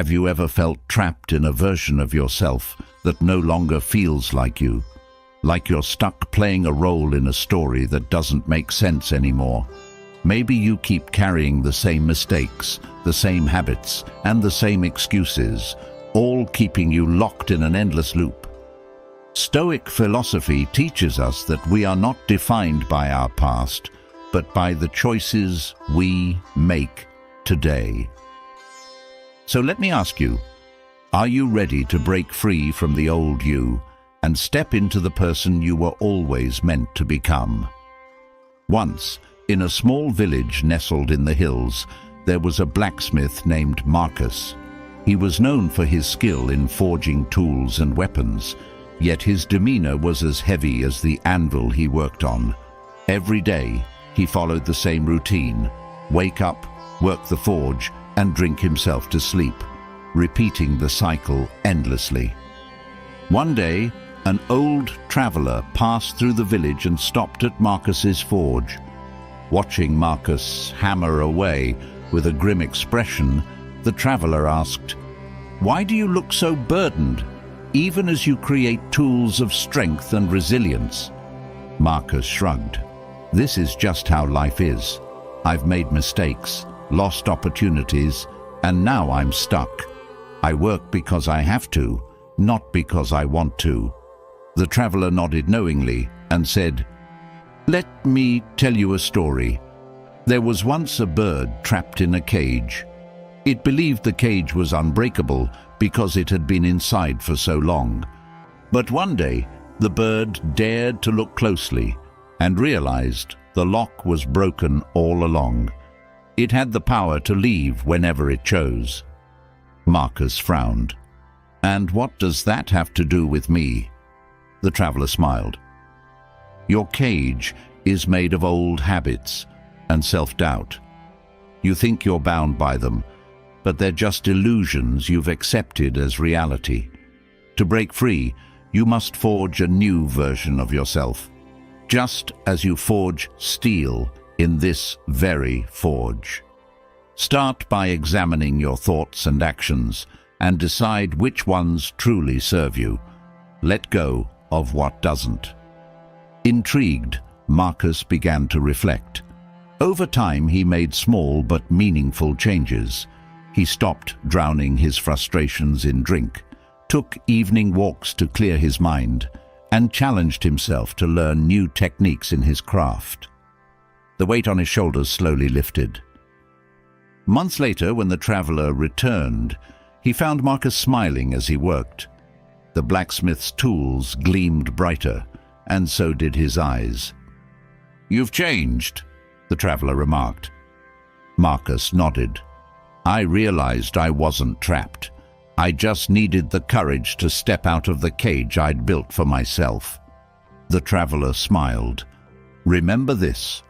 Have you ever felt trapped in a version of yourself that no longer feels like you? Like you're stuck playing a role in a story that doesn't make sense anymore? Maybe you keep carrying the same mistakes, the same habits, and the same excuses, all keeping you locked in an endless loop. Stoic philosophy teaches us that we are not defined by our past, but by the choices we make today. So let me ask you, are you ready to break free from the old you and step into the person you were always meant to become? Once, in a small village nestled in the hills, there was a blacksmith named Marcus. He was known for his skill in forging tools and weapons, yet his demeanor was as heavy as the anvil he worked on. Every day, he followed the same routine: wake up, work the forge, and drink himself to sleep, repeating the cycle endlessly. One day, an old traveler passed through the village and stopped at Marcus's forge. Watching Marcus hammer away with a grim expression, the traveler asked, "Why do you look so burdened, even as you create tools of strength and resilience?" Marcus shrugged. "This is just how life is. I've made mistakes, lost opportunities, and now I'm stuck. I work because I have to, not because I want to." The traveler nodded knowingly and said, "Let me tell you a story. There was once a bird trapped in a cage. It believed the cage was unbreakable because it had been inside for so long. But one day, the bird dared to look closely and realized the lock was broken all along. It had the power to leave whenever it chose." Marcus frowned. "And what does that have to do with me?" The traveler smiled. "Your cage is made of old habits and self-doubt. You think you're bound by them, but they're just illusions you've accepted as reality. To break free, you must forge a new version of yourself, just as you forge steel in this very forge. Start by examining your thoughts and actions and decide which ones truly serve you. Let go of what doesn't." Intrigued, Marcus began to reflect. Over time, he made small but meaningful changes. He stopped drowning his frustrations in drink, took evening walks to clear his mind, and challenged himself to learn new techniques in his craft. The weight on his shoulders slowly lifted. Months later, when the traveler returned, he found Marcus smiling as he worked. The blacksmith's tools gleamed brighter, and so did his eyes. "You've changed," the traveler remarked. Marcus nodded. "I realized I wasn't trapped. I just needed the courage to step out of the cage I'd built for myself." The traveler smiled. "Remember this.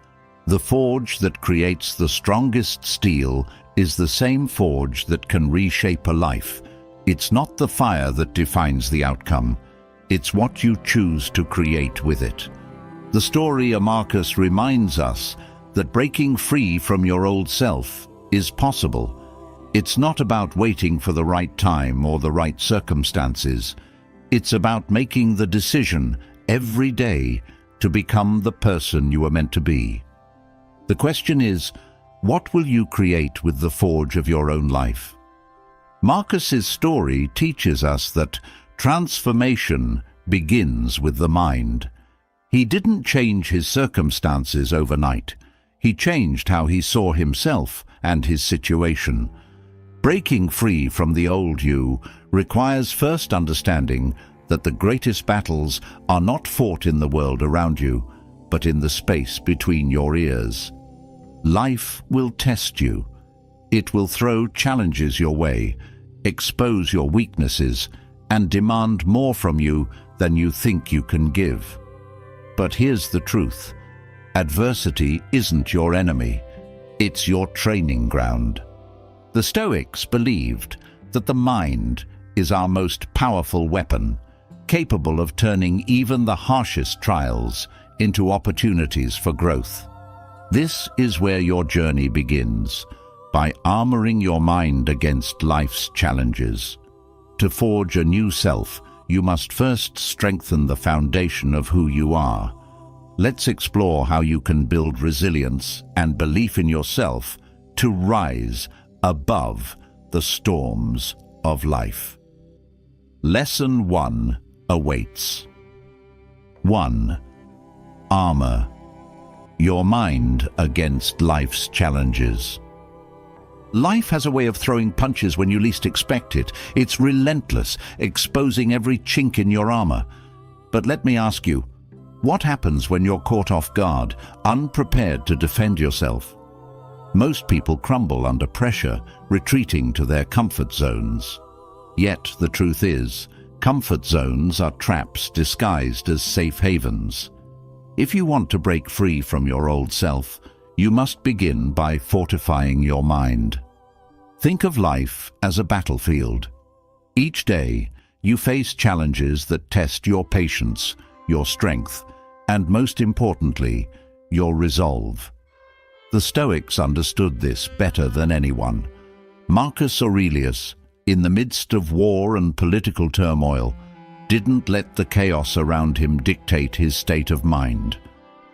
The forge that creates the strongest steel is the same forge that can reshape a life. It's not the fire that defines the outcome. It's what you choose to create with it." The story of Marcus reminds us that breaking free from your old self is possible. It's not about waiting for the right time or the right circumstances. It's about making the decision every day to become the person you are meant to be. The question is, what will you create with the forge of your own life? Marcus's story teaches us that transformation begins with the mind. He didn't change his circumstances overnight. He changed how he saw himself and his situation. Breaking free from the old you requires first understanding that the greatest battles are not fought in the world around you, but in the space between your ears. Life will test you. It will throw challenges your way, expose your weaknesses, and demand more from you than you think you can give. But here's the truth. Adversity isn't your enemy. It's your training ground. The Stoics believed that the mind is our most powerful weapon, capable of turning even the harshest trials into opportunities for growth. This is where your journey begins. by armoring your mind against life's challenges. To forge a new self, you must first strengthen the foundation of who you are. Let's explore how you can build resilience and belief in yourself to rise above the storms of life. Lesson 1 awaits. 1. Armor your mind against life's challenges. Life has a way of throwing punches when you least expect it. It's relentless, exposing every chink in your armor. But let me ask you, what happens when you're caught off guard, unprepared to defend yourself? Most people crumble under pressure, retreating to their comfort zones. Yet the truth is, comfort zones are traps disguised as safe havens. If you want to break free from your old self, you must begin by fortifying your mind. Think of life as a battlefield. Each day, you face challenges that test your patience, your strength, and most importantly, your resolve. The Stoics understood this better than anyone. Marcus Aurelius, in the midst of war and political turmoil, didn't let the chaos around him dictate his state of mind.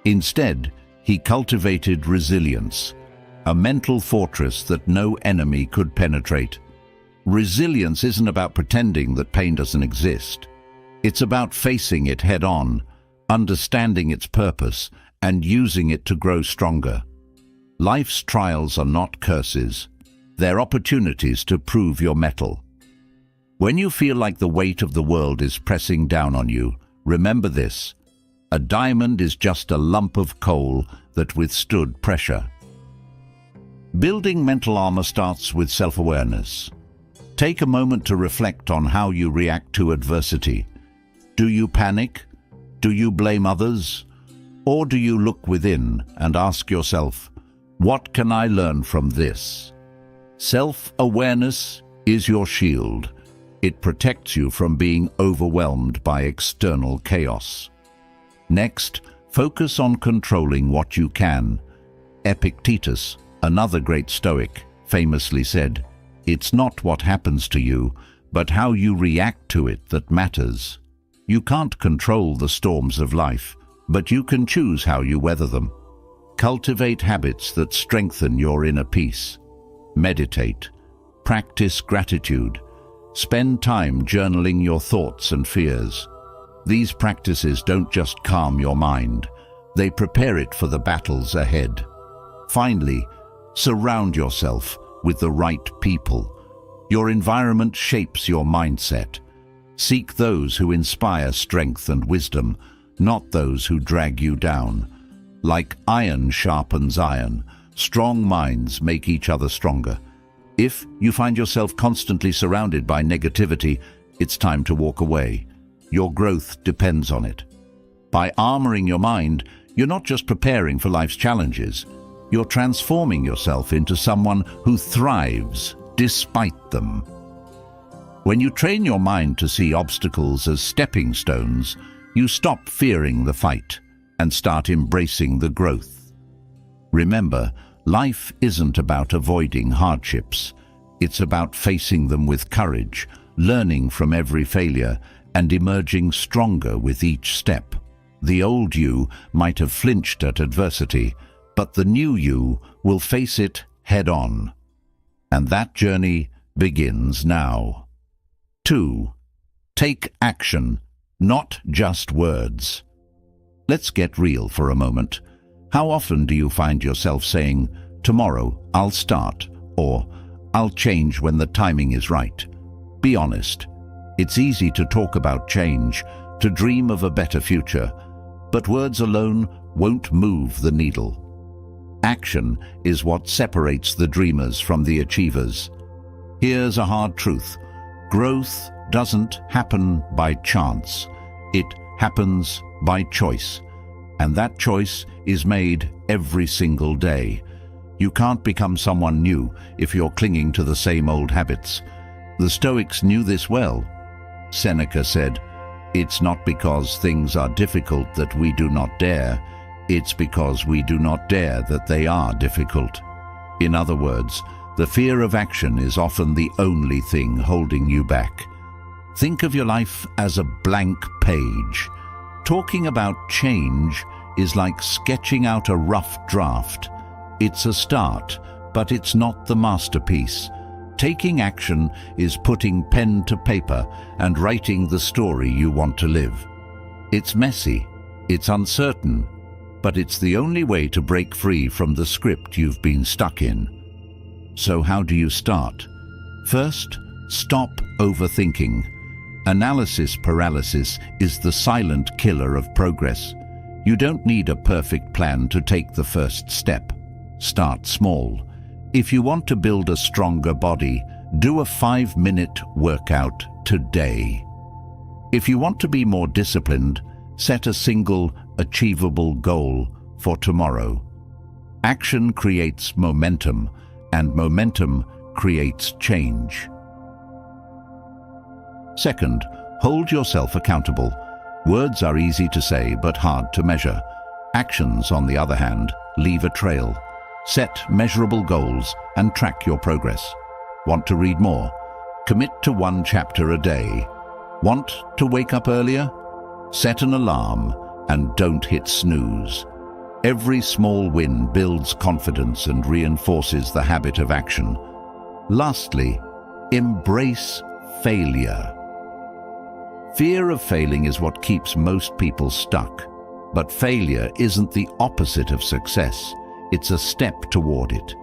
Instead, he cultivated resilience, a mental fortress that no enemy could penetrate. Resilience isn't about pretending that pain doesn't exist. It's about facing it head-on, understanding its purpose, and using it to grow stronger. Life's trials are not curses. They're opportunities to prove your mettle. When you feel like the weight of the world is pressing down on you, remember this: a diamond is just a lump of coal that withstood pressure. Building mental armor starts with self-awareness. Take a moment to reflect on how you react to adversity. Do you panic? Do you blame others? Or do you look within and ask yourself, what can I learn from this? Self-awareness is your shield. It protects you from being overwhelmed by external chaos. Next, focus on controlling what you can. Epictetus, another great Stoic, famously said, "It's not what happens to you, but how you react to it that matters." You can't control the storms of life, but you can choose how you weather them. Cultivate habits that strengthen your inner peace. Meditate. Practice gratitude. Spend time journaling your thoughts and fears. These practices don't just calm your mind, they prepare it for the battles ahead. Finally, surround yourself with the right people. Your environment shapes your mindset. Seek those who inspire strength and wisdom, not those who drag you down. Like iron sharpens iron, strong minds make each other stronger. If you find yourself constantly surrounded by negativity, it's time to walk away. Your growth depends on it. By armoring your mind, you're not just preparing for life's challenges, you're transforming yourself into someone who thrives despite them. When you train your mind to see obstacles as stepping stones, you stop fearing the fight and start embracing the growth. Remember, life isn't about avoiding hardships. It's about facing them with courage, learning from every failure, and emerging stronger with each step. The old you might have flinched at adversity, but the new you will face it head-on. And that journey begins now. 2. Take action, not just words. Let's get real for a moment. How often do you find yourself saying, "Tomorrow I'll start," or "I'll change when the timing is right"? Be honest. It's easy to talk about change, to dream of a better future, but words alone won't move the needle. Action is what separates the dreamers from the achievers. Here's a hard truth. Growth doesn't happen by chance. It happens by choice. And that choice is made every single day. You can't become someone new if you're clinging to the same old habits. The Stoics knew this well. Seneca said, "It's not because things are difficult that we do not dare. It's because we do not dare that they are difficult." In other words, the fear of action is often the only thing holding you back. Think of your life as a blank page. Talking about change is like sketching out a rough draft. It's a start, but it's not the masterpiece. Taking action is putting pen to paper and writing the story you want to live. It's messy, it's uncertain, but it's the only way to break free from the script you've been stuck in. So how do you start? First, stop overthinking. Analysis paralysis is the silent killer of progress. You don't need a perfect plan to take the first step. Start small. If you want to build a stronger body, do a 5-minute workout today. If you want to be more disciplined, set a single, achievable goal for tomorrow. Action creates momentum, and momentum creates change. Second, hold yourself accountable. Words are easy to say but hard to measure. Actions, on the other hand, leave a trail. Set measurable goals and track your progress. Want to read more? Commit to 1 chapter a day. Want to wake up earlier? Set an alarm and don't hit snooze. Every small win builds confidence and reinforces the habit of action. Lastly, embrace failure. Fear of failing is what keeps most people stuck. But failure isn't the opposite of success. It's a step toward it.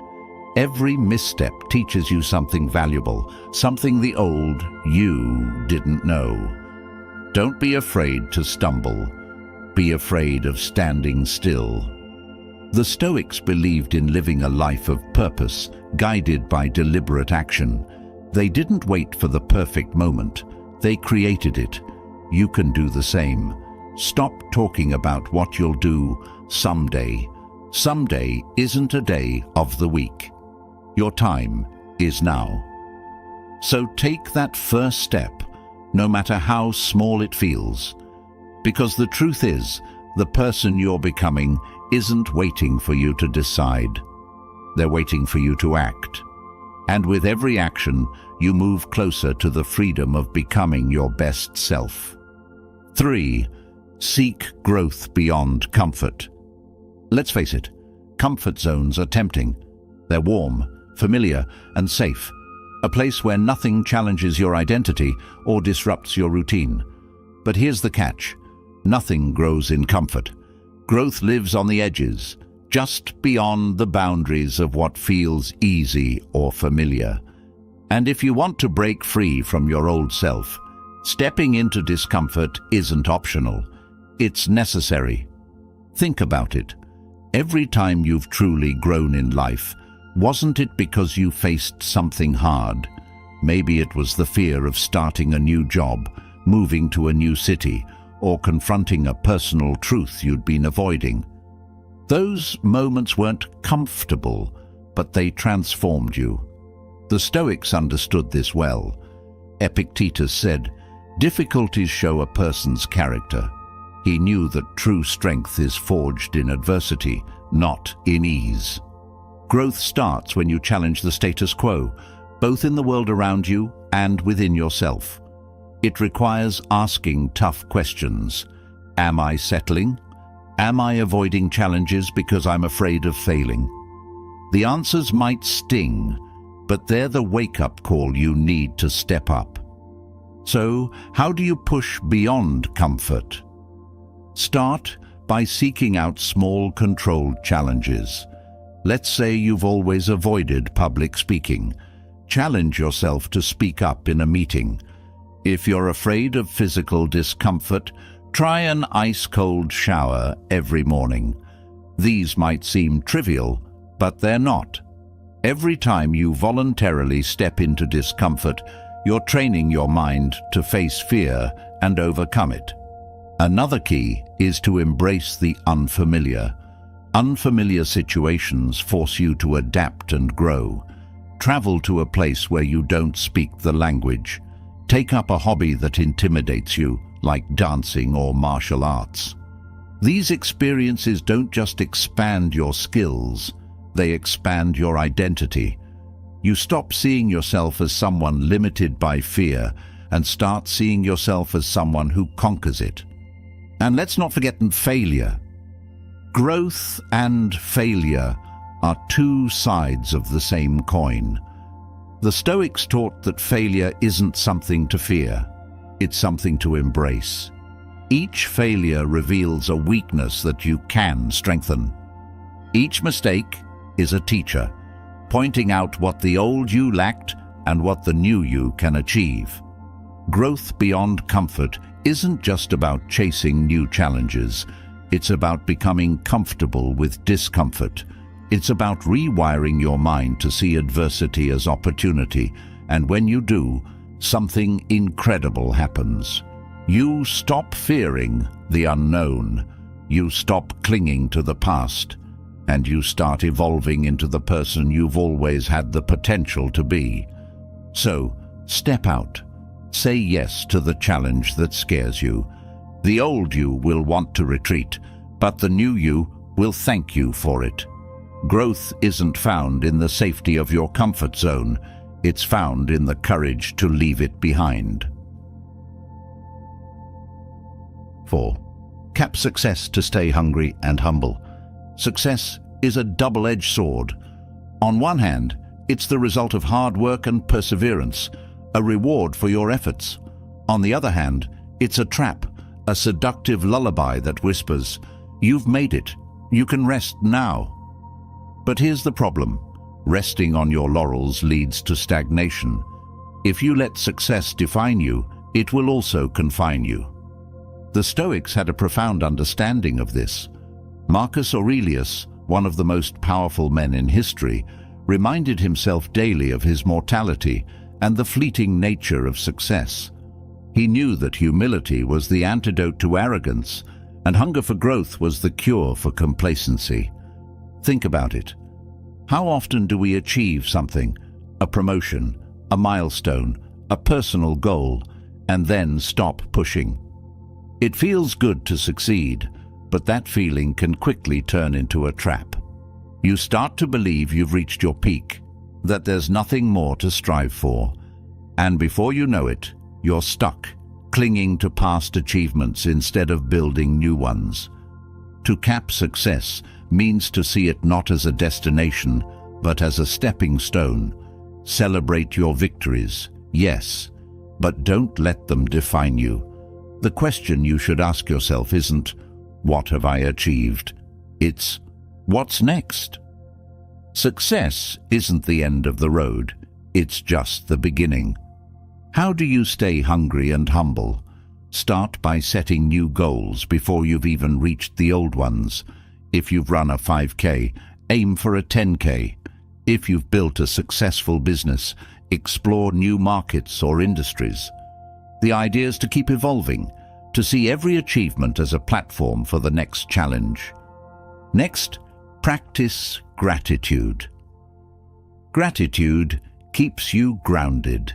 Every misstep teaches you something valuable, something the old you didn't know. Don't be afraid to stumble. Be afraid of standing still. The Stoics believed in living a life of purpose, guided by deliberate action. They didn't wait for the perfect moment. They created it. You can do the same. Stop talking about what you'll do someday. Someday isn't a day of the week. Your time is now. So take that first step, no matter how small it feels. Because the truth is, the person you're becoming isn't waiting for you to decide. They're waiting for you to act. And with every action, you move closer to the freedom of becoming your best self. 3. Seek growth beyond comfort. Let's face it, comfort zones are tempting. They're warm, familiar, and safe. A place where nothing challenges your identity or disrupts your routine. But here's the catch. Nothing grows in comfort. Growth lives on the edges, just beyond the boundaries of what feels easy or familiar. And if you want to break free from your old self, stepping into discomfort isn't optional. It's necessary. Think about it. Every time you've truly grown in life, wasn't it because you faced something hard? Maybe it was the fear of starting a new job, moving to a new city, or confronting a personal truth you'd been avoiding. Those moments weren't comfortable, but they transformed you. The Stoics understood this well. Epictetus said, "Difficulties show a person's character." He knew that true strength is forged in adversity, not in ease. Growth starts when you challenge the status quo, both in the world around you and within yourself. It requires asking tough questions. Am I settling? Am I avoiding challenges because I'm afraid of failing? The answers might sting, but they're the wake-up call you need to step up. So, how do you push beyond comfort? Start by seeking out small, controlled challenges. Let's say you've always avoided public speaking. Challenge yourself to speak up in a meeting. If you're afraid of physical discomfort, try an ice-cold shower every morning. These might seem trivial, but they're not. Every time you voluntarily step into discomfort, you're training your mind to face fear and overcome it. Another key is to embrace the unfamiliar. Unfamiliar situations force you to adapt and grow. Travel to a place where you don't speak the language. Take up a hobby that intimidates you, like dancing or martial arts. These experiences don't just expand your skills, they expand your identity. You stop seeing yourself as someone limited by fear and start seeing yourself as someone who conquers it. And let's not forget failure. Growth and failure are two sides of the same coin. The Stoics taught that failure isn't something to fear, it's something to embrace. Each failure reveals a weakness that you can strengthen. Each mistake is a teacher, pointing out what the old you lacked and what the new you can achieve. Growth beyond comfort isn't just about chasing new challenges. It's about becoming comfortable with discomfort. It's about rewiring your mind to see adversity as opportunity, and when you do, something incredible happens. You stop fearing the unknown. You stop clinging to the past, and you start evolving into the person you've always had the potential to be. So, step out. Say yes to the challenge that scares you. The old you will want to retreat, but the new you will thank you for it. Growth isn't found in the safety of your comfort zone. It's found in the courage to leave it behind. 4. Cap success to stay hungry and humble. Success is a double-edged sword. On one hand, it's the result of hard work and perseverance, a reward for your efforts. On the other hand, it's a trap, a seductive lullaby that whispers, "You've made it. You can rest now." But here's the problem. Resting on your laurels leads to stagnation. If you let success define you, it will also confine you. The Stoics had a profound understanding of this. Marcus Aurelius, one of the most powerful men in history, reminded himself daily of his mortality and the fleeting nature of success. He knew that humility was the antidote to arrogance, and hunger for growth was the cure for complacency. Think about it. How often do we achieve something, a promotion, a milestone, a personal goal, and then stop pushing? It feels good to succeed, but that feeling can quickly turn into a trap. You start to believe you've reached your peak, that there's nothing more to strive for, and before you know it, you're stuck, clinging to past achievements instead of building new ones. To cap success means to see it not as a destination, but as a stepping stone. Celebrate your victories, yes, but don't let them define you. The question you should ask yourself isn't, "What have I achieved?" It's, "What's next?" Success isn't the end of the road, it's just the beginning. How do you stay hungry and humble? Start by setting new goals before you've even reached the old ones. If you've run a 5K, aim for a 10K. If you've built a successful business, explore new markets or industries. The idea is to keep evolving, to see every achievement as a platform for the next challenge. Next, practice gratitude. Gratitude keeps you grounded.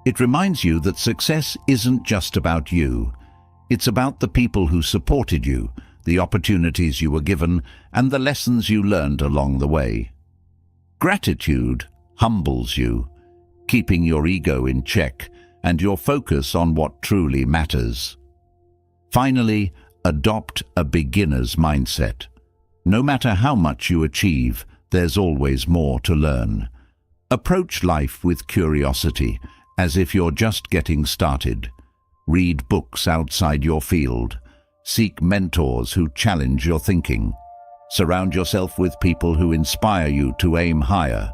It reminds you that success isn't just about you. It's about the people who supported you, the opportunities you were given, and the lessons you learned along the way. Gratitude humbles you, keeping your ego in check and your focus on what truly matters. Finally, adopt a beginner's mindset. No matter how much you achieve, there's always more to learn. Approach life with curiosity, as if you're just getting started. Read books outside your field. Seek mentors who challenge your thinking. Surround yourself with people who inspire you to aim higher.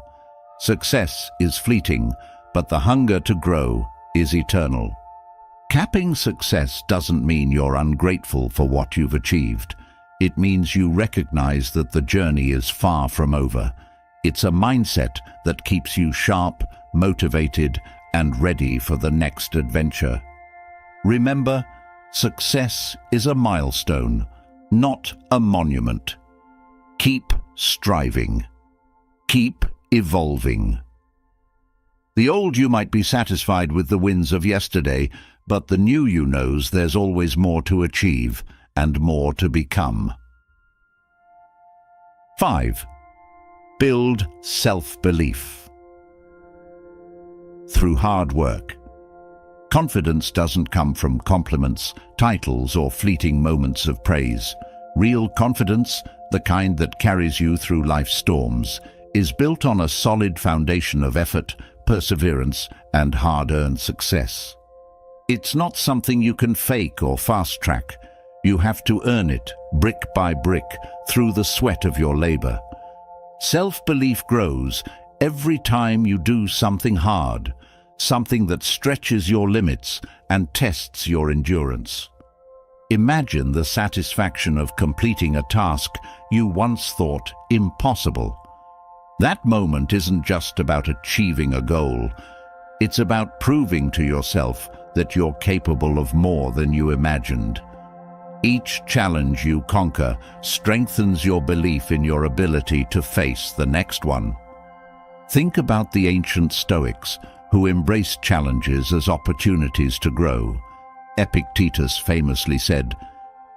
Success is fleeting, but the hunger to grow is eternal. Capping success doesn't mean you're ungrateful for what you've achieved. It means you recognize that the journey is far from over. It's a mindset that keeps you sharp, motivated, and ready for the next adventure. Remember, success is a milestone, not a monument. Keep striving. Keep evolving. The old you might be satisfied with the wins of yesterday, but the new you knows there's always more to achieve and more to become. 5. Build self-belief. through hard work. Confidence doesn't come from compliments, titles, or fleeting moments of praise. Real confidence, the kind that carries you through life's storms, is built on a solid foundation of effort, perseverance, and hard-earned success. It's not something you can fake or fast-track. You have to earn it, brick by brick, through the sweat of your labor. Self-belief grows every time you do something hard, something that stretches your limits and tests your endurance. Imagine the satisfaction of completing a task you once thought impossible. That moment isn't just about achieving a goal. It's about proving to yourself that you're capable of more than you imagined. Each challenge you conquer strengthens your belief in your ability to face the next one. Think about the ancient Stoics, who embraced challenges as opportunities to grow. Epictetus famously said,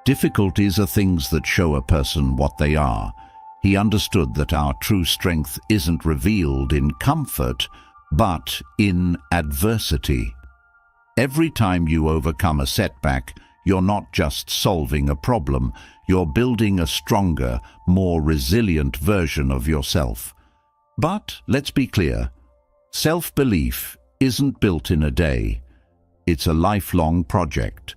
"Difficulties are things that show a person what they are." He understood that our true strength isn't revealed in comfort, but in adversity. Every time you overcome a setback, you're not just solving a problem, you're building a stronger, more resilient version of yourself. But let's be clear, self-belief isn't built in a day. It's a lifelong project.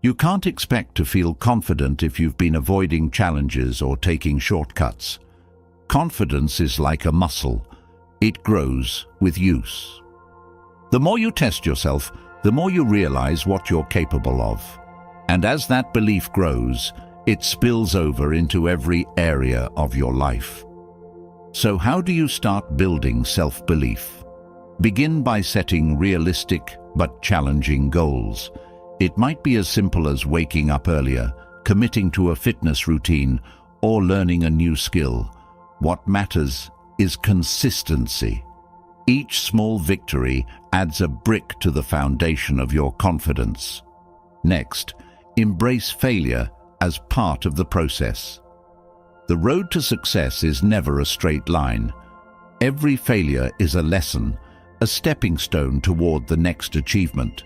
You can't expect to feel confident if you've been avoiding challenges or taking shortcuts. Confidence is like a muscle. It grows with use. The more you test yourself, the more you realize what you're capable of. And as that belief grows, it spills over into every area of your life. So how do you start building self-belief? Begin by setting realistic but challenging goals. It might be as simple as waking up earlier, committing to a fitness routine, or learning a new skill. What matters is consistency. Each small victory adds a brick to the foundation of your confidence. Next, embrace failure as part of the process. The road to success is never a straight line. Every failure is a lesson, a stepping stone toward the next achievement.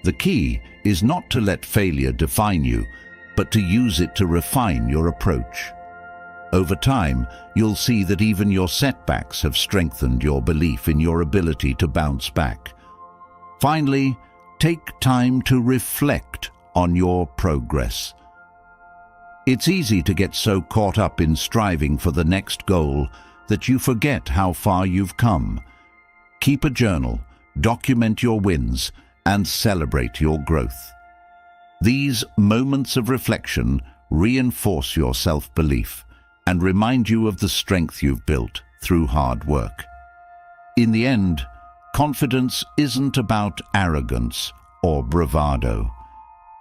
The key is not to let failure define you, but to use it to refine your approach. Over time, you'll see that even your setbacks have strengthened your belief in your ability to bounce back. Finally, take time to reflect on your progress. It's easy to get so caught up in striving for the next goal that you forget how far you've come. Keep a journal, document your wins, and celebrate your growth. These moments of reflection reinforce your self-belief and remind you of the strength you've built through hard work. In the end, confidence isn't about arrogance or bravado.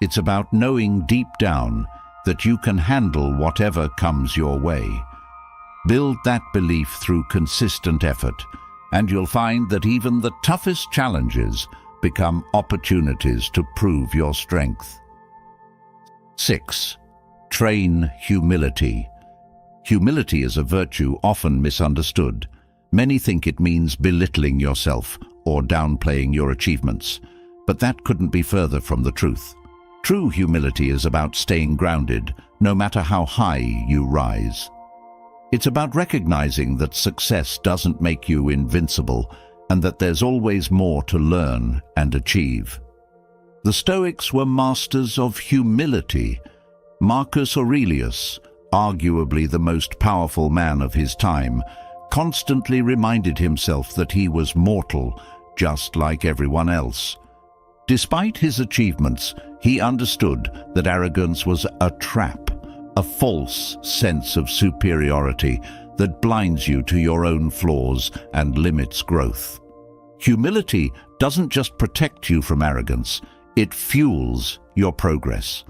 It's about knowing deep down that you can handle whatever comes your way. Build that belief through consistent effort, and you'll find that even the toughest challenges become opportunities to prove your strength. 6. Train humility. Humility is a virtue often misunderstood. Many think it means belittling yourself or downplaying your achievements, but that couldn't be further from the truth. True humility is about staying grounded, no matter how high you rise. It's about recognizing that success doesn't make you invincible and that there's always more to learn and achieve. The Stoics were masters of humility. Marcus Aurelius, arguably the most powerful man of his time, constantly reminded himself that he was mortal, just like everyone else. Despite his achievements, he understood that arrogance was a trap, a false sense of superiority that blinds you to your own flaws and limits growth. Humility doesn't just protect you from arrogance, it fuels your progress.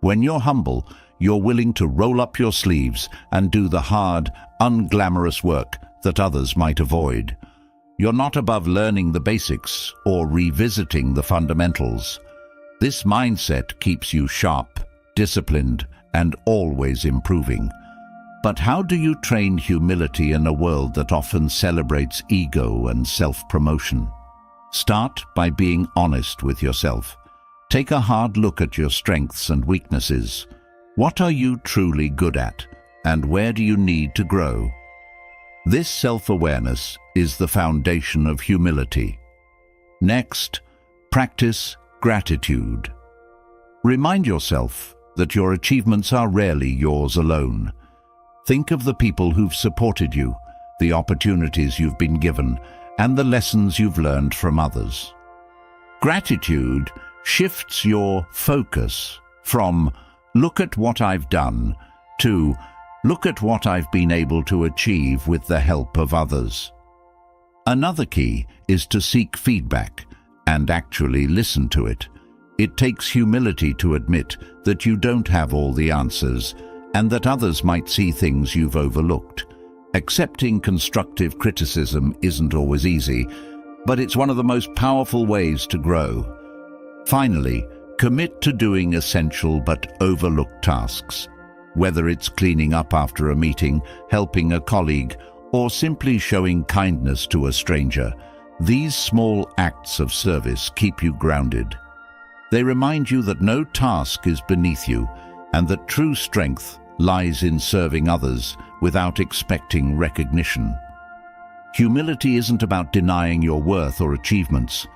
When you're humble, you're willing to roll up your sleeves and do the hard, unglamorous work that others might avoid. You're not above learning the basics or revisiting the fundamentals. This mindset keeps you sharp, disciplined, and always improving. But how do you train humility in a world that often celebrates ego and self-promotion? Start by being honest with yourself. Take a hard look at your strengths and weaknesses. What are you truly good at, and where do you need to grow? This self-awareness is the foundation of humility. Next, practice gratitude. Remind yourself that your achievements are rarely yours alone. Think of the people who've supported you, the opportunities you've been given, and the lessons you've learned from others. Gratitude shifts your focus from "look at what I've done" to "look at what I've been able to achieve with the help of others." Another key is to seek feedback and actually listen to it. It takes humility to admit that you don't have all the answers and that others might see things you've overlooked. Accepting constructive criticism isn't always easy, but it's one of the most powerful ways to grow. Finally, commit to doing essential but overlooked tasks. Whether it's cleaning up after a meeting, helping a colleague, or simply showing kindness to a stranger, these small acts of service keep you grounded. They remind you that no task is beneath you and that true strength lies in serving others without expecting recognition. Humility isn't about denying your worth or achievements.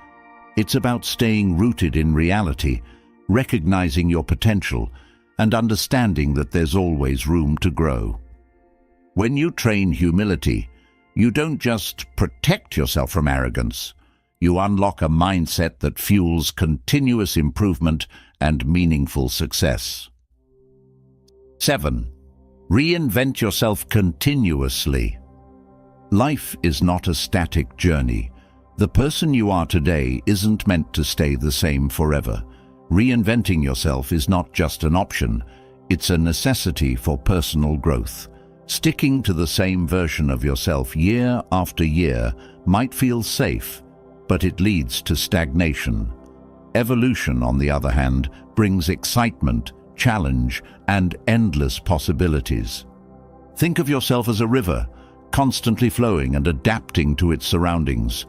It's about staying rooted in reality, recognizing your potential, and understanding that there's always room to grow. When you train humility, you don't just protect yourself from arrogance. You unlock a mindset that fuels continuous improvement and meaningful success. 7. Reinvent yourself continuously. Life is not a static journey. The person you are today isn't meant to stay the same forever. Reinventing yourself is not just an option, it's a necessity for personal growth. Sticking to the same version of yourself year after year might feel safe, but it leads to stagnation. Evolution, on the other hand, brings excitement, challenge, and endless possibilities. Think of yourself as a river, constantly flowing and adapting to its surroundings.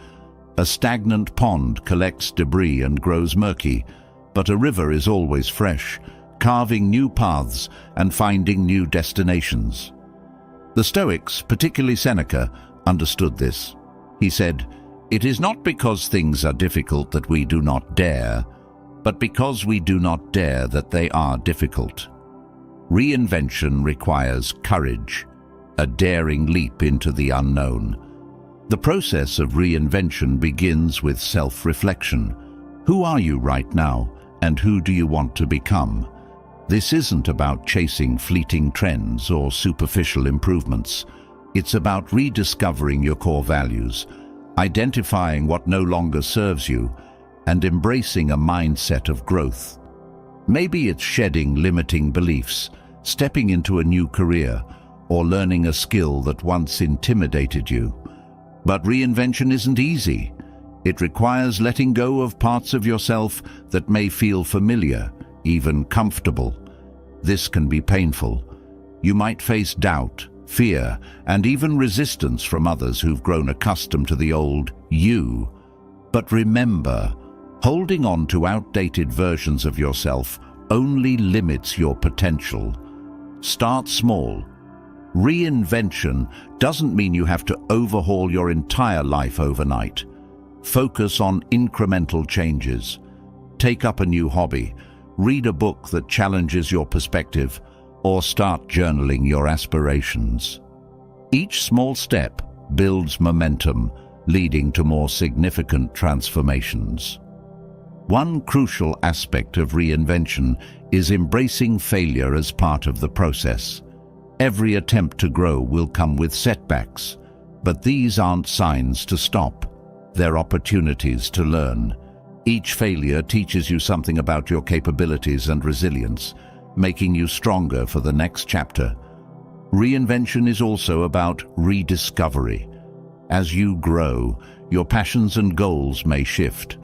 A stagnant pond collects debris and grows murky, but a river is always fresh, carving new paths and finding new destinations. The Stoics, particularly Seneca, understood this. He said, "It is not because things are difficult that we do not dare, but because we do not dare that they are difficult." Reinvention requires courage, a daring leap into the unknown. The process of reinvention begins with self-reflection. Who are you right now, and who do you want to become? This isn't about chasing fleeting trends or superficial improvements. It's about rediscovering your core values, identifying what no longer serves you, and embracing a mindset of growth. Maybe it's shedding limiting beliefs, stepping into a new career, or learning a skill that once intimidated you. But reinvention isn't easy. It requires letting go of parts of yourself that may feel familiar, even comfortable. This can be painful. You might face doubt, fear, and even resistance from others who've grown accustomed to the old you. But remember, holding on to outdated versions of yourself only limits your potential. Start small. Reinvention doesn't mean you have to overhaul your entire life overnight. Focus on incremental changes. Take up a new hobby, read a book that challenges your perspective, or start journaling your aspirations. Each small step builds momentum, leading to more significant transformations. One crucial aspect of reinvention is embracing failure as part of the process. Every attempt to grow will come with setbacks, but these aren't signs to stop. They're opportunities to learn. Each failure teaches you something about your capabilities and resilience, making you stronger for the next chapter. Reinvention is also about rediscovery. As you grow, your passions and goals may shift.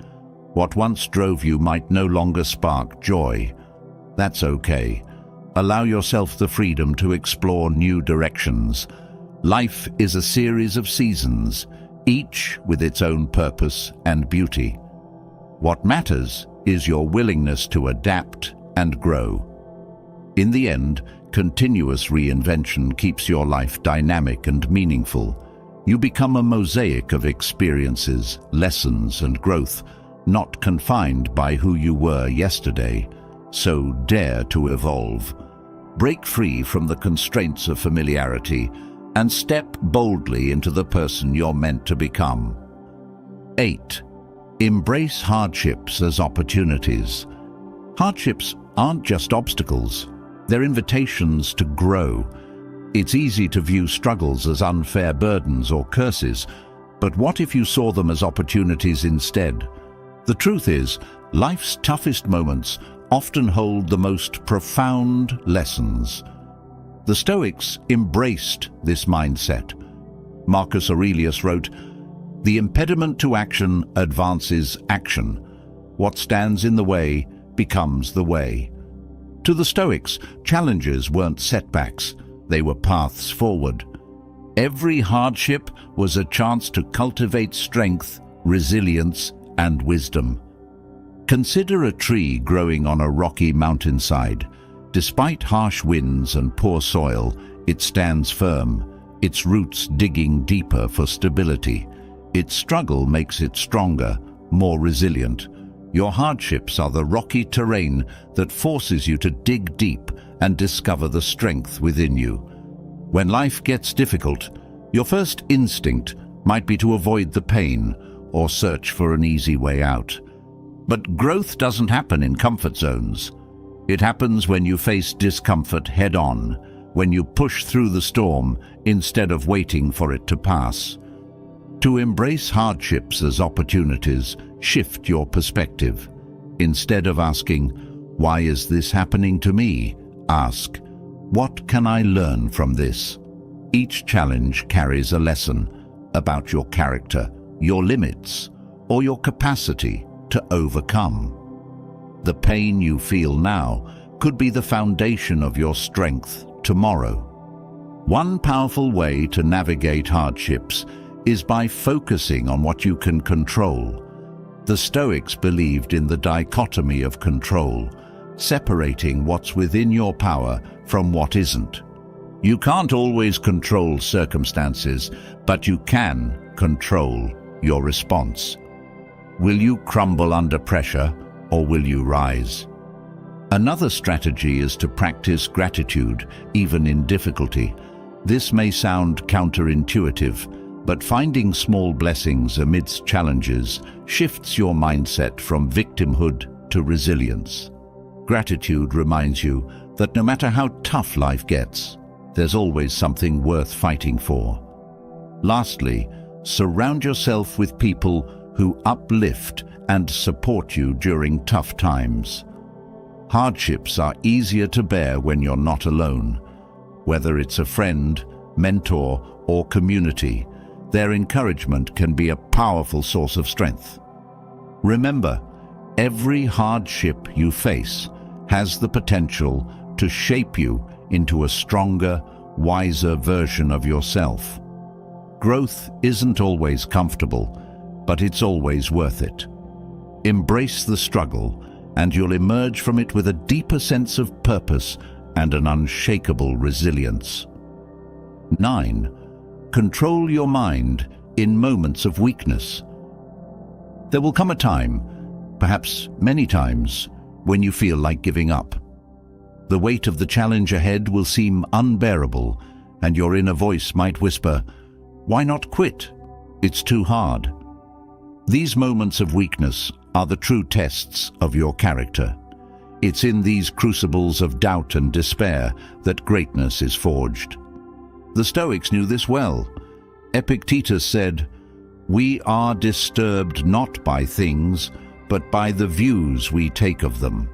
What once drove you might no longer spark joy. That's okay. Allow yourself the freedom to explore new directions. Life is a series of seasons. each with its own purpose and beauty. What matters is your willingness to adapt and grow. In the end, continuous reinvention keeps your life dynamic and meaningful. You become a mosaic of experiences, lessons, and growth, not confined by who you were yesterday. So dare to evolve. Break free from the constraints of familiarity and step boldly into the person you're meant to become. 8. Embrace hardships as opportunities. Hardships aren't just obstacles. They're invitations to grow. It's easy to view struggles as unfair burdens or curses, but what if you saw them as opportunities instead? The truth is, life's toughest moments often hold the most profound lessons. The Stoics embraced this mindset. Marcus Aurelius wrote, "The impediment to action advances action. What stands in the way becomes the way." To the Stoics, challenges weren't setbacks, they were paths forward. Every hardship was a chance to cultivate strength, resilience, and wisdom. Consider a tree growing on a rocky mountainside. Despite harsh winds and poor soil, it stands firm, its roots digging deeper for stability. Its struggle makes it stronger, more resilient. Your hardships are the rocky terrain that forces you to dig deep and discover the strength within you. When life gets difficult, your first instinct might be to avoid the pain or search for an easy way out. But growth doesn't happen in comfort zones. It happens when you face discomfort head-on, when you push through the storm instead of waiting for it to pass. To embrace hardships as opportunities, shift your perspective. Instead of asking, "Why is this happening to me?" ask, "What can I learn from this?" Each challenge carries a lesson about your character, your limits, or your capacity to overcome. The pain you feel now could be the foundation of your strength tomorrow. One powerful way to navigate hardships is by focusing on what you can control. The Stoics believed in the dichotomy of control, separating what's within your power from what isn't. You can't always control circumstances, but you can control your response. Will you crumble under pressure, or will you rise? Another strategy is to practice gratitude, even in difficulty. This may sound counterintuitive, but finding small blessings amidst challenges shifts your mindset from victimhood to resilience. Gratitude reminds you that no matter how tough life gets, there's always something worth fighting for. Lastly, surround yourself with people who uplift and support you during tough times. Hardships are easier to bear when you're not alone. Whether it's a friend, mentor, or community, their encouragement can be a powerful source of strength. Remember, every hardship you face has the potential to shape you into a stronger, wiser version of yourself. Growth isn't always comfortable, but it's always worth it. Embrace the struggle, and you'll emerge from it with a deeper sense of purpose and an unshakable resilience. 9. Control your mind in moments of weakness. There will come a time, perhaps many times, when you feel like giving up. The weight of the challenge ahead will seem unbearable, and your inner voice might whisper, "Why not quit? It's too hard." These moments of weakness are the true tests of your character. It's in these crucibles of doubt and despair that greatness is forged. The Stoics knew this well. Epictetus said, "We are disturbed not by things, but by the views we take of them."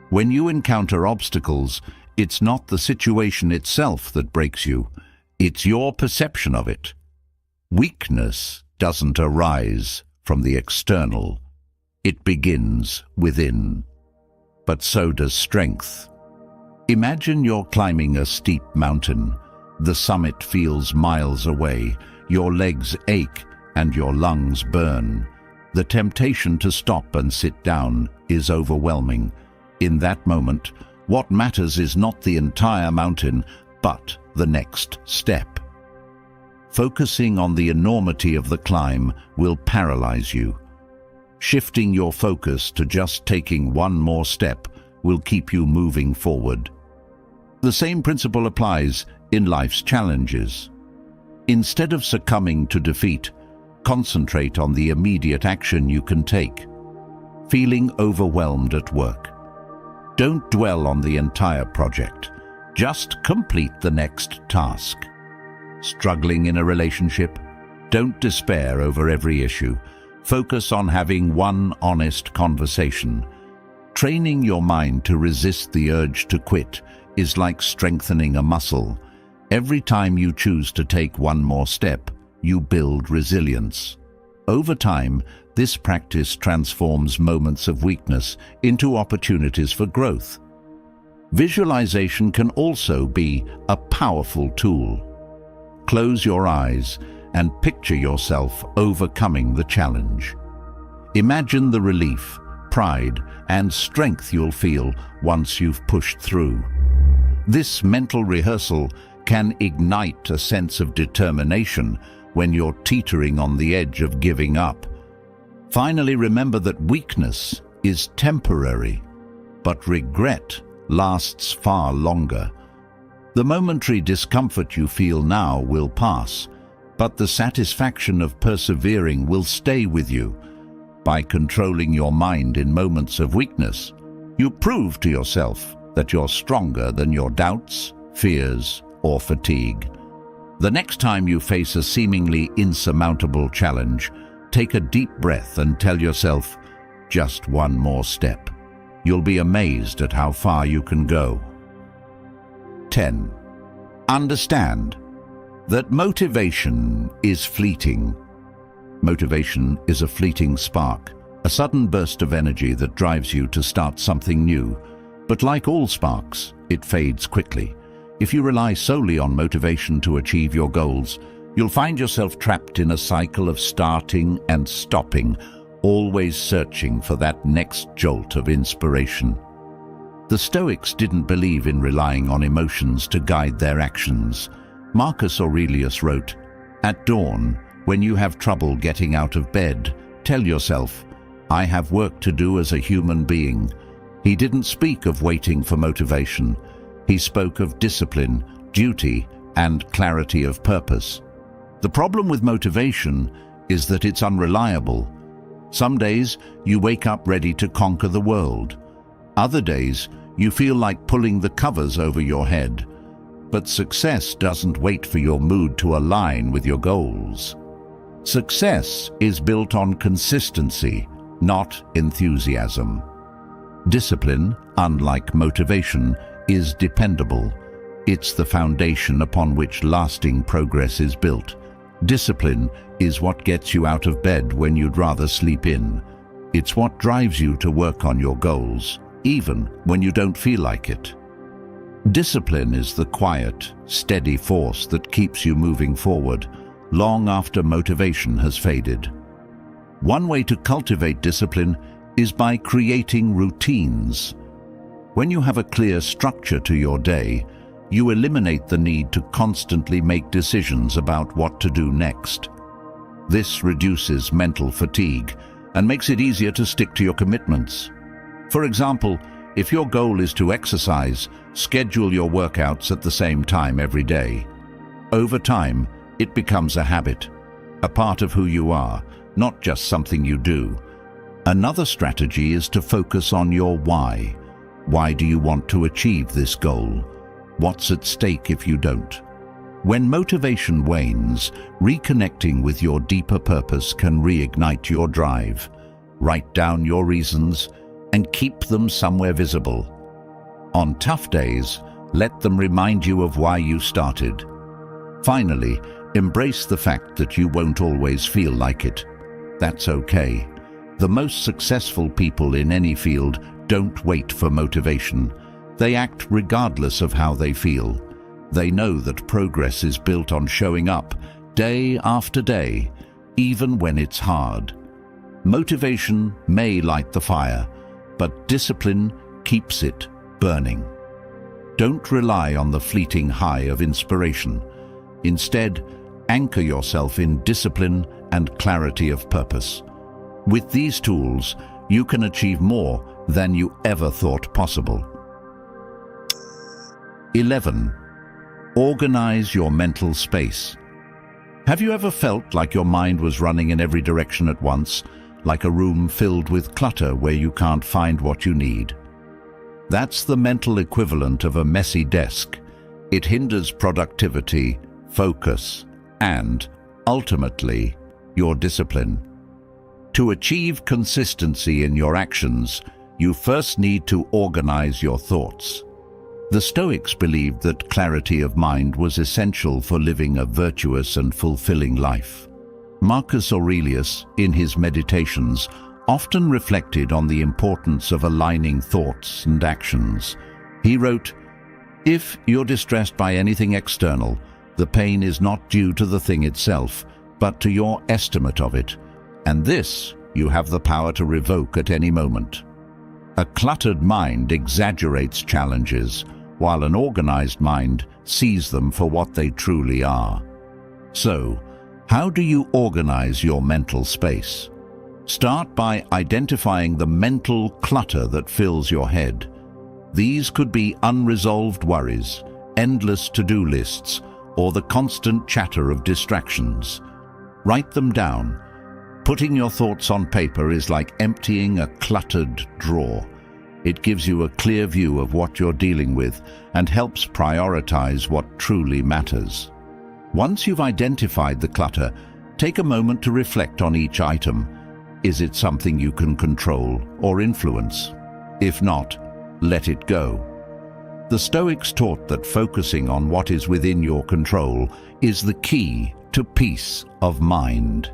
When you encounter obstacles, it's not the situation itself that breaks you, it's your perception of it. Weakness doesn't arise from the external, it begins within. But so does strength. Imagine you're climbing a steep mountain. The summit feels miles away, your legs ache, and your lungs burn. The temptation to stop and sit down is overwhelming. In that moment, what matters is not the entire mountain, but the next step. Focusing on the enormity of the climb will paralyze you. Shifting your focus to just taking one more step will keep you moving forward. The same principle applies in life's challenges. Instead of succumbing to defeat, concentrate on the immediate action you can take. Feeling overwhelmed at work? Don't dwell on the entire project. Just complete the next task. Struggling in a relationship? Don't despair over every issue. Focus on having one honest conversation. Training your mind to resist the urge to quit is like strengthening a muscle. Every time you choose to take one more step, you build resilience. Over time, this practice transforms moments of weakness into opportunities for growth. Visualization can also be a powerful tool. Close your eyes and picture yourself overcoming the challenge. Imagine the relief, pride, and strength you'll feel once you've pushed through. This mental rehearsal can ignite a sense of determination when you're teetering on the edge of giving up. Finally, remember that weakness is temporary, but regret lasts far longer. The momentary discomfort you feel now will pass, but the satisfaction of persevering will stay with you. By controlling your mind in moments of weakness, you prove to yourself that you're stronger than your doubts, fears, or fatigue. The next time you face a seemingly insurmountable challenge, take a deep breath and tell yourself, just one more step. You'll be amazed at how far you can go. 10. Understand that motivation is fleeting. Motivation is a fleeting spark, a sudden burst of energy that drives you to start something new. But like all sparks, it fades quickly. If you rely solely on motivation to achieve your goals, you'll find yourself trapped in a cycle of starting and stopping, always searching for that next jolt of inspiration. The Stoics didn't believe in relying on emotions to guide their actions. Marcus Aurelius wrote, "At dawn, when you have trouble getting out of bed, tell yourself, I have work to do as a human being." He didn't speak of waiting for motivation. He spoke of discipline, duty, and clarity of purpose. The problem with motivation is that it's unreliable. Some days you wake up ready to conquer the world. Other days you feel like pulling the covers over your head. But success doesn't wait for your mood to align with your goals. Success is built on consistency, not enthusiasm. Discipline, unlike motivation, is dependable. It's the foundation upon which lasting progress is built. Discipline is what gets you out of bed when you'd rather sleep in. It's what drives you to work on your goals, even when you don't feel like it. Discipline is the quiet, steady force that keeps you moving forward, long after motivation has faded. One way to cultivate discipline is by creating routines. When you have a clear structure to your day, you eliminate the need to constantly make decisions about what to do next. This reduces mental fatigue and makes it easier to stick to your commitments. For example, if your goal is to exercise, schedule your workouts at the same time every day. Over time, it becomes a habit, a part of who you are, not just something you do. Another strategy is to focus on your why. Why do you want to achieve this goal? What's at stake if you don't? When motivation wanes, reconnecting with your deeper purpose can reignite your drive. Write down your reasons and keep them somewhere visible. On tough days, let them remind you of why you started. Finally, embrace the fact that you won't always feel like it. That's okay. The most successful people in any field don't wait for motivation. They act regardless of how they feel. They know that progress is built on showing up day after day, even when it's hard. Motivation may light the fire, but discipline keeps it burning. Don't rely on the fleeting high of inspiration. Instead, anchor yourself in discipline and clarity of purpose. With these tools, you can achieve more than you ever thought possible. 11. Organize your mental space. Have you ever felt like your mind was running in every direction at once, like a room filled with clutter where you can't find what you need? That's the mental equivalent of a messy desk. It hinders productivity, focus, and, ultimately, your discipline. To achieve consistency in your actions, you first need to organize your thoughts. The Stoics believed that clarity of mind was essential for living a virtuous and fulfilling life. Marcus Aurelius, in his Meditations, often reflected on the importance of aligning thoughts and actions. He wrote, "If you're distressed by anything external, the pain is not due to the thing itself, but to your estimate of it, and this you have the power to revoke at any moment." A cluttered mind exaggerates challenges, while an organized mind sees them for what they truly are. So, how do you organize your mental space? Start by identifying the mental clutter that fills your head. These could be unresolved worries, endless to-do lists, or the constant chatter of distractions. Write them down. Putting your thoughts on paper is like emptying a cluttered drawer. It gives you a clear view of what you're dealing with and helps prioritize what truly matters. Once you've identified the clutter, take a moment to reflect on each item. Is it something you can control or influence? If not, let it go. The Stoics taught that focusing on what is within your control is the key to peace of mind.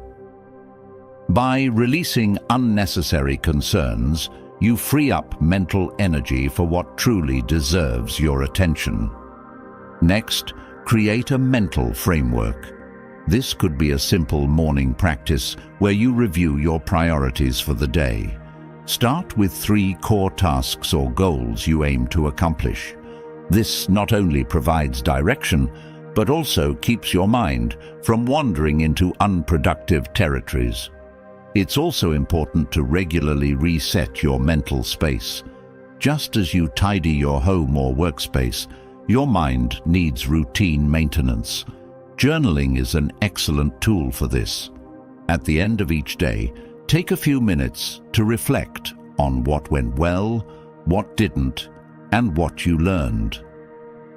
By releasing unnecessary concerns, you free up mental energy for what truly deserves your attention. Next, create a mental framework. This could be a simple morning practice where you review your priorities for the day. Start with 3 core tasks or goals you aim to accomplish. This not only provides direction, but also keeps your mind from wandering into unproductive territories. It's also important to regularly reset your mental space. Just as you tidy your home or workspace, your mind needs routine maintenance. Journaling is an excellent tool for this. At the end of each day, take a few minutes to reflect on what went well, what didn't, and what you learned.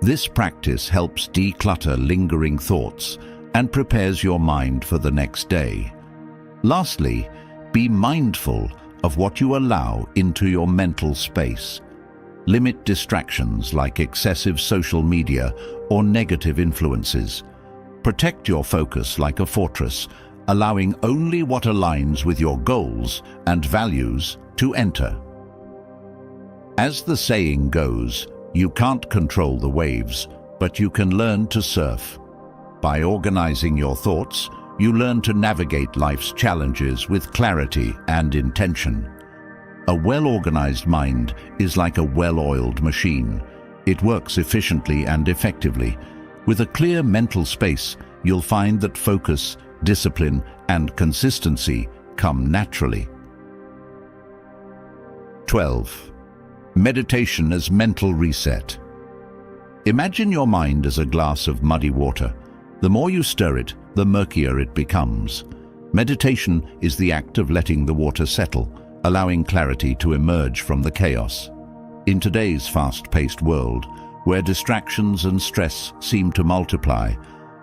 This practice helps declutter lingering thoughts and prepares your mind for the next day. Lastly, be mindful of what you allow into your mental space. Limit distractions like excessive social media or negative influences. Protect your focus like a fortress, allowing only what aligns with your goals and values to enter. As the saying goes, you can't control the waves, but you can learn to surf. By organizing your thoughts, you learn to navigate life's challenges with clarity and intention. A well-organized mind is like a well-oiled machine. It works efficiently and effectively. With a clear mental space, you'll find that focus, discipline, and consistency come naturally. 12. Meditation as mental reset. Imagine your mind as a glass of muddy water. The more you stir it, the murkier it becomes. Meditation is the act of letting the water settle, allowing clarity to emerge from the chaos. In today's fast-paced world, where distractions and stress seem to multiply,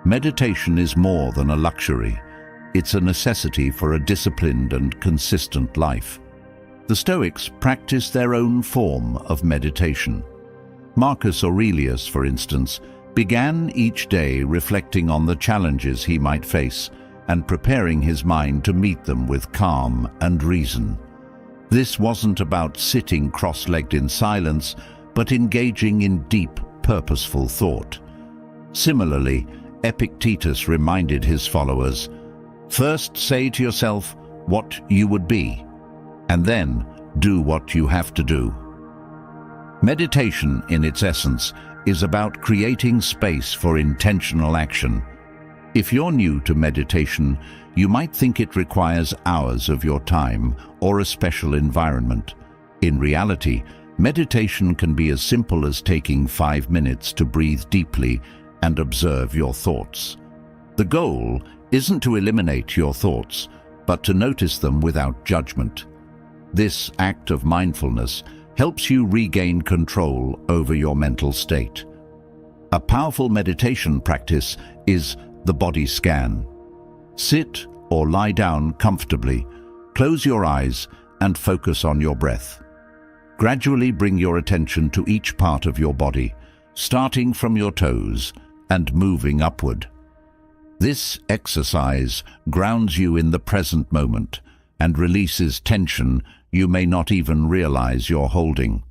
meditation is more than a luxury. It's a necessity for a disciplined and consistent life. The Stoics practiced their own form of meditation. Marcus Aurelius, for instance, began each day reflecting on the challenges he might face and preparing his mind to meet them with calm and reason. This wasn't about sitting cross-legged in silence, but engaging in deep, purposeful thought. Similarly, Epictetus reminded his followers, First, say to yourself what you would be, and then do what you have to do. Meditation, in its essence, is about creating space for intentional action. If you're new to meditation, you might think it requires hours of your time or a special environment. In reality, meditation can be as simple as taking 5 minutes to breathe deeply and observe your thoughts. The goal isn't to eliminate your thoughts, but to notice them without judgment. This act of mindfulness helps you regain control over your mental state. A powerful meditation practice is the body scan. Sit or lie down comfortably, close your eyes and focus on your breath. Gradually bring your attention to each part of your body, starting from your toes and moving upward. This exercise grounds you in the present moment and releases tension you may not even realize you're holding.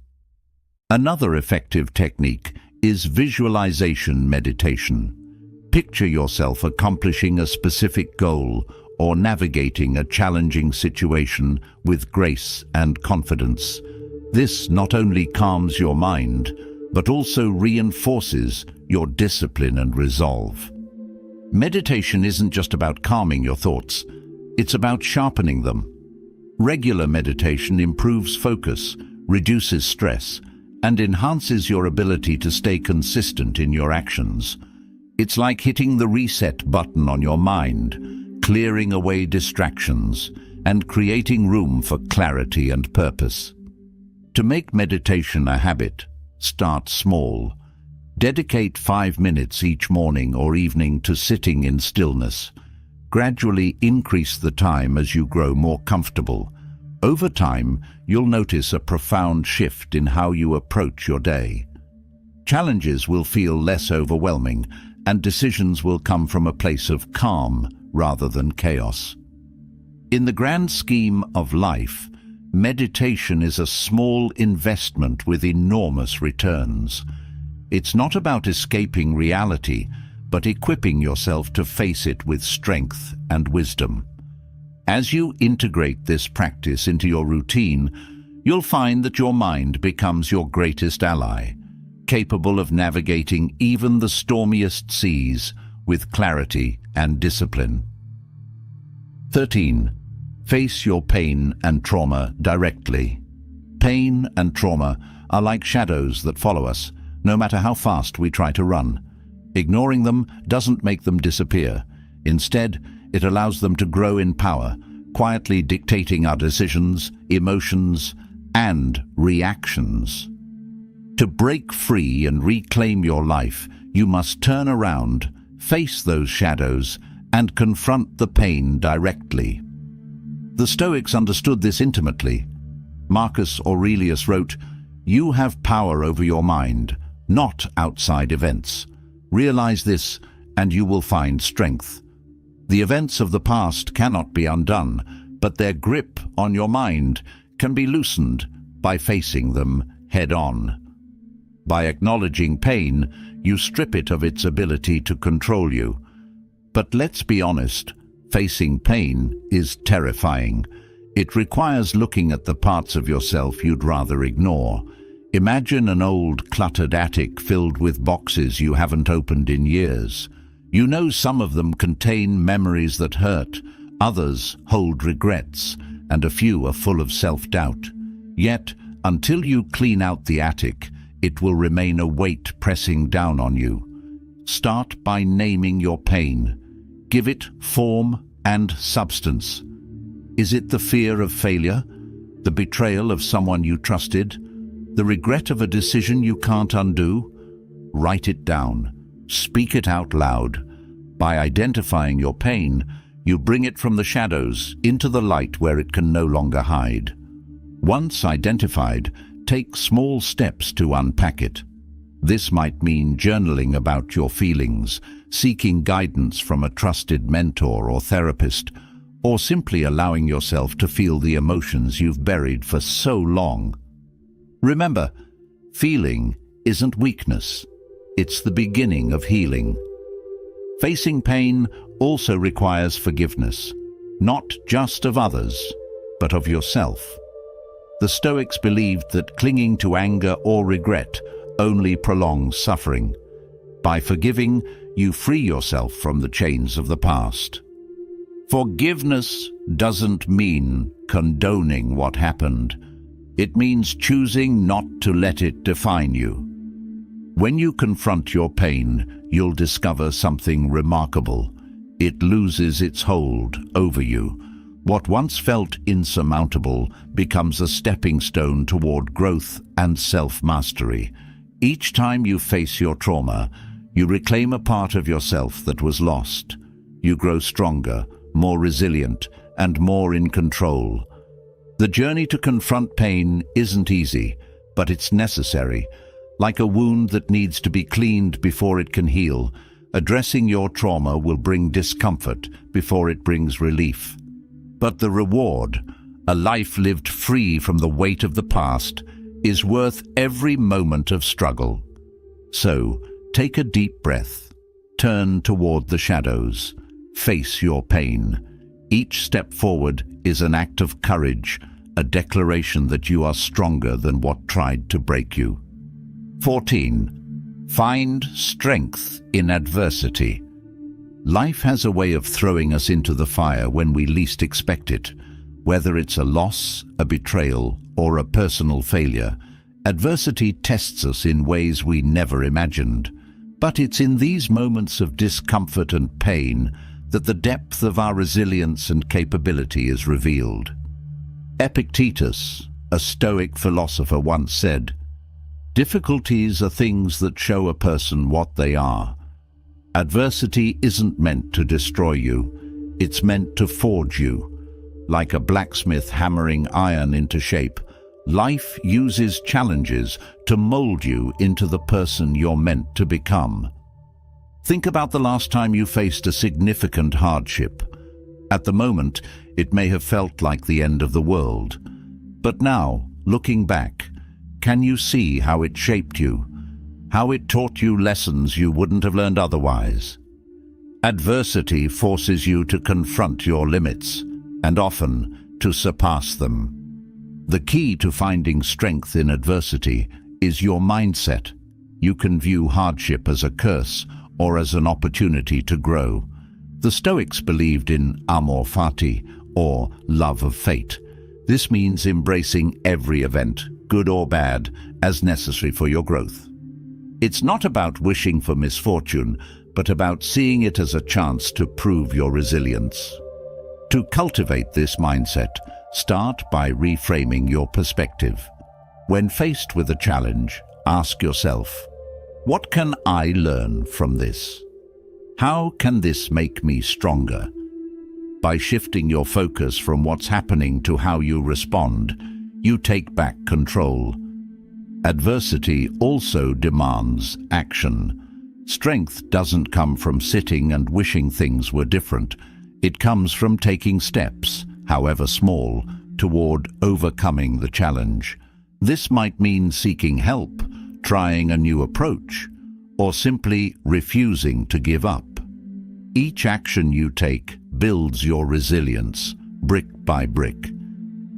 Another effective technique is visualization meditation. Picture yourself accomplishing a specific goal or navigating a challenging situation with grace and confidence. This not only calms your mind, but also reinforces your discipline and resolve. Meditation isn't just about calming your thoughts, it's about sharpening them. Regular meditation improves focus, reduces stress, and enhances your ability to stay consistent in your actions. It's like hitting the reset button on your mind, clearing away distractions, and creating room for clarity and purpose. To make meditation a habit, start small. Dedicate 5 minutes each morning or evening to sitting in stillness. Gradually increase the time as you grow more comfortable. Over time, you'll notice a profound shift in how you approach your day. Challenges will feel less overwhelming, and decisions will come from a place of calm rather than chaos. In the grand scheme of life, meditation is a small investment with enormous returns. It's not about escaping reality, but equipping yourself to face it with strength and wisdom. As you integrate this practice into your routine, you'll find that your mind becomes your greatest ally, capable of navigating even the stormiest seas with clarity and discipline. 13. Face your pain and trauma directly. Pain and trauma are like shadows that follow us, no matter how fast we try to run. Ignoring them doesn't make them disappear. Instead, it allows them to grow in power, quietly dictating our decisions, emotions, and reactions. To break free and reclaim your life, you must turn around, face those shadows, and confront the pain directly. The Stoics understood this intimately. Marcus Aurelius wrote, "You have power over your mind, not outside events. Realize this, and you will find strength." The events of the past cannot be undone, but their grip on your mind can be loosened by facing them head-on. By acknowledging pain, you strip it of its ability to control you. But let's be honest, facing pain is terrifying. It requires looking at the parts of yourself you'd rather ignore. Imagine an old, cluttered attic filled with boxes you haven't opened in years. You know some of them contain memories that hurt, others hold regrets, and a few are full of self-doubt. Yet, until you clean out the attic, it will remain a weight pressing down on you. Start by naming your pain. Give it form and substance. Is it the fear of failure? The betrayal of someone you trusted? The regret of a decision you can't undo? Write it down. Speak it out loud. By identifying your pain, you bring it from the shadows into the light where it can no longer hide. Once identified, take small steps to unpack it. This might mean journaling about your feelings, seeking guidance from a trusted mentor or therapist, or simply allowing yourself to feel the emotions you've buried for so long. Remember, feeling isn't weakness. It's the beginning of healing. Facing pain also requires forgiveness, not just of others, but of yourself. The Stoics believed that clinging to anger or regret only prolongs suffering. By forgiving, you free yourself from the chains of the past. Forgiveness doesn't mean condoning what happened. It means choosing not to let it define you. When you confront your pain, you'll discover something remarkable. It loses its hold over you. What once felt insurmountable becomes a stepping stone toward growth and self-mastery. Each time you face your trauma, you reclaim a part of yourself that was lost. You grow stronger, more resilient, and more in control. The journey to confront pain isn't easy, but it's necessary. Like a wound that needs to be cleaned before it can heal, addressing your trauma will bring discomfort before it brings relief. But the reward, a life lived free from the weight of the past, is worth every moment of struggle. So, take a deep breath, turn toward the shadows, face your pain. Each step forward is an act of courage, a declaration that you are stronger than what tried to break you. 14. Find strength in adversity. Life has a way of throwing us into the fire when we least expect it. Whether it's a loss, a betrayal, or a personal failure, adversity tests us in ways we never imagined. But it's in these moments of discomfort and pain that the depth of our resilience and capability is revealed. Epictetus, a Stoic philosopher, once said, "Difficulties are things that show a person what they are." Adversity isn't meant to destroy you, it's meant to forge you. Like a blacksmith hammering iron into shape, life uses challenges to mold you into the person you're meant to become. Think about the last time you faced a significant hardship. At the moment, it may have felt like the end of the world. But now, looking back, can you see how it shaped you? How it taught you lessons you wouldn't have learned otherwise? Adversity forces you to confront your limits, and often to surpass them. The key to finding strength in adversity is your mindset. You can view hardship as a curse or as an opportunity to grow. The Stoics believed in amor fati, or love of fate. This means embracing every event, good or bad, as necessary for your growth. It's not about wishing for misfortune, but about seeing it as a chance to prove your resilience. To cultivate this mindset, start by reframing your perspective. When faced with a challenge, ask yourself, what can I learn from this? How can this make me stronger? By shifting your focus from what's happening to how you respond, you take back control. Adversity also demands action. Strength doesn't come from sitting and wishing things were different. It comes from taking steps, however small, toward overcoming the challenge. This might mean seeking help, trying a new approach, or simply refusing to give up. Each action you take builds your resilience, brick by brick.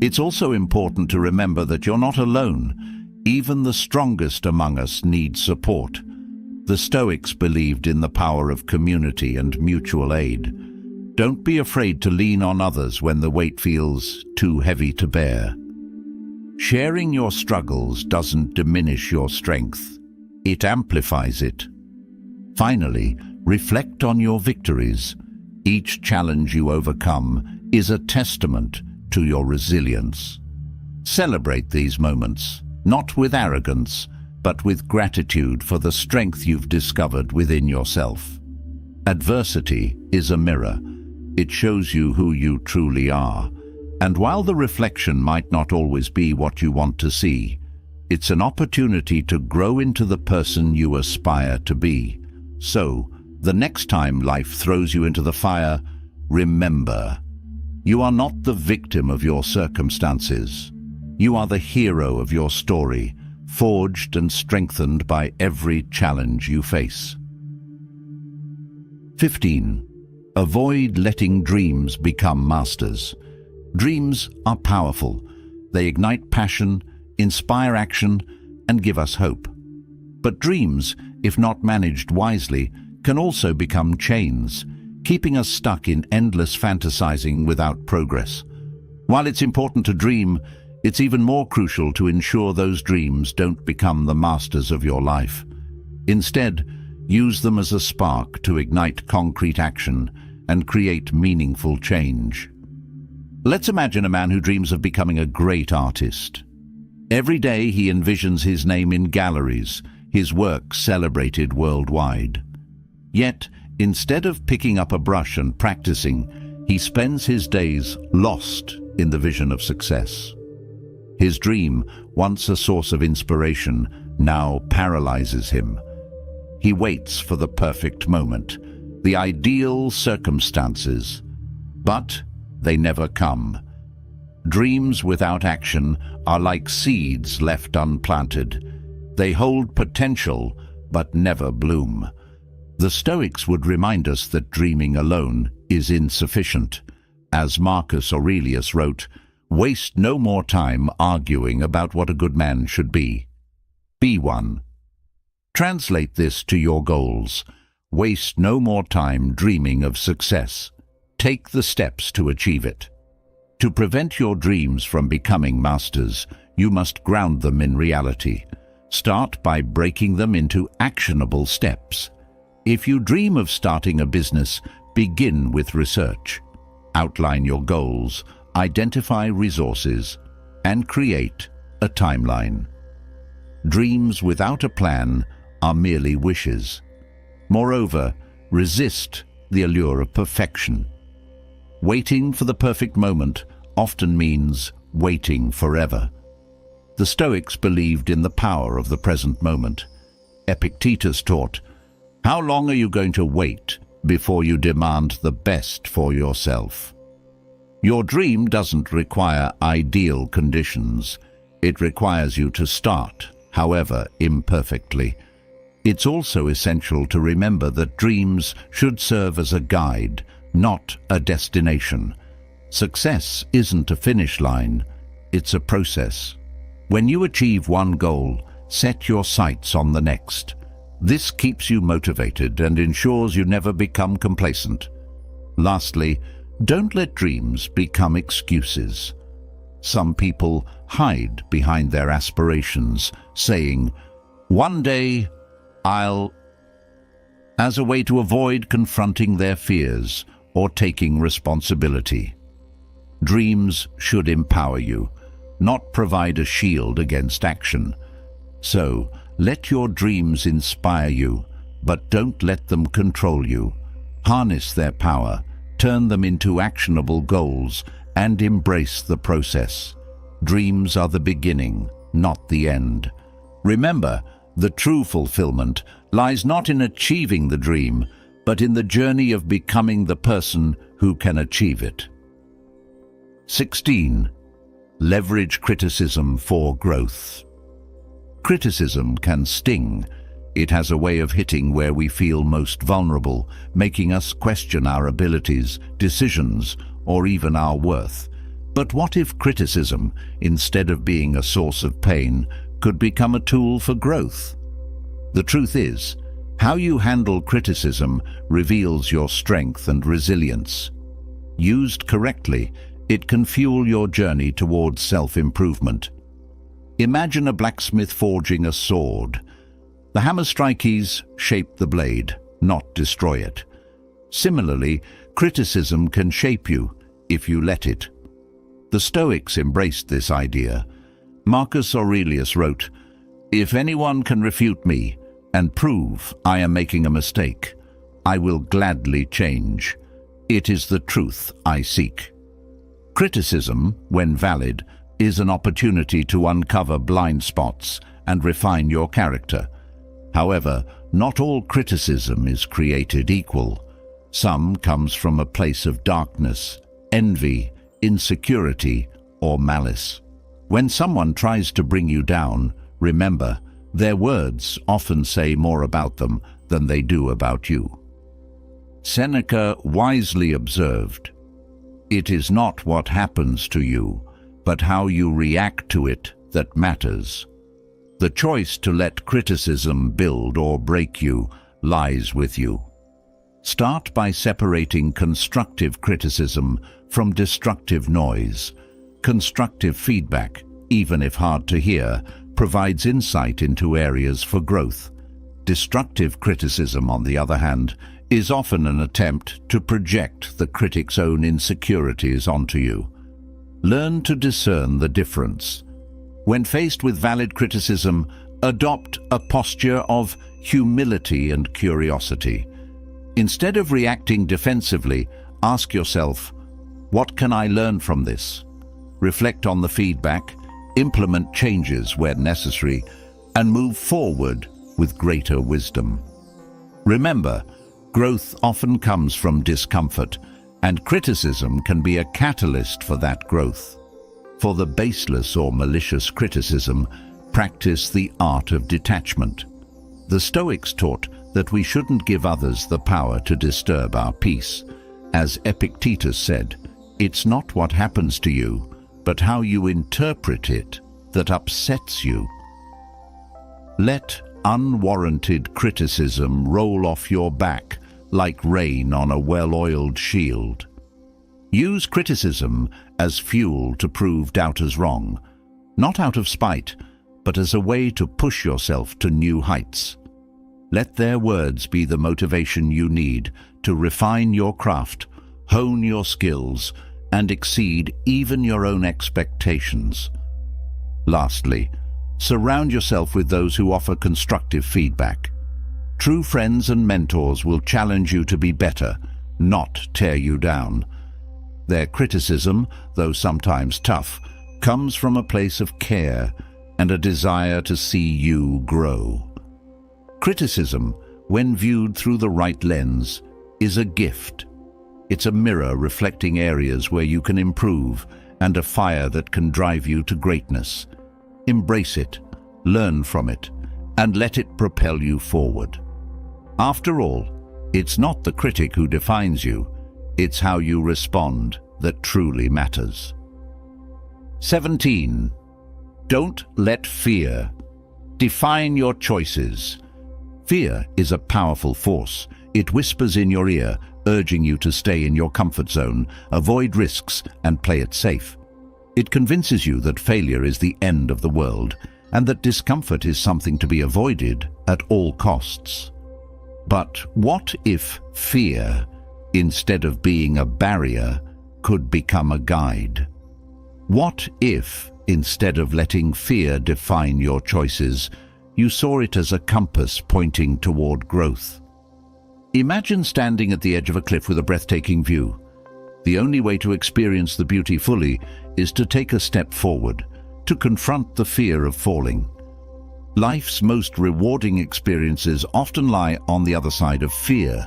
It's also important to remember that you're not alone. Even the strongest among us need support. The Stoics believed in the power of community and mutual aid. Don't be afraid to lean on others when the weight feels too heavy to bear. Sharing your struggles doesn't diminish your strength. It amplifies it. Finally, reflect on your victories. Each challenge you overcome is a testament to your resilience. Celebrate these moments, not with arrogance, but with gratitude for the strength you've discovered within yourself. Adversity is a mirror. It shows you who you truly are. And while the reflection might not always be what you want to see, it's an opportunity to grow into the person you aspire to be. So, the next time life throws you into the fire, remember, you are not the victim of your circumstances. You are the hero of your story, forged and strengthened by every challenge you face. 15. Avoid letting dreams become masters. Dreams are powerful. They ignite passion, inspire action, and give us hope. But dreams, if not managed wisely, can also become chains, keeping us stuck in endless fantasizing without progress. While it's important to dream, it's even more crucial to ensure those dreams don't become the masters of your life. Instead, use them as a spark to ignite concrete action and create meaningful change. Let's imagine a man who dreams of becoming a great artist. Every day he envisions his name in galleries, his work celebrated worldwide. Yet, instead of picking up a brush and practicing, he spends his days lost in the vision of success. His dream, once a source of inspiration, now paralyzes him. He waits for the perfect moment, the ideal circumstances, but they never come. Dreams without action are like seeds left unplanted. They hold potential, but never bloom. The Stoics would remind us that dreaming alone is insufficient. As Marcus Aurelius wrote, "Waste no more time arguing about what a good man should be. Be one." Translate this to your goals. Waste no more time dreaming of success. Take the steps to achieve it. To prevent your dreams from becoming masters, you must ground them in reality. Start by breaking them into actionable steps. If you dream of starting a business, begin with research. Outline your goals, identify resources, and create a timeline. Dreams without a plan are merely wishes. Moreover, resist the allure of perfection. Waiting for the perfect moment often means waiting forever. The Stoics believed in the power of the present moment. Epictetus taught, "How long are you going to wait before you demand the best for yourself?" Your dream doesn't require ideal conditions. It requires you to start, however imperfectly. It's also essential to remember that dreams should serve as a guide, not a destination. Success isn't a finish line, it's a process. When you achieve one goal, set your sights on the next. This keeps you motivated and ensures you never become complacent. Lastly, don't let dreams become excuses. Some people hide behind their aspirations, saying, "One day I'll," as a way to avoid confronting their fears or taking responsibility. Dreams should empower you, not provide a shield against action. So, let your dreams inspire you, but don't let them control you. Harness their power, turn them into actionable goals, and embrace the process. Dreams are the beginning, not the end. Remember, the true fulfillment lies not in achieving the dream, but in the journey of becoming the person who can achieve it. 16. Leverage criticism for growth. Criticism can sting. It has a way of hitting where we feel most vulnerable, making us question our abilities, decisions, or even our worth. But what if criticism, instead of being a source of pain, could become a tool for growth? The truth is, how you handle criticism reveals your strength and resilience. Used correctly, it can fuel your journey towards self-improvement. Imagine a blacksmith forging a sword. The hammer strikes shape the blade, not destroy it. Similarly, criticism can shape you if you let it. The Stoics embraced this idea. Marcus Aurelius wrote, "If anyone can refute me and prove I am making a mistake, I will gladly change. It is the truth I seek." Criticism, when valid, is an opportunity to uncover blind spots and refine your character. However, not all criticism is created equal. Some comes from a place of darkness, envy, insecurity, or malice. When someone tries to bring you down, remember, their words often say more about them than they do about you. Seneca wisely observed, "It is not what happens to you, but how you react to it that matters." The choice to let criticism build or break you lies with you. Start by separating constructive criticism from destructive noise. Constructive feedback, even if hard to hear, provides insight into areas for growth. Destructive criticism, on the other hand, is often an attempt to project the critic's own insecurities onto you. Learn to discern the difference. When faced with valid criticism, adopt a posture of humility and curiosity. Instead of reacting defensively, ask yourself, what can I learn from this? Reflect on the feedback, implement changes where necessary, and move forward with greater wisdom. Remember, growth often comes from discomfort, and criticism can be a catalyst for that growth. For the baseless or malicious criticism, practice the art of detachment. The Stoics taught that we shouldn't give others the power to disturb our peace. As Epictetus said, "It's not what happens to you, but how you interpret it that upsets you." Let unwarranted criticism roll off your back like rain on a well-oiled shield. Use criticism as fuel to prove doubters wrong, not out of spite, but as a way to push yourself to new heights. Let their words be the motivation you need to refine your craft, hone your skills, and exceed even your own expectations. Lastly, surround yourself with those who offer constructive feedback. True friends and mentors will challenge you to be better, not tear you down. Their criticism, though sometimes tough, comes from a place of care and a desire to see you grow. Criticism, when viewed through the right lens, is a gift. It's a mirror reflecting areas where you can improve and a fire that can drive you to greatness. Embrace it, learn from it, and let it propel you forward. After all, it's not the critic who defines you, it's how you respond that truly matters. 17. Don't let fear define your choices. Fear is a powerful force. It whispers in your ear, urging you to stay in your comfort zone, avoid risks, and play it safe. It convinces you that failure is the end of the world, and that discomfort is something to be avoided at all costs. But what if fear, instead of being a barrier, could become a guide? What if, instead of letting fear define your choices, you saw it as a compass pointing toward growth? Imagine standing at the edge of a cliff with a breathtaking view. The only way to experience the beauty fully is to take a step forward, to confront the fear of falling. Life's most rewarding experiences often lie on the other side of fear,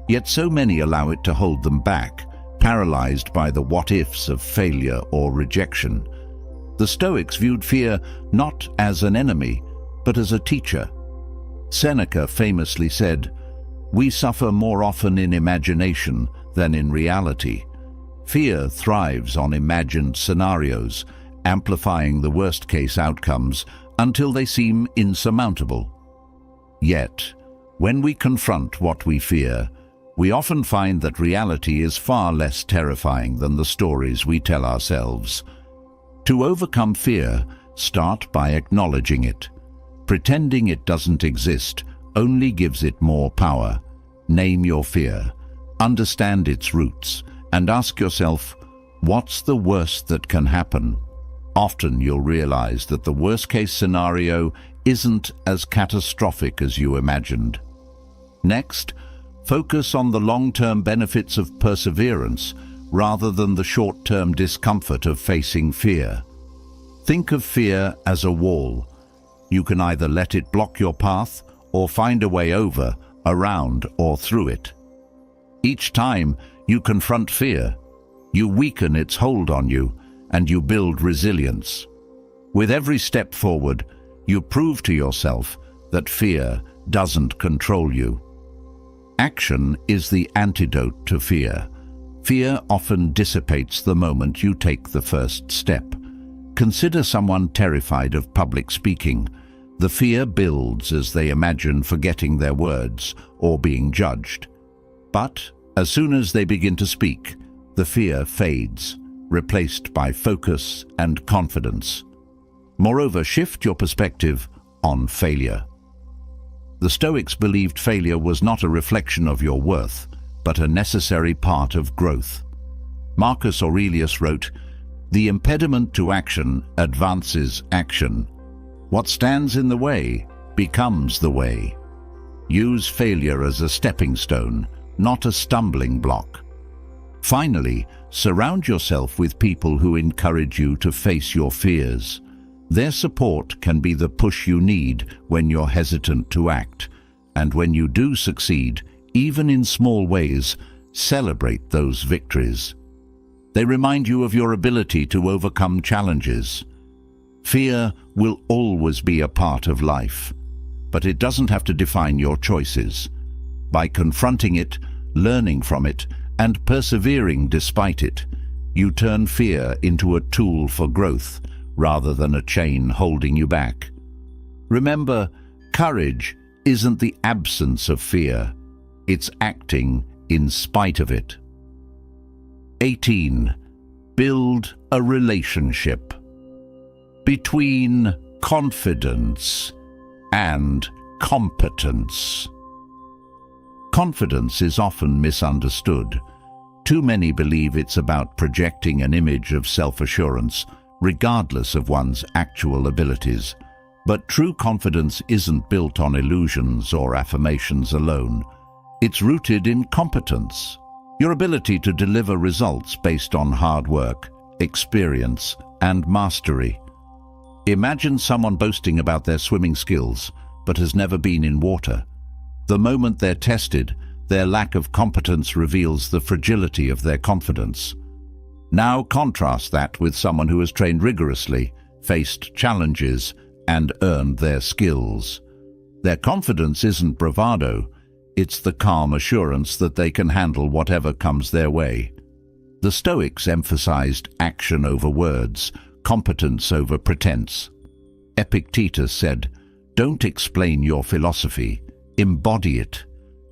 yet so many allow it to hold them back, paralyzed by the what-ifs of failure or rejection. The Stoics viewed fear not as an enemy, but as a teacher. Seneca famously said, "We suffer more often in imagination than in reality." Fear thrives on imagined scenarios, amplifying the worst-case outcomes until they seem insurmountable. Yet, when we confront what we fear, we often find that reality is far less terrifying than the stories we tell ourselves. To overcome fear, start by acknowledging it. Pretending it doesn't exist only gives it more power. Name your fear, understand its roots, and ask yourself, what's the worst that can happen? Often you'll realize that the worst-case scenario isn't as catastrophic as you imagined. Next, focus on the long-term benefits of perseverance rather than the short-term discomfort of facing fear. Think of fear as a wall. You can either let it block your path or find a way over, around, or through it. Each time you confront fear, you weaken its hold on you and you build resilience. With every step forward, you prove to yourself that fear doesn't control you. Action is the antidote to fear. Fear often dissipates the moment you take the first step. Consider someone terrified of public speaking. The fear builds as they imagine forgetting their words or being judged. But as soon as they begin to speak, the fear fades, replaced by focus and confidence. Moreover, shift your perspective on failure. The Stoics believed failure was not a reflection of your worth, but a necessary part of growth. Marcus Aurelius wrote, "The impediment to action advances action. What stands in the way becomes the way." Use failure as a stepping stone, not a stumbling block. Finally, surround yourself with people who encourage you to face your fears. Their support can be the push you need when you're hesitant to act. And when you do succeed, even in small ways, celebrate those victories. They remind you of your ability to overcome challenges. Fear will always be a part of life, but it doesn't have to define your choices. By confronting it, learning from it, and persevering despite it, you turn fear into a tool for growth rather than a chain holding you back. Remember, courage isn't the absence of fear, it's acting in spite of it. 18. Build a relationship. Between confidence and competence. Confidence is often misunderstood. Too many believe it's about projecting an image of self-assurance, regardless of one's actual abilities. But true confidence isn't built on illusions or affirmations alone. It's rooted in competence, your ability to deliver results based on hard work, experience, and mastery. Imagine someone boasting about their swimming skills, but has never been in water. The moment they're tested, their lack of competence reveals the fragility of their confidence. Now contrast that with someone who has trained rigorously, faced challenges, and earned their skills. Their confidence isn't bravado, it's the calm assurance that they can handle whatever comes their way. The Stoics emphasized action over words, competence over pretense. Epictetus said, "Don't explain your philosophy, embody it."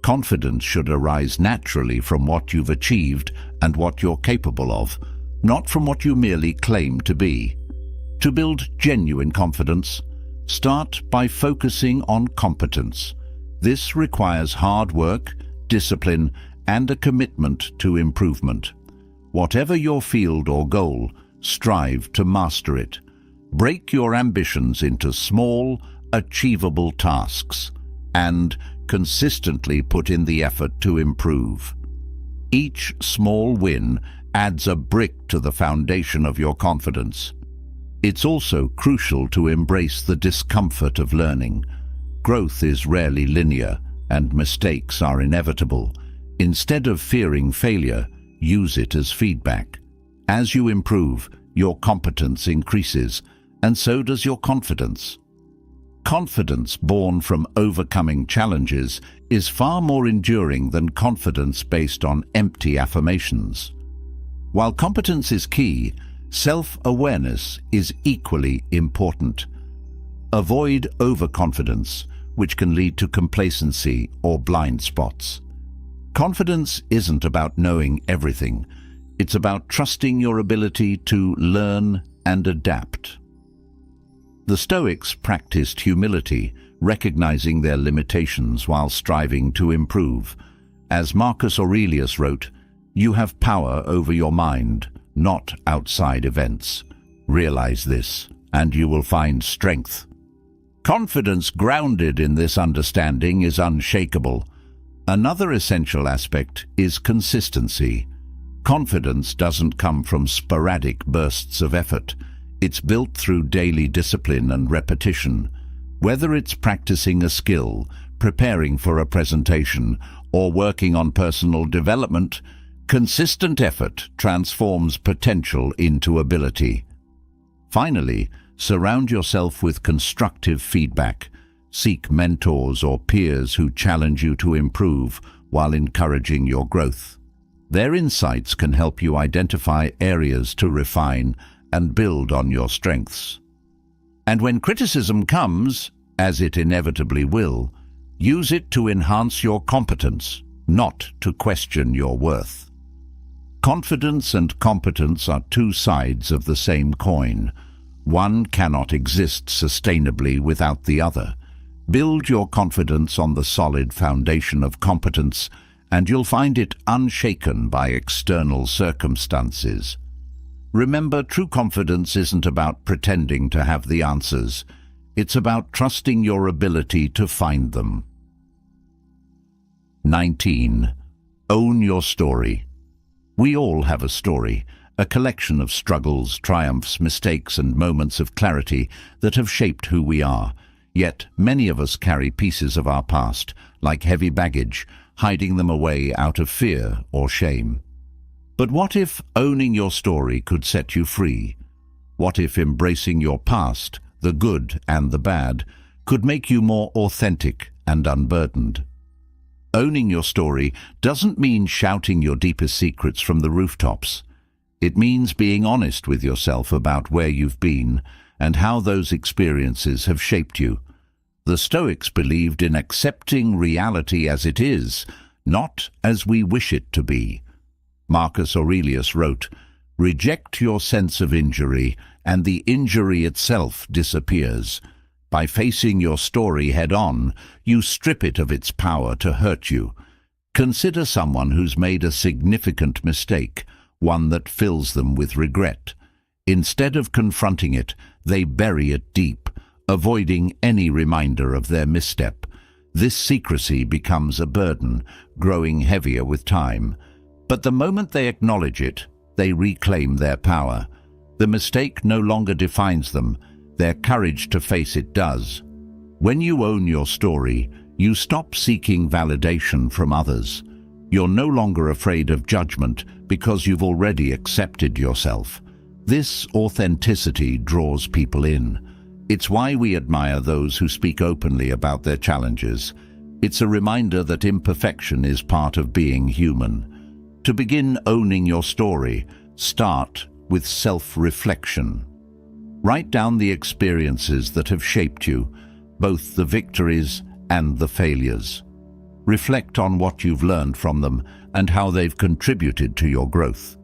Confidence should arise naturally from what you've achieved and what you're capable of, not from what you merely claim to be. To build genuine confidence, start by focusing on competence. This requires hard work, discipline, and a commitment to improvement. Whatever your field or goal, strive to master it. Break your ambitions into small, achievable tasks, and consistently put in the effort to improve. Each small win adds a brick to the foundation of your confidence. It's also crucial to embrace the discomfort of learning. Growth is rarely linear, and mistakes are inevitable. Instead of fearing failure, use it as feedback. As you improve, your competence increases, and so does your confidence. Confidence born from overcoming challenges is far more enduring than confidence based on empty affirmations. While competence is key, self-awareness is equally important. Avoid overconfidence, which can lead to complacency or blind spots. Confidence isn't about knowing everything. It's about trusting your ability to learn and adapt. The Stoics practiced humility, recognizing their limitations while striving to improve. As Marcus Aurelius wrote, "You have power over your mind, not outside events. Realize this, and you will find strength." Confidence grounded in this understanding is unshakable. Another essential aspect is consistency. Confidence doesn't come from sporadic bursts of effort. It's built through daily discipline and repetition. Whether it's practicing a skill, preparing for a presentation, or working on personal development, consistent effort transforms potential into ability. Finally, surround yourself with constructive feedback. Seek mentors or peers who challenge you to improve, while encouraging your growth. Their insights can help you identify areas to refine and build on your strengths. And when criticism comes, as it inevitably will, use it to enhance your competence, not to question your worth. Confidence and competence are two sides of the same coin. One cannot exist sustainably without the other. Build your confidence on the solid foundation of competence, and you'll find it unshaken by external circumstances. Remember, true confidence isn't about pretending to have the answers. It's about trusting your ability to find them. 19. Own your story. We all have a story, a collection of struggles, triumphs, mistakes, and moments of clarity that have shaped who we are. Yet many of us carry pieces of our past, like heavy baggage, hiding them away out of fear or shame. But what if owning your story could set you free? What if embracing your past, the good and the bad, could make you more authentic and unburdened? Owning your story doesn't mean shouting your deepest secrets from the rooftops. It means being honest with yourself about where you've been and how those experiences have shaped you. The Stoics believed in accepting reality as it is, not as we wish it to be. Marcus Aurelius wrote, "Reject your sense of injury, and the injury itself disappears. By facing your story head-on, you strip it of its power to hurt you. Consider someone who's made a significant mistake, one that fills them with regret. Instead of confronting it, they bury it deep, avoiding any reminder of their misstep. This secrecy becomes a burden, growing heavier with time. But the moment they acknowledge it, they reclaim their power. The mistake no longer defines them. Their courage to face it does. When you own your story, you stop seeking validation from others. You're no longer afraid of judgment because you've already accepted yourself. This authenticity draws people in. It's why we admire those who speak openly about their challenges. It's a reminder that imperfection is part of being human. To begin owning your story, start with self-reflection. Write down the experiences that have shaped you, both the victories and the failures. Reflect on what you've learned from them and how they've contributed to your growth.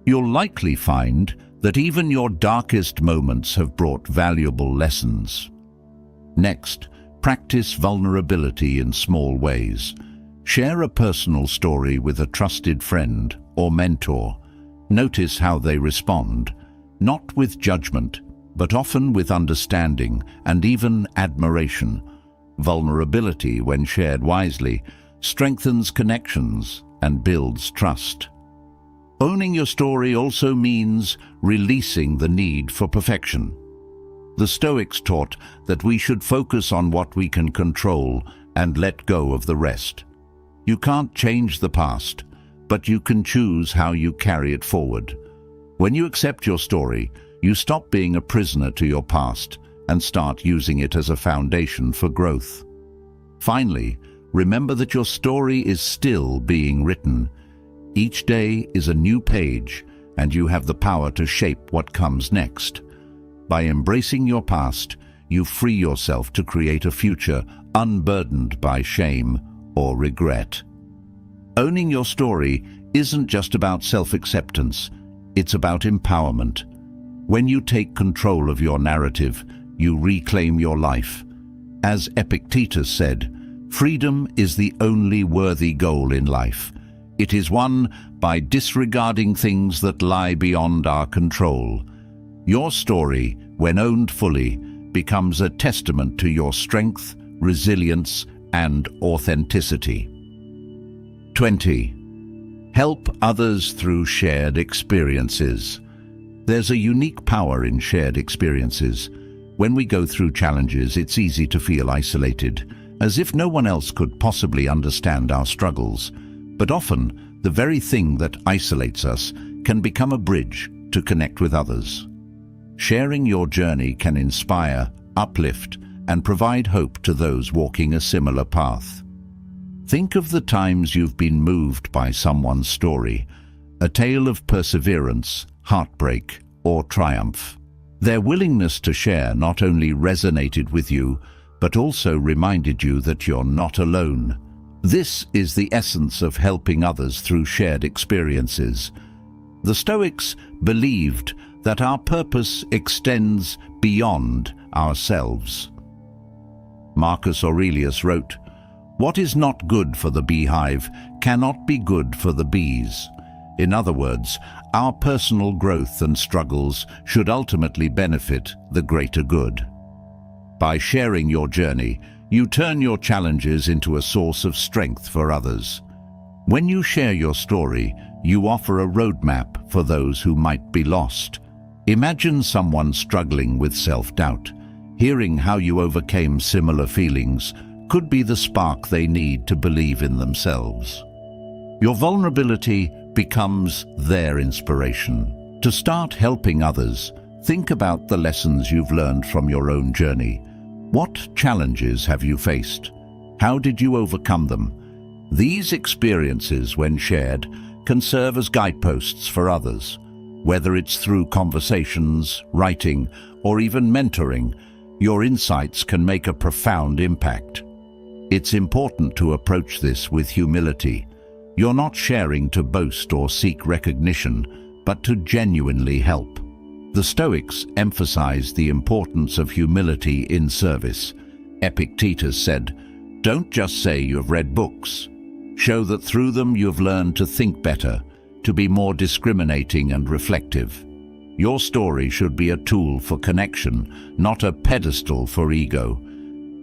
You'll likely find that even your darkest moments have brought valuable lessons. Next, practice vulnerability in small ways. Share a personal story with a trusted friend or mentor. Notice how they respond, not with judgment, but often with understanding and even admiration. Vulnerability, when shared wisely, strengthens connections and builds trust. Owning your story also means releasing the need for perfection. The Stoics taught that we should focus on what we can control and let go of the rest. You can't change the past, but you can choose how you carry it forward. When you accept your story, you stop being a prisoner to your past and start using it as a foundation for growth. Finally, remember that your story is still being written. Each day is a new page, and you have the power to shape what comes next. By embracing your past, you free yourself to create a future unburdened by shame or regret. Owning your story isn't just about self-acceptance, it's about empowerment. When you take control of your narrative, you reclaim your life. As Epictetus said, freedom is the only worthy goal in life. It is won by disregarding things that lie beyond our control. Your story, when owned fully, becomes a testament to your strength, resilience, and authenticity. 20. Help others through shared experiences. There's a unique power in shared experiences. When we go through challenges, it's easy to feel isolated, as if no one else could possibly understand our struggles. But often, the very thing that isolates us can become a bridge to connect with others. Sharing your journey can inspire, uplift, and provide hope to those walking a similar path. Think of the times you've been moved by someone's story, a tale of perseverance, heartbreak, or triumph. Their willingness to share not only resonated with you, but also reminded you that you're not alone. This is the essence of helping others through shared experiences. The Stoics believed that our purpose extends beyond ourselves. Marcus Aurelius wrote, "What is not good for the beehive cannot be good for the bees." In other words, our personal growth and struggles should ultimately benefit the greater good. By sharing your journey, you turn your challenges into a source of strength for others. When you share your story, you offer a roadmap for those who might be lost. Imagine someone struggling with self-doubt. Hearing how you overcame similar feelings could be the spark they need to believe in themselves. Your vulnerability becomes their inspiration. To start helping others, think about the lessons you've learned from your own journey. What challenges have you faced? How did you overcome them? These experiences, when shared, can serve as guideposts for others. Whether it's through conversations, writing, or even mentoring, your insights can make a profound impact. It's important to approach this with humility. You're not sharing to boast or seek recognition, but to genuinely help. The Stoics emphasized the importance of humility in service. Epictetus said, "Don't just say you've read books. Show that through them you've learned to think better, to be more discriminating and reflective." Your story should be a tool for connection, not a pedestal for ego.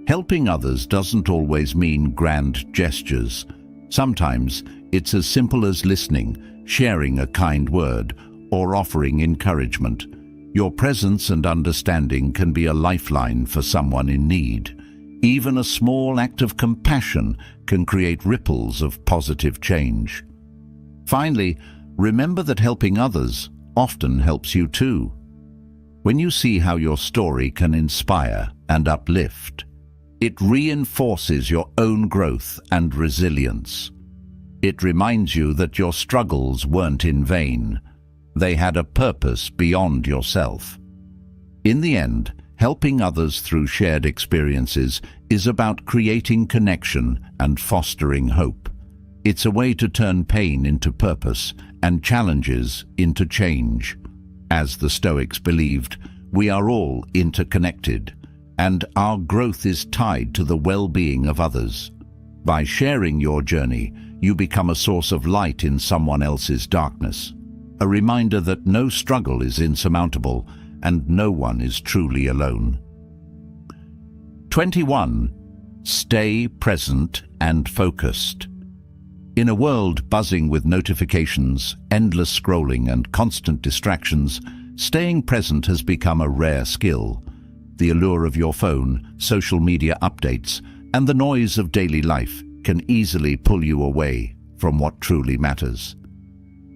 Helping others doesn't always mean grand gestures. Sometimes it's as simple as listening, sharing a kind word, or offering encouragement. Your presence and understanding can be a lifeline for someone in need. Even a small act of compassion can create ripples of positive change. Finally, remember that helping others often helps you too. When you see how your story can inspire and uplift, it reinforces your own growth and resilience. It reminds you that your struggles weren't in vain. They had a purpose beyond yourself. In the end, helping others through shared experiences is about creating connection and fostering hope. It's a way to turn pain into purpose and challenges into change. As the Stoics believed, we are all interconnected, and our growth is tied to the well-being of others. By sharing your journey, you become a source of light in someone else's darkness, a reminder that no struggle is insurmountable and no one is truly alone. 21. Stay present and focused. In a world buzzing with notifications, endless scrolling, and constant distractions, staying present has become a rare skill. The allure of your phone, social media updates, and the noise of daily life can easily pull you away from what truly matters.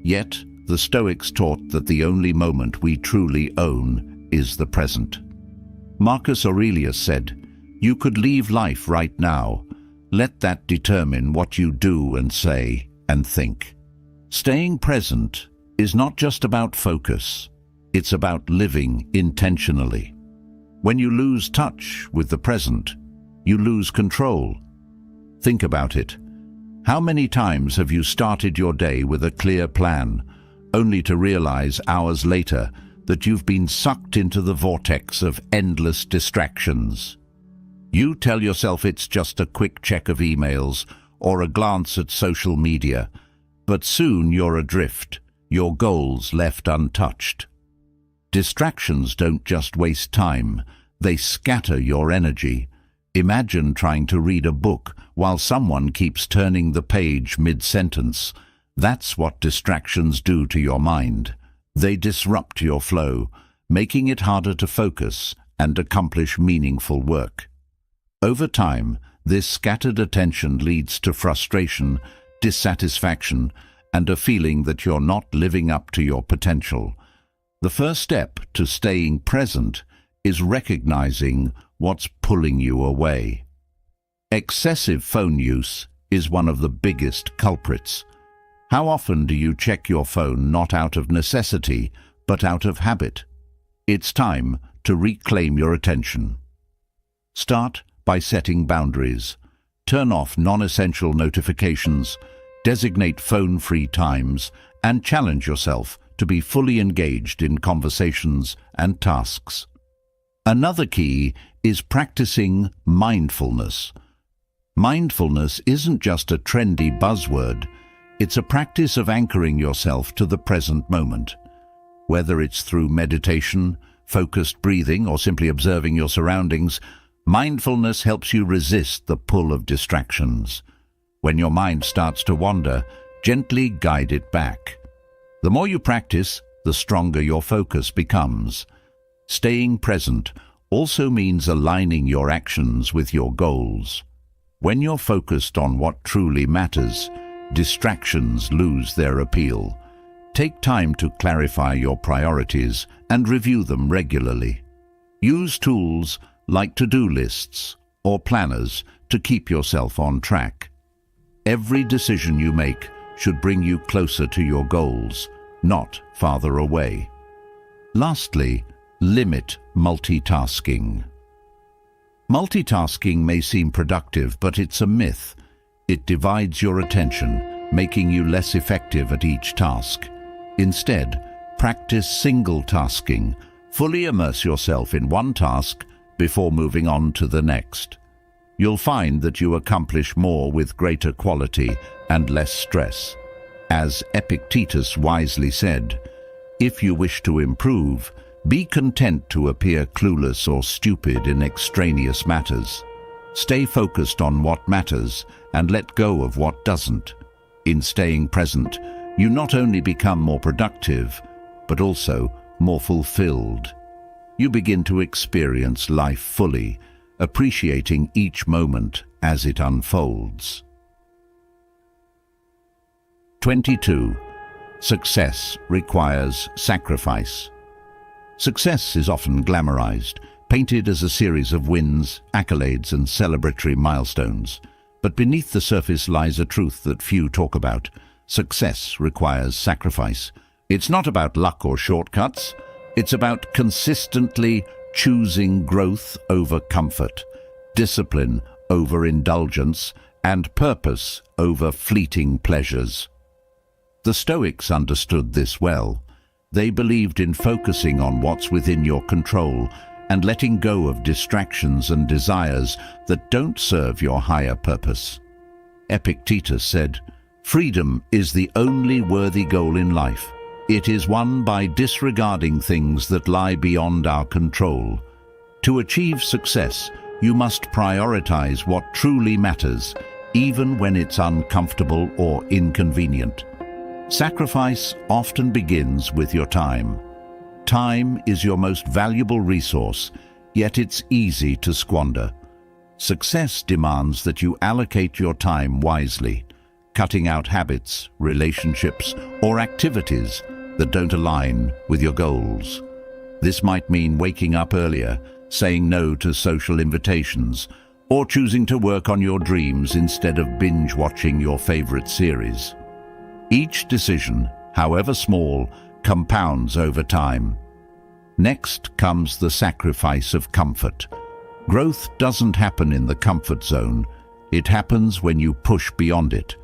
Yet, the Stoics taught that the only moment we truly own is the present. Marcus Aurelius said, "You could leave life right now. Let that determine what you do and say and think." Staying present is not just about focus, it's about living intentionally. When you lose touch with the present, you lose control. Think about it. How many times have you started your day with a clear plan, only to realize hours later that you've been sucked into the vortex of endless distractions? You tell yourself it's just a quick check of emails or a glance at social media, but soon you're adrift, your goals left untouched. Distractions don't just waste time, they scatter your energy. Imagine trying to read a book while someone keeps turning the page mid-sentence. That's what distractions do to your mind. They disrupt your flow, making it harder to focus and accomplish meaningful work. Over time, this scattered attention leads to frustration, dissatisfaction, and a feeling that you're not living up to your potential. The first step to staying present is recognizing what's pulling you away. Excessive phone use is one of the biggest culprits. How often do you check your phone not out of necessity, but out of habit? It's time to reclaim your attention. Start by setting boundaries. Turn off non-essential notifications, designate phone-free times, and challenge yourself to be fully engaged in conversations and tasks. Another key is practicing mindfulness. Mindfulness isn't just a trendy buzzword. It's a practice of anchoring yourself to the present moment. Whether it's through meditation, focused breathing, or simply observing your surroundings, mindfulness helps you resist the pull of distractions. When your mind starts to wander, gently guide it back. The more you practice, the stronger your focus becomes. Staying present also means aligning your actions with your goals. When you're focused on what truly matters, distractions lose their appeal. Take time to clarify your priorities and review them regularly. Use tools like to-do lists or planners to keep yourself on track. Every decision you make should bring you closer to your goals, not farther away. Lastly, limit multitasking. Multitasking may seem productive, but it's a myth. It divides your attention, making you less effective at each task. Instead, practice single tasking. Fully immerse yourself in one task before moving on to the next. You'll find that you accomplish more with greater quality and less stress. As Epictetus wisely said, if you wish to improve, be content to appear clueless or stupid in extraneous matters. Stay focused on what matters and let go of what doesn't. In staying present, you not only become more productive, but also more fulfilled. You begin to experience life fully, appreciating each moment as it unfolds. 22. Success requires sacrifice. Success is often glamorized, painted as a series of wins, accolades, and celebratory milestones. But beneath the surface lies a truth that few talk about. Success requires sacrifice. It's not about luck or shortcuts. It's about consistently choosing growth over comfort, discipline over indulgence, and purpose over fleeting pleasures. The Stoics understood this well. They believed in focusing on what's within your control and letting go of distractions and desires that don't serve your higher purpose. Epictetus said, "Freedom is the only worthy goal in life. It is won by disregarding things that lie beyond our control. To achieve success, you must prioritize what truly matters, even when it's uncomfortable or inconvenient." Sacrifice often begins with your time. Time is your most valuable resource, yet it's easy to squander. Success demands that you allocate your time wisely, cutting out habits, relationships, or activities that don't align with your goals. This might mean waking up earlier, saying no to social invitations, or choosing to work on your dreams instead of binge-watching your favorite series. Each decision, however small, compounds over time. Next comes the sacrifice of comfort. Growth doesn't happen in the comfort zone. It happens when you push beyond it.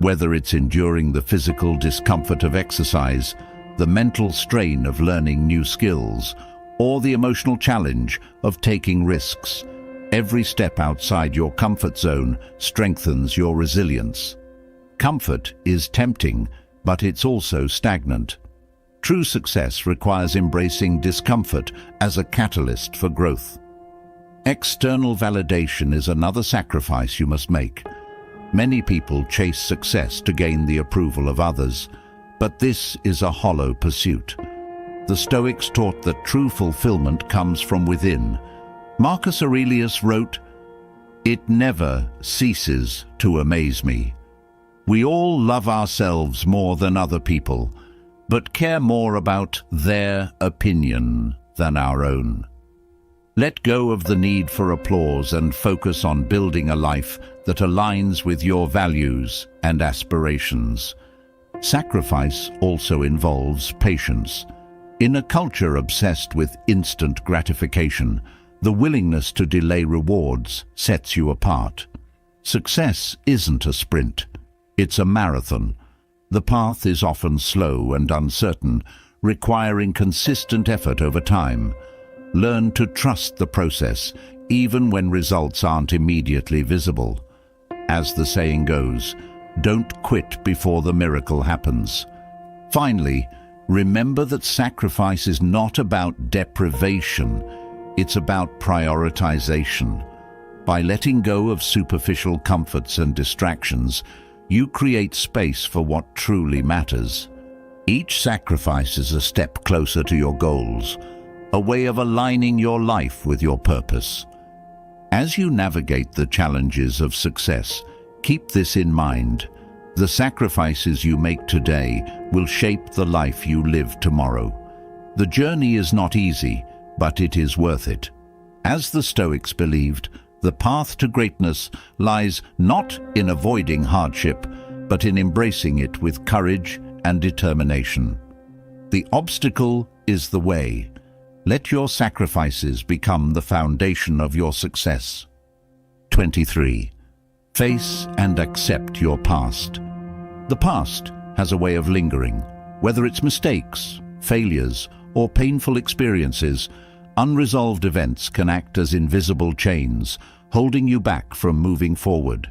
Whether it's enduring the physical discomfort of exercise, the mental strain of learning new skills, or the emotional challenge of taking risks, every step outside your comfort zone strengthens your resilience. Comfort is tempting, but it's also stagnant. True success requires embracing discomfort as a catalyst for growth. External validation is another sacrifice you must make. Many people chase success to gain the approval of others, but this is a hollow pursuit. The Stoics taught that true fulfillment comes from within. Marcus Aurelius wrote, "It never ceases to amaze me. We all love ourselves more than other people, but care more about their opinion than our own." Let go of the need for applause and focus on building a life that aligns with your values and aspirations. Sacrifice also involves patience. In a culture obsessed with instant gratification, the willingness to delay rewards sets you apart. Success isn't a sprint, it's a marathon. The path is often slow and uncertain, requiring consistent effort over time. Learn to trust the process, even when results aren't immediately visible. As the saying goes, don't quit before the miracle happens. Finally, remember that sacrifice is not about deprivation, it's about prioritization. By letting go of superficial comforts and distractions, you create space for what truly matters. Each sacrifice is a step closer to your goals, a way of aligning your life with your purpose. As you navigate the challenges of success, keep this in mind. The sacrifices you make today will shape the life you live tomorrow. The journey is not easy, but it is worth it. As the Stoics believed, the path to greatness lies not in avoiding hardship, but in embracing it with courage and determination. The obstacle is the way. Let your sacrifices become the foundation of your success. 23. Face and accept your past. The past has a way of lingering. Whether it's mistakes, failures, or painful experiences, unresolved events can act as invisible chains, holding you back from moving forward.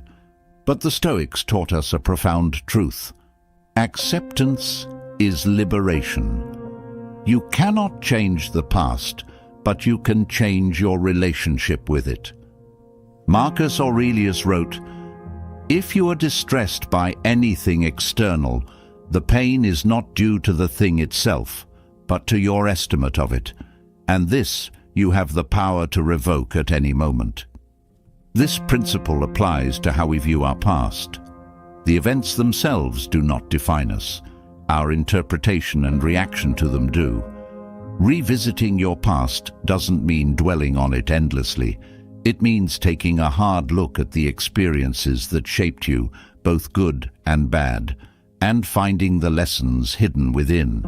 But the Stoics taught us a profound truth. Acceptance is liberation. You cannot change the past, but you can change your relationship with it. Marcus Aurelius wrote, "If you are distressed by anything external, the pain is not due to the thing itself, but to your estimate of it, and this you have the power to revoke at any moment." This principle applies to how we view our past. The events themselves do not define us. Our interpretation and reaction to them do. Revisiting your past doesn't mean dwelling on it endlessly. It means taking a hard look at the experiences that shaped you, both good and bad, and finding the lessons hidden within.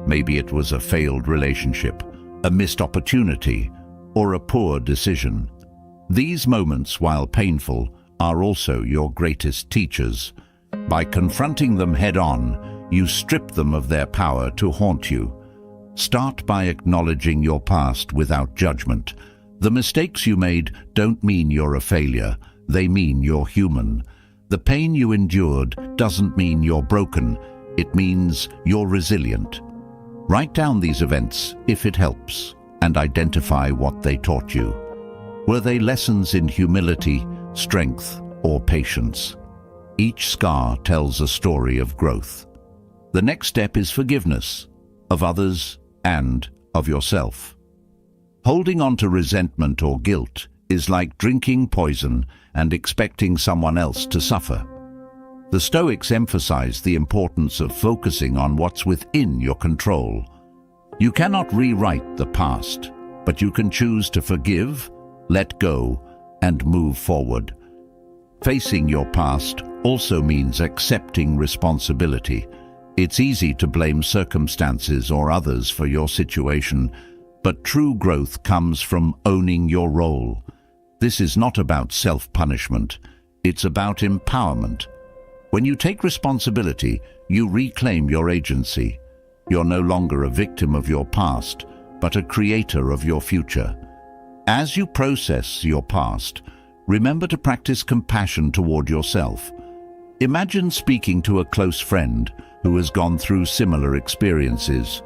Maybe it was a failed relationship, a missed opportunity, or a poor decision. These moments, while painful, are also your greatest teachers. By confronting them head-on, you strip them of their power to haunt you. Start by acknowledging your past without judgment. The mistakes you made don't mean you're a failure, they mean you're human. The pain you endured doesn't mean you're broken, it means you're resilient. Write down these events, if it helps, and identify what they taught you. Were they lessons in humility, strength, or patience? Each scar tells a story of growth. The next step is forgiveness, of others and of yourself. Holding on to resentment or guilt is like drinking poison and expecting someone else to suffer. The Stoics emphasize the importance of focusing on what's within your control. You cannot rewrite the past, but you can choose to forgive, let go, and move forward. Facing your past also means accepting responsibility. It's easy to blame circumstances or others for your situation, but true growth comes from owning your role. This is not about self-punishment, it's about empowerment. When you take responsibility, you reclaim your agency. You're no longer a victim of your past, but a creator of your future. As you process your past, remember to practice compassion toward yourself. Imagine speaking to a close friend who has gone through similar experiences.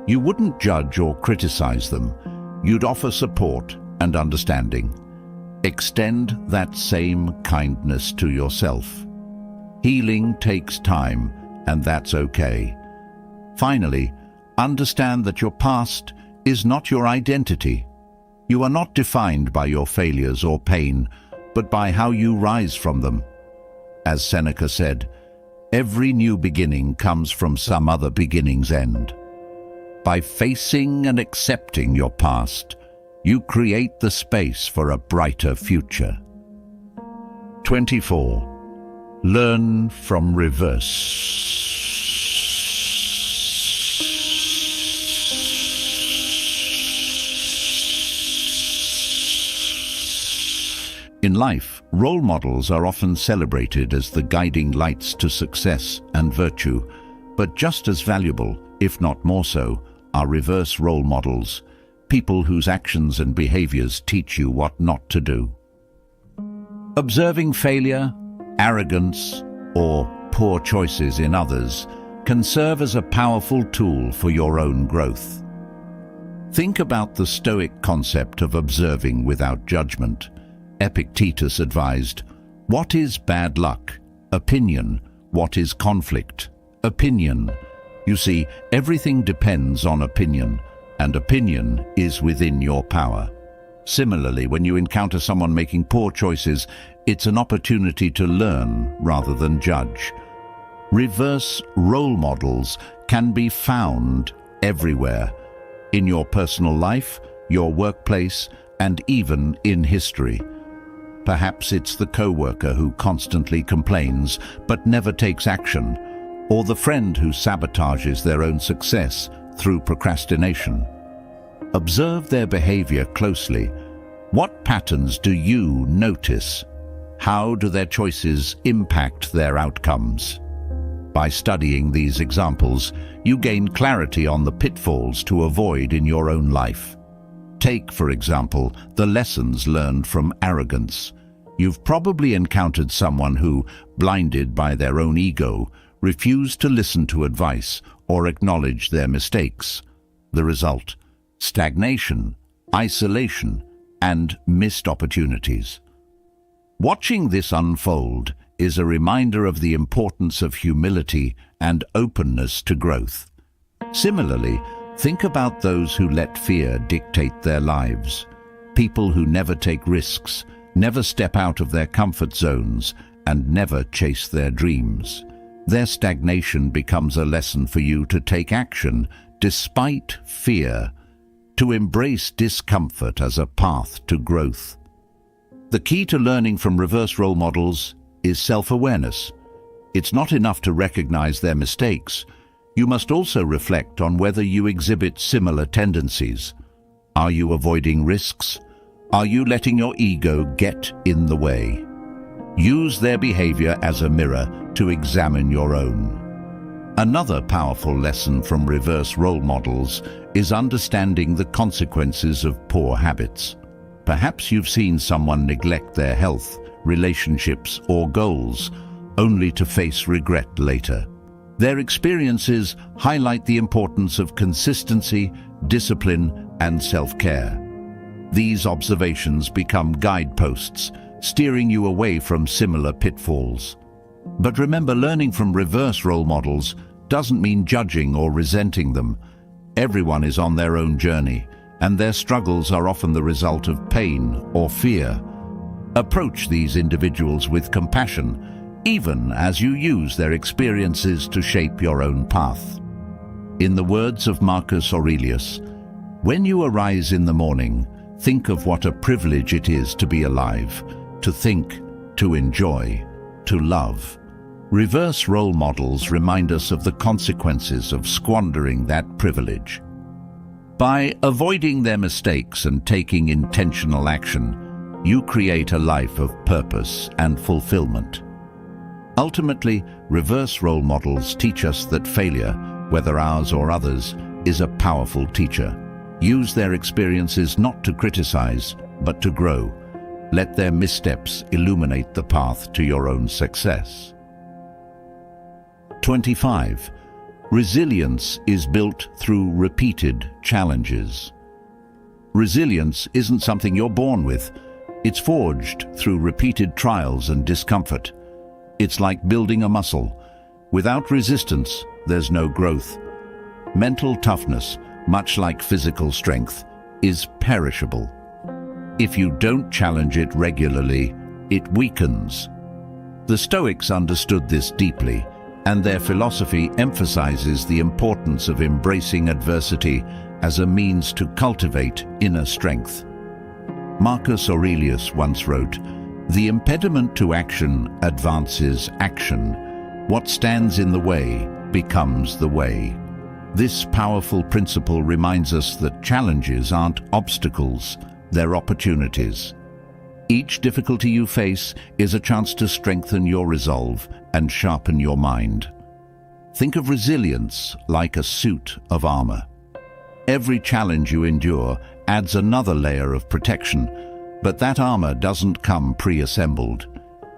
You wouldn't judge or criticize them. You'd offer support and understanding. Extend that same kindness to yourself. Healing takes time, and that's okay. Finally, understand that your past is not your identity. You are not defined by your failures or pain, but by how you rise from them. As Seneca said, every new beginning comes from some other beginning's end. By facing and accepting your past, you create the space for a brighter future. 24. Learn from reverse. In life, role models are often celebrated as the guiding lights to success and virtue, but just as valuable, if not more so, are reverse role models, people whose actions and behaviors teach you what not to do. Observing failure, arrogance, or poor choices in others can serve as a powerful tool for your own growth. Think about the Stoic concept of observing without judgment. Epictetus advised, "What is bad luck? Opinion. What is conflict? Opinion." You see, everything depends on opinion, and opinion is within your power. Similarly, when you encounter someone making poor choices, it's an opportunity to learn rather than judge. Reverse role models can be found everywhere, in your personal life, your workplace, and even in history. Perhaps it's the coworker who constantly complains but never takes action, or the friend who sabotages their own success through procrastination. Observe their behavior closely. What patterns do you notice? How do their choices impact their outcomes? By studying these examples, you gain clarity on the pitfalls to avoid in your own life. Take, for example, the lessons learned from arrogance. You've probably encountered someone who, blinded by their own ego, refused to listen to advice or acknowledge their mistakes. The result: stagnation, isolation, and missed opportunities. Watching this unfold is a reminder of the importance of humility and openness to growth. Similarly, think about those who let fear dictate their lives. People who never take risks, never step out of their comfort zones, and never chase their dreams. Their stagnation becomes a lesson for you to take action despite fear, to embrace discomfort as a path to growth. The key to learning from reverse role models is self-awareness. It's not enough to recognize their mistakes. You must also reflect on whether you exhibit similar tendencies. Are you avoiding risks? Are you letting your ego get in the way? Use their behavior as a mirror to examine your own. Another powerful lesson from reverse role models is understanding the consequences of poor habits. Perhaps you've seen someone neglect their health, relationships, or goals, only to face regret later. Their experiences highlight the importance of consistency, discipline, and self-care. These observations become guideposts, steering you away from similar pitfalls. But remember, learning from reverse role models doesn't mean judging or resenting them. Everyone is on their own journey, and their struggles are often the result of pain or fear. Approach these individuals with compassion, even as you use their experiences to shape your own path. In the words of Marcus Aurelius, "When you arise in the morning, think of what a privilege it is to be alive, to think, to enjoy, to love." Reverse role models remind us of the consequences of squandering that privilege. By avoiding their mistakes and taking intentional action, you create a life of purpose and fulfillment. Ultimately, reverse role models teach us that failure, whether ours or others, is a powerful teacher. Use their experiences not to criticize, but to grow. Let their missteps illuminate the path to your own success. 25. Resilience is built through repeated challenges. Resilience isn't something you're born with. It's forged through repeated trials and discomfort. It's like building a muscle. Without resistance, there's no growth. Mental toughness, much like physical strength, is perishable. If you don't challenge it regularly, it weakens. The Stoics understood this deeply, and their philosophy emphasizes the importance of embracing adversity as a means to cultivate inner strength. Marcus Aurelius once wrote, The impediment to action advances action. What stands in the way becomes the way. This powerful principle reminds us that challenges aren't obstacles, they're opportunities. Each difficulty you face is a chance to strengthen your resolve and sharpen your mind. Think of resilience like a suit of armor. Every challenge you endure adds another layer of protection, but that armor doesn't come pre-assembled.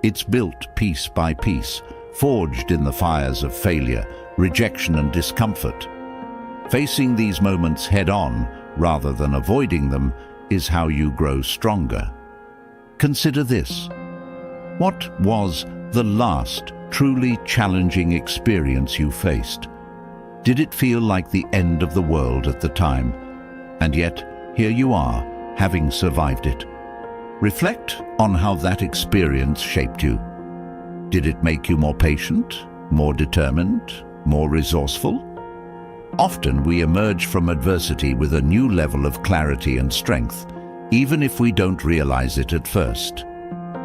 It's built piece by piece, forged in the fires of failure, rejection and discomfort. Facing these moments head-on, rather than avoiding them, is how you grow stronger. Consider this. What was the last truly challenging experience you faced? Did it feel like the end of the world at the time? And yet, here you are, having survived it. Reflect on how that experience shaped you. Did it make you more patient, more determined, more resourceful? Often we emerge from adversity with a new level of clarity and strength, even if we don't realize it at first.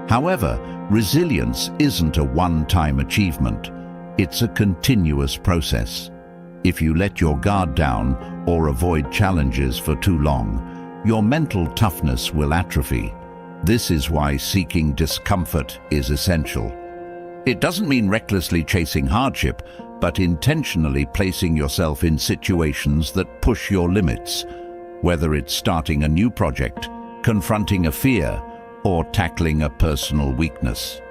However, resilience isn't a one-time achievement. It's a continuous process. If you let your guard down or avoid challenges for too long, your mental toughness will atrophy. This is why seeking discomfort is essential. It doesn't mean recklessly chasing hardship, but intentionally placing yourself in situations that push your limits, whether it's starting a new project, confronting a fear, or tackling a personal weakness.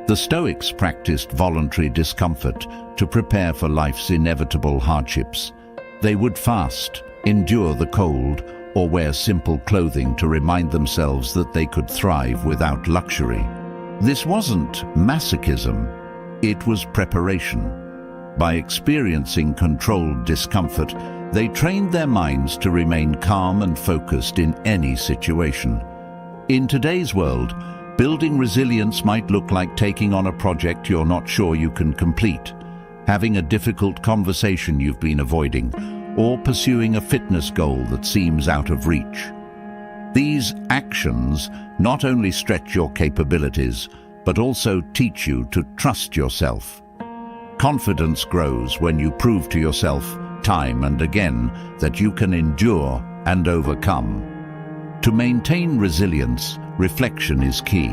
The Stoics practiced voluntary discomfort to prepare for life's inevitable hardships. They would fast, endure the cold, or wear simple clothing to remind themselves that they could thrive without luxury. This wasn't masochism, it was preparation. By experiencing controlled discomfort, they trained their minds to remain calm and focused in any situation. In today's world, building resilience might look like taking on a project you're not sure you can complete, having a difficult conversation you've been avoiding, or pursuing a fitness goal that seems out of reach. These actions not only stretch your capabilities, but also teach you to trust yourself. Confidence grows when you prove to yourself time and again that you can endure and overcome. To maintain resilience, reflection is key.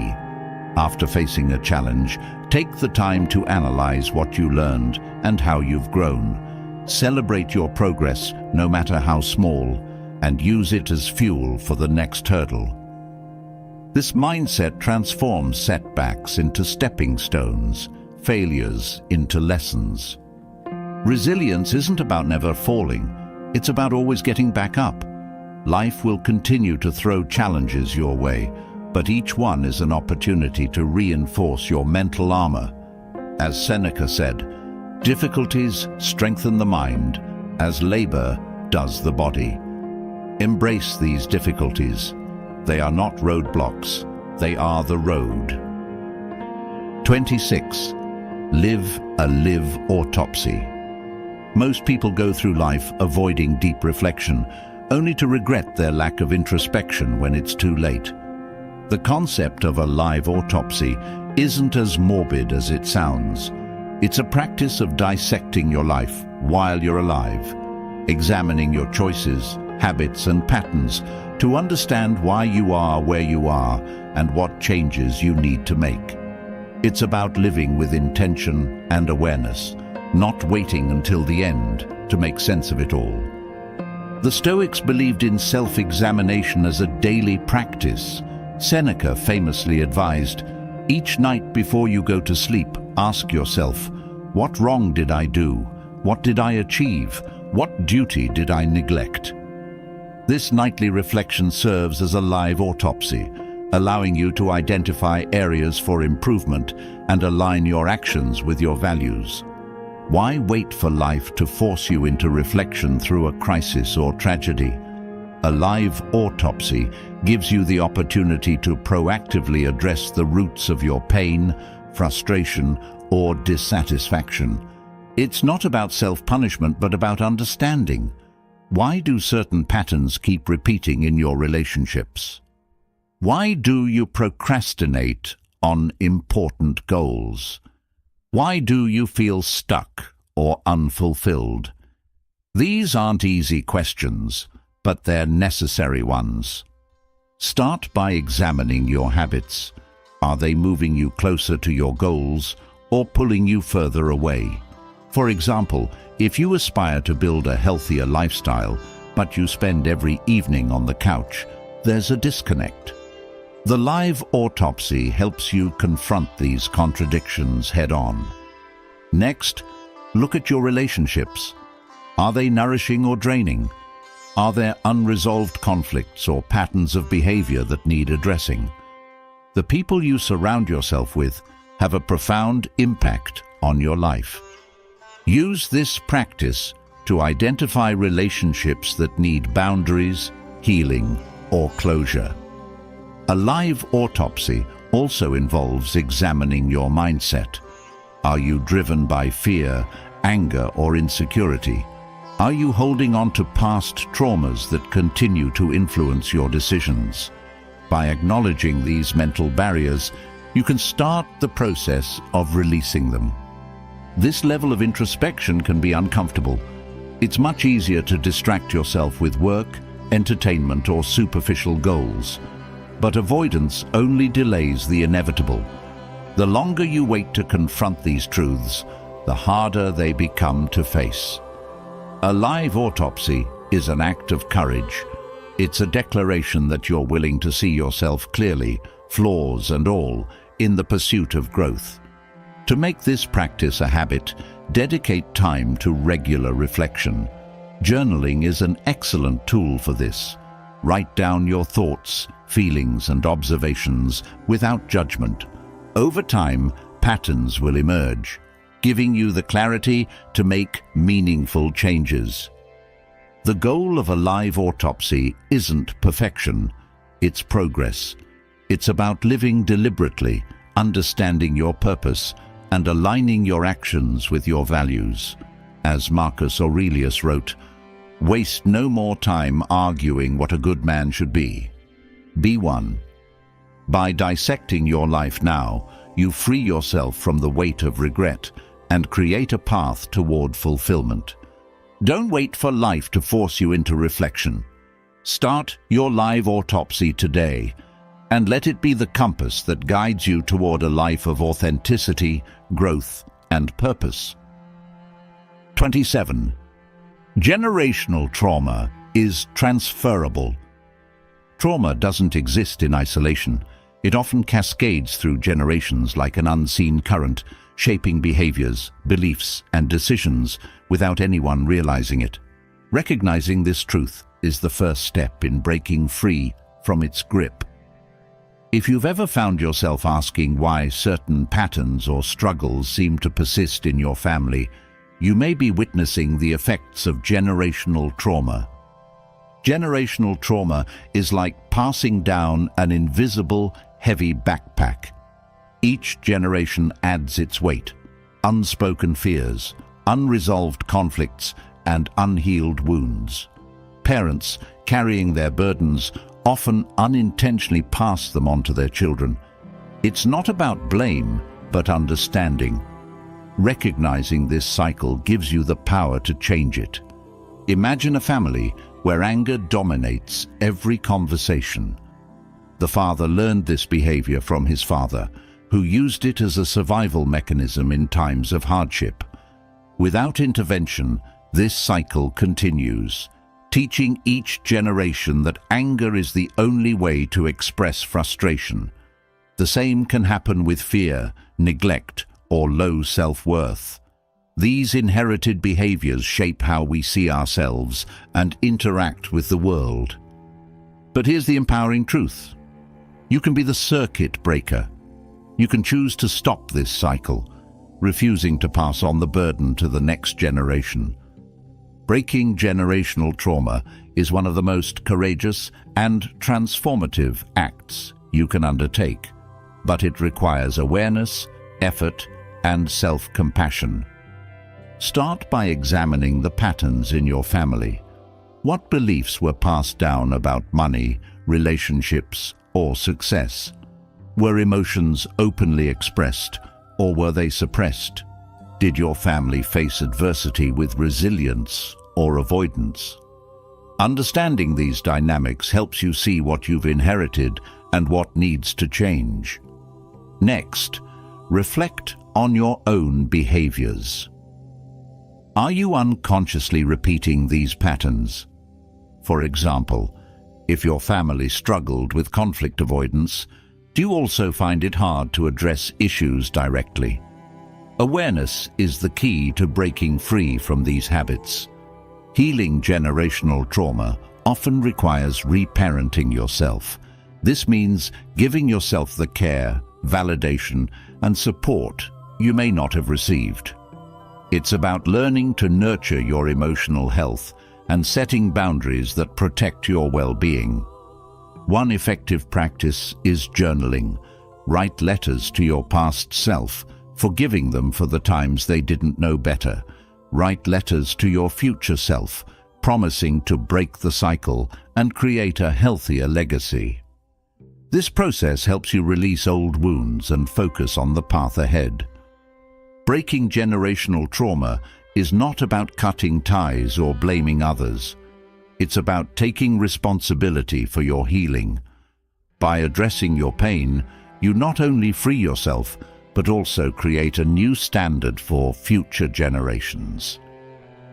After facing a challenge, take the time to analyze what you learned and how you've grown. Celebrate your progress, no matter how small, and use it as fuel for the next hurdle. This mindset transforms setbacks into stepping stones, failures into lessons. Resilience isn't about never falling, it's about always getting back up. Life will continue to throw challenges your way, but each one is an opportunity to reinforce your mental armor. As Seneca said, difficulties strengthen the mind, as labor does the body. Embrace these difficulties. They are not roadblocks, they are the road. 26. Live a live autopsy. Most people go through life avoiding deep reflection, only to regret their lack of introspection when it's too late. The concept of a live autopsy isn't as morbid as it sounds. It's a practice of dissecting your life while you're alive, examining your choices, habits and patterns to understand why you are where you are and what changes you need to make. It's about living with intention and awareness, not waiting until the end to make sense of it all. The Stoics believed in self-examination as a daily practice. Seneca famously advised, "Each night before you go to sleep, ask yourself, what wrong did I do? What did I achieve? What duty did I neglect?" This nightly reflection serves as a live autopsy, allowing you to identify areas for improvement and align your actions with your values. Why wait for life to force you into reflection through a crisis or tragedy? A live autopsy gives you the opportunity to proactively address the roots of your pain, frustration, or dissatisfaction. It's not about self-punishment, but about understanding. Why do certain patterns keep repeating in your relationships? Why do you procrastinate on important goals. Why do you feel stuck or unfulfilled? These aren't easy questions, but they're necessary ones. Start by examining your habits. Are they moving you closer to your goals or pulling you further away? For example, if you aspire to build a healthier lifestyle, but you spend every evening on the couch, there's a disconnect. The live autopsy helps you confront these contradictions head-on. Next, look at your relationships. Are they nourishing or draining? Are there unresolved conflicts or patterns of behavior that need addressing? The people you surround yourself with have a profound impact on your life. Use this practice to identify relationships that need boundaries, healing, or closure. A live autopsy also involves examining your mindset. Are you driven by fear, anger, or insecurity? Are you holding on to past traumas that continue to influence your decisions? By acknowledging these mental barriers, you can start the process of releasing them. This level of introspection can be uncomfortable. It's much easier to distract yourself with work, entertainment, or superficial goals. But avoidance only delays the inevitable. The longer you wait to confront these truths, the harder they become to face. A live autopsy is an act of courage. It's a declaration that you're willing to see yourself clearly, flaws and all, in the pursuit of growth. To make this practice a habit, dedicate time to regular reflection. Journaling is an excellent tool for this. Write down your thoughts, feelings, and observations without judgment. Over time, patterns will emerge, giving you the clarity to make meaningful changes. The goal of a live autopsy isn't perfection, it's progress. It's about living deliberately, understanding your purpose, and aligning your actions with your values. As Marcus Aurelius wrote, "Waste no more time arguing what a good man should be. Be one." By dissecting your life now, you free yourself from the weight of regret and create a path toward fulfillment. Don't wait for life to force you into reflection. Start your live autopsy today, and let it be the compass that guides you toward a life of authenticity, growth, and purpose. 27. Generational trauma is transferable. Trauma doesn't exist in isolation. It often cascades through generations like an unseen current, shaping behaviors, beliefs, and decisions without anyone realizing it. Recognizing this truth is the first step in breaking free from its grip. If you've ever found yourself asking why certain patterns or struggles seem to persist in your family, you may be witnessing the effects of generational trauma. Generational trauma is like passing down an invisible, heavy backpack. Each generation adds its weight, unspoken fears, unresolved conflicts, and unhealed wounds. Parents, carrying their burdens, often unintentionally pass them on to their children. It's not about blame, but understanding. Recognizing this cycle gives you the power to change it. Imagine a family where anger dominates every conversation. The father learned this behavior from his father, who used it as a survival mechanism in times of hardship. Without intervention, this cycle continues, teaching each generation that anger is the only way to express frustration. The same can happen with fear, neglect, or low self-worth. These inherited behaviors shape how we see ourselves and interact with the world. But here's the empowering truth. You can be the circuit breaker. You can choose to stop this cycle, refusing to pass on the burden to the next generation. Breaking generational trauma is one of the most courageous and transformative acts you can undertake, but it requires awareness, effort, and self-compassion. Start by examining the patterns in your family. What beliefs were passed down about money, relationships, or success? Were emotions openly expressed, or were they suppressed? Did your family face adversity with resilience or avoidance? Understanding these dynamics helps you see what you've inherited and what needs to change. Next, reflect on your own behaviors. Are you unconsciously repeating these patterns? For example, if your family struggled with conflict avoidance, do you also find it hard to address issues directly? Awareness is the key to breaking free from these habits. Healing generational trauma often requires reparenting yourself. This means giving yourself the care, validation, and support you may not have received. It's about learning to nurture your emotional health and setting boundaries that protect your well-being. One effective practice is journaling. Write letters to your past self, forgiving them for the times they didn't know better. Write letters to your future self, promising to break the cycle and create a healthier legacy. This process helps you release old wounds and focus on the path ahead. Breaking generational trauma is not about cutting ties or blaming others. It's about taking responsibility for your healing. By addressing your pain, you not only free yourself, but also create a new standard for future generations.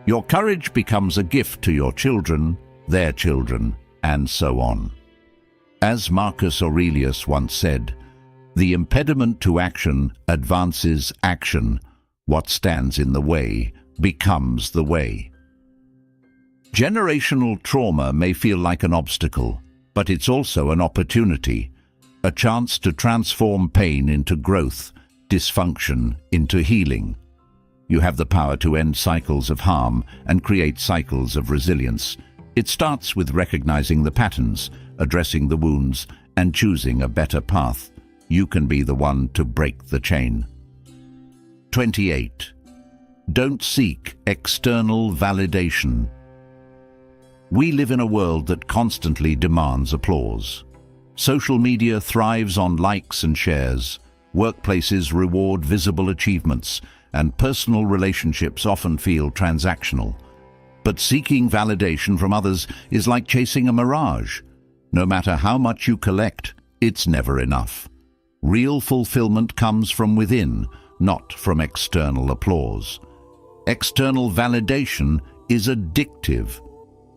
Your courage becomes a gift to your children, their children, and so on. As Marcus Aurelius once said, "The impediment to action advances action. What stands in the way becomes the way." Generational trauma may feel like an obstacle, but it's also an opportunity, a chance to transform pain into growth, dysfunction into healing. You have the power to end cycles of harm and create cycles of resilience. It starts with recognizing the patterns, addressing the wounds, and choosing a better path. You can be the one to break the chain. 28. Don't seek external validation. We live in a world that constantly demands applause. Social media thrives on likes and shares. Workplaces reward visible achievements, and personal relationships often feel transactional. But seeking validation from others is like chasing a mirage. No matter how much you collect, it's never enough. Real fulfillment comes from within, not from external applause. External validation is addictive.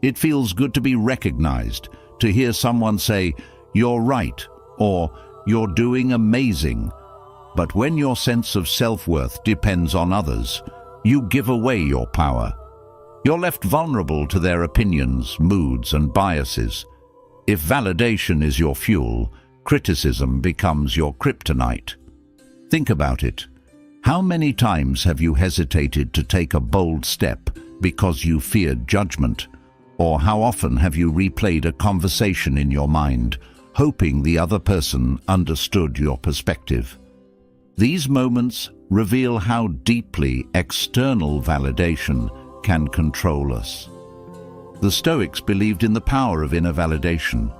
It feels good to be recognized, to hear someone say, "You're right," or "You're doing amazing." But when your sense of self-worth depends on others, you give away your power. You're left vulnerable to their opinions, moods, and biases. If validation is your fuel, criticism becomes your kryptonite. Think about it. How many times have you hesitated to take a bold step because you feared judgment? Or how often have you replayed a conversation in your mind, hoping the other person understood your perspective? These moments reveal how deeply external validation can control us. The Stoics believed in the power of inner validation.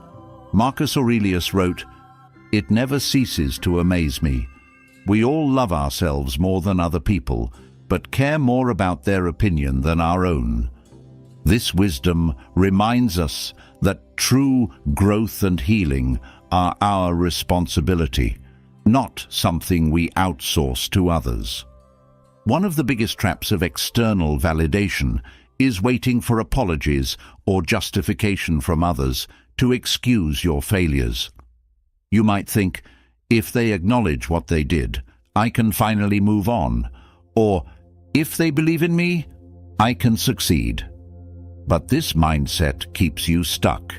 Marcus Aurelius wrote, "It never ceases to amaze me. We all love ourselves more than other people, but care more about their opinion than our own." This wisdom reminds us that true growth and healing are our responsibility, not something we outsource to others. One of the biggest traps of external validation is waiting for apologies or justification from others to excuse your failures. You might think, if they acknowledge what they did, I can finally move on, or if they believe in me, I can succeed. But this mindset keeps you stuck.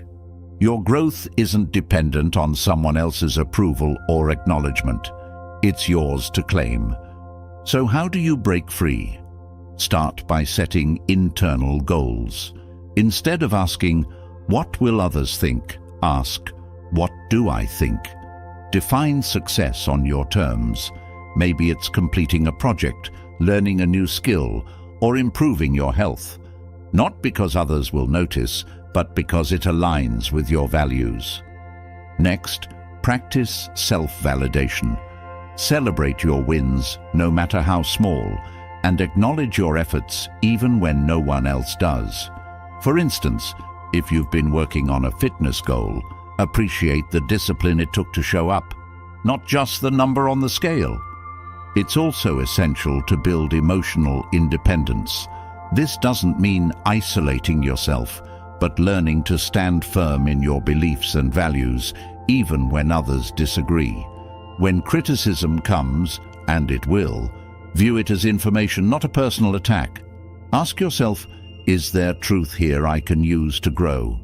Your growth isn't dependent on someone else's approval or acknowledgement. It's yours to claim. So how do you break free? Start by setting internal goals. Instead of asking, "What will others think?" ask, "What do I think?" Define success on your terms. Maybe it's completing a project, learning a new skill, or improving your health. Not because others will notice, but because it aligns with your values. Next, Practice self-validation. Celebrate your wins, no matter how small, and acknowledge your efforts even when no one else does. For instance, if you've been working on a fitness goal, appreciate the discipline it took to show up, not just the number on the scale. It's also essential to build emotional independence. This doesn't mean isolating yourself, but learning to stand firm in your beliefs and values, even when others disagree. When criticism comes, and it will, view it as information, not a personal attack. Ask yourself, is there truth here I can use to grow?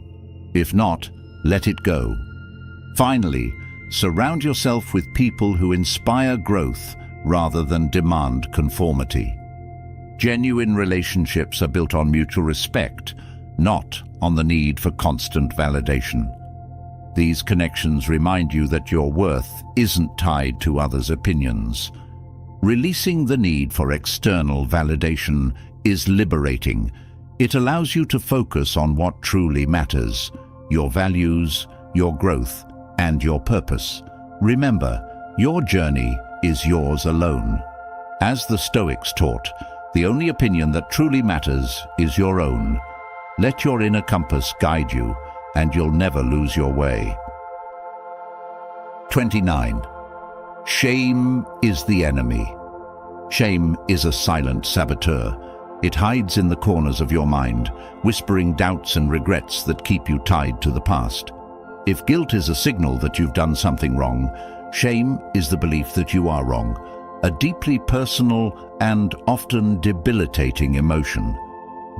If not, let it go. Finally, surround yourself with people who inspire growth rather than demand conformity. Genuine relationships are built on mutual respect, not on the need for constant validation. These connections remind you that your worth isn't tied to others' opinions. Releasing the need for external validation is liberating. It allows you to focus on what truly matters: your values, your growth, and your purpose. Remember, your journey is yours alone. As the Stoics taught, the only opinion that truly matters is your own. Let your inner compass guide you, and you'll never lose your way. 29. Shame is the enemy. Shame is a silent saboteur. It hides in the corners of your mind, whispering doubts and regrets that keep you tied to the past. If guilt is a signal that you've done something wrong, shame is the belief that you are wrong, a deeply personal and often debilitating emotion.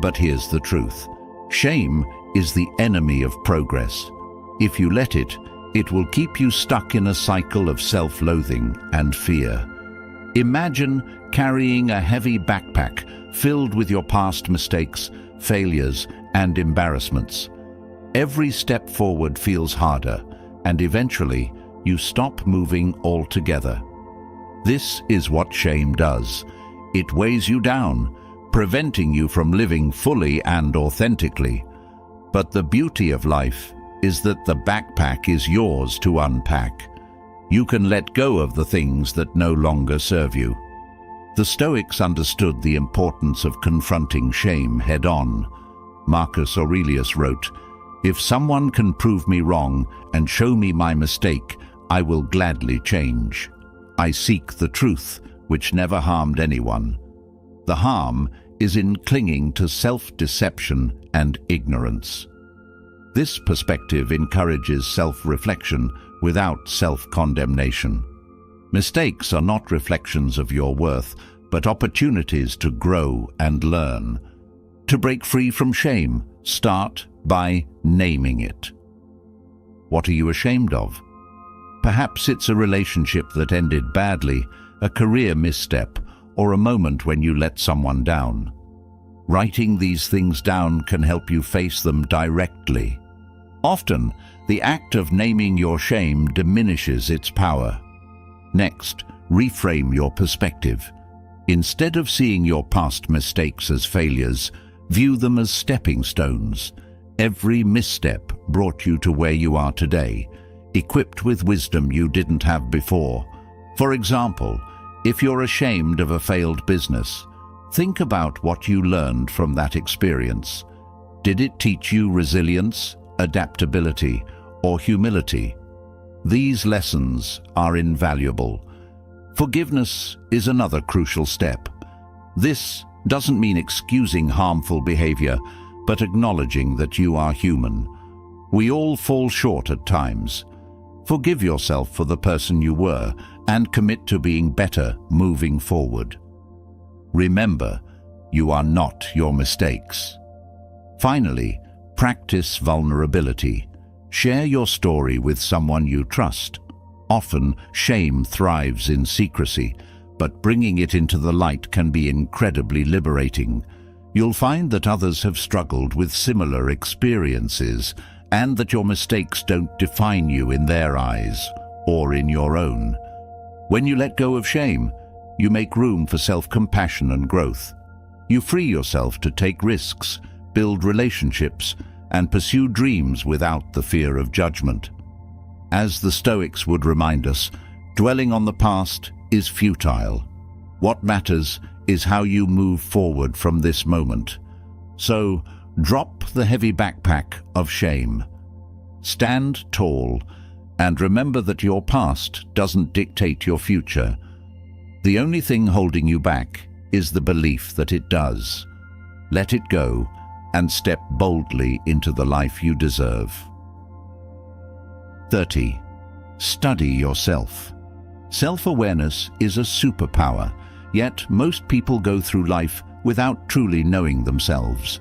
But here's the truth. Shame is the enemy of progress. If you let it, it will keep you stuck in a cycle of self-loathing and fear. Imagine carrying a heavy backpack filled with your past mistakes, failures, and embarrassments. Every step forward feels harder, and eventually you stop moving altogether. This is what shame does. It weighs you down, preventing you from living fully and authentically. But the beauty of life is that the backpack is yours to unpack. You can let go of the things that no longer serve you. The Stoics understood the importance of confronting shame head-on. Marcus Aurelius wrote, "If someone can prove me wrong and show me my mistake, I will gladly change. I seek the truth, which never harmed anyone." The harm is in clinging to self-deception and ignorance. This perspective encourages self-reflection without self-condemnation. Mistakes are not reflections of your worth, but opportunities to grow and learn. To break free from shame, start by naming it. What are you ashamed of? Perhaps it's a relationship that ended badly, a career misstep, or a moment when you let someone down. Writing these things down can help you face them directly. Often, the act of naming your shame diminishes its power. Next, reframe your perspective. Instead of seeing your past mistakes as failures, view them as stepping stones. Every misstep brought you to where you are today, equipped with wisdom you didn't have before. For example, if you're ashamed of a failed business, think about what you learned from that experience. Did it teach you resilience, adaptability, or humility? These lessons are invaluable. Forgiveness is another crucial step. This doesn't mean excusing harmful behavior, but acknowledging that you are human. We all fall short at times. Forgive yourself for the person you were and commit to being better moving forward. Remember, you are not your mistakes. Finally, practice vulnerability. Share your story with someone you trust. Often, shame thrives in secrecy, but bringing it into the light can be incredibly liberating. You'll find that others have struggled with similar experiences, and that your mistakes don't define you in their eyes or in your own. When you let go of shame, you make room for self-compassion and growth. You free yourself to take risks, build relationships, and pursue dreams without the fear of judgment. As the Stoics would remind us, dwelling on the past is futile. What matters is how you move forward from this moment. So, drop the heavy backpack of shame. Stand tall, and remember that your past doesn't dictate your future. The only thing holding you back is the belief that it does. Let it go and step boldly into the life you deserve. 30. Study yourself. Self-awareness is a superpower, yet most people go through life without truly knowing themselves.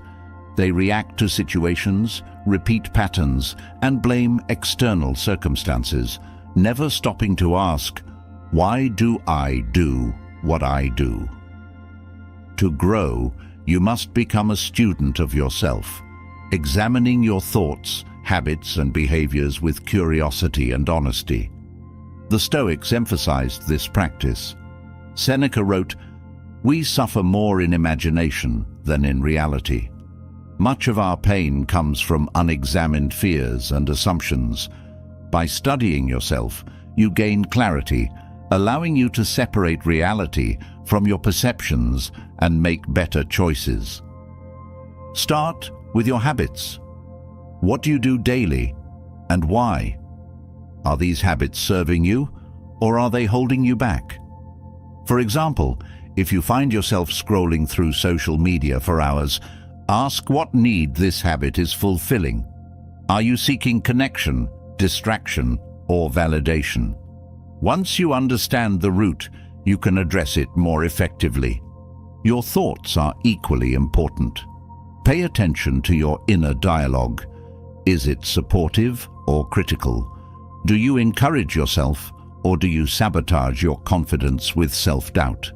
They react to situations, repeat patterns, and blame external circumstances, never stopping to ask, why do I do what I do? To grow, you must become a student of yourself, examining your thoughts, habits, and behaviors with curiosity and honesty. The Stoics emphasized this practice. Seneca wrote, "We suffer more in imagination than in reality." Much of our pain comes from unexamined fears and assumptions. By studying yourself, you gain clarity, allowing you to separate reality from your perceptions and make better choices. Start with your habits. What do you do daily, and why? Are these habits serving you, or are they holding you back? For example, if you find yourself scrolling through social media for hours, ask what need this habit is fulfilling. Are you seeking connection, distraction, or validation? Once you understand the root, you can address it more effectively. Your thoughts are equally important. Pay attention to your inner dialogue. Is it supportive or critical? Do you encourage yourself, or do you sabotage your confidence with self-doubt?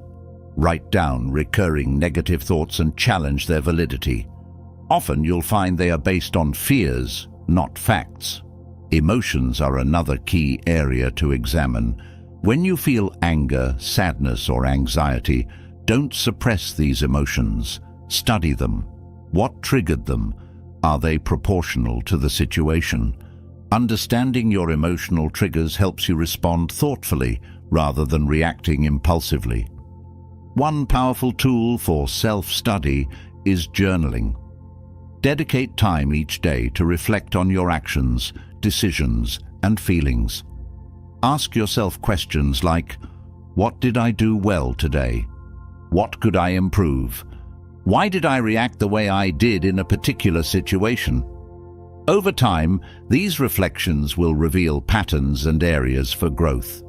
Write down recurring negative thoughts and challenge their validity. Often you'll find they are based on fears, not facts. Emotions are another key area to examine. When you feel anger, sadness, or anxiety, don't suppress these emotions. Study them. What triggered them? Are they proportional to the situation? Understanding your emotional triggers helps you respond thoughtfully rather than reacting impulsively. One powerful tool for self-study is journaling. Dedicate time each day to reflect on your actions, decisions, and feelings. Ask yourself questions like, what did I do well today? What could I improve? Why did I react the way I did in a particular situation? Over time, these reflections will reveal patterns and areas for growth.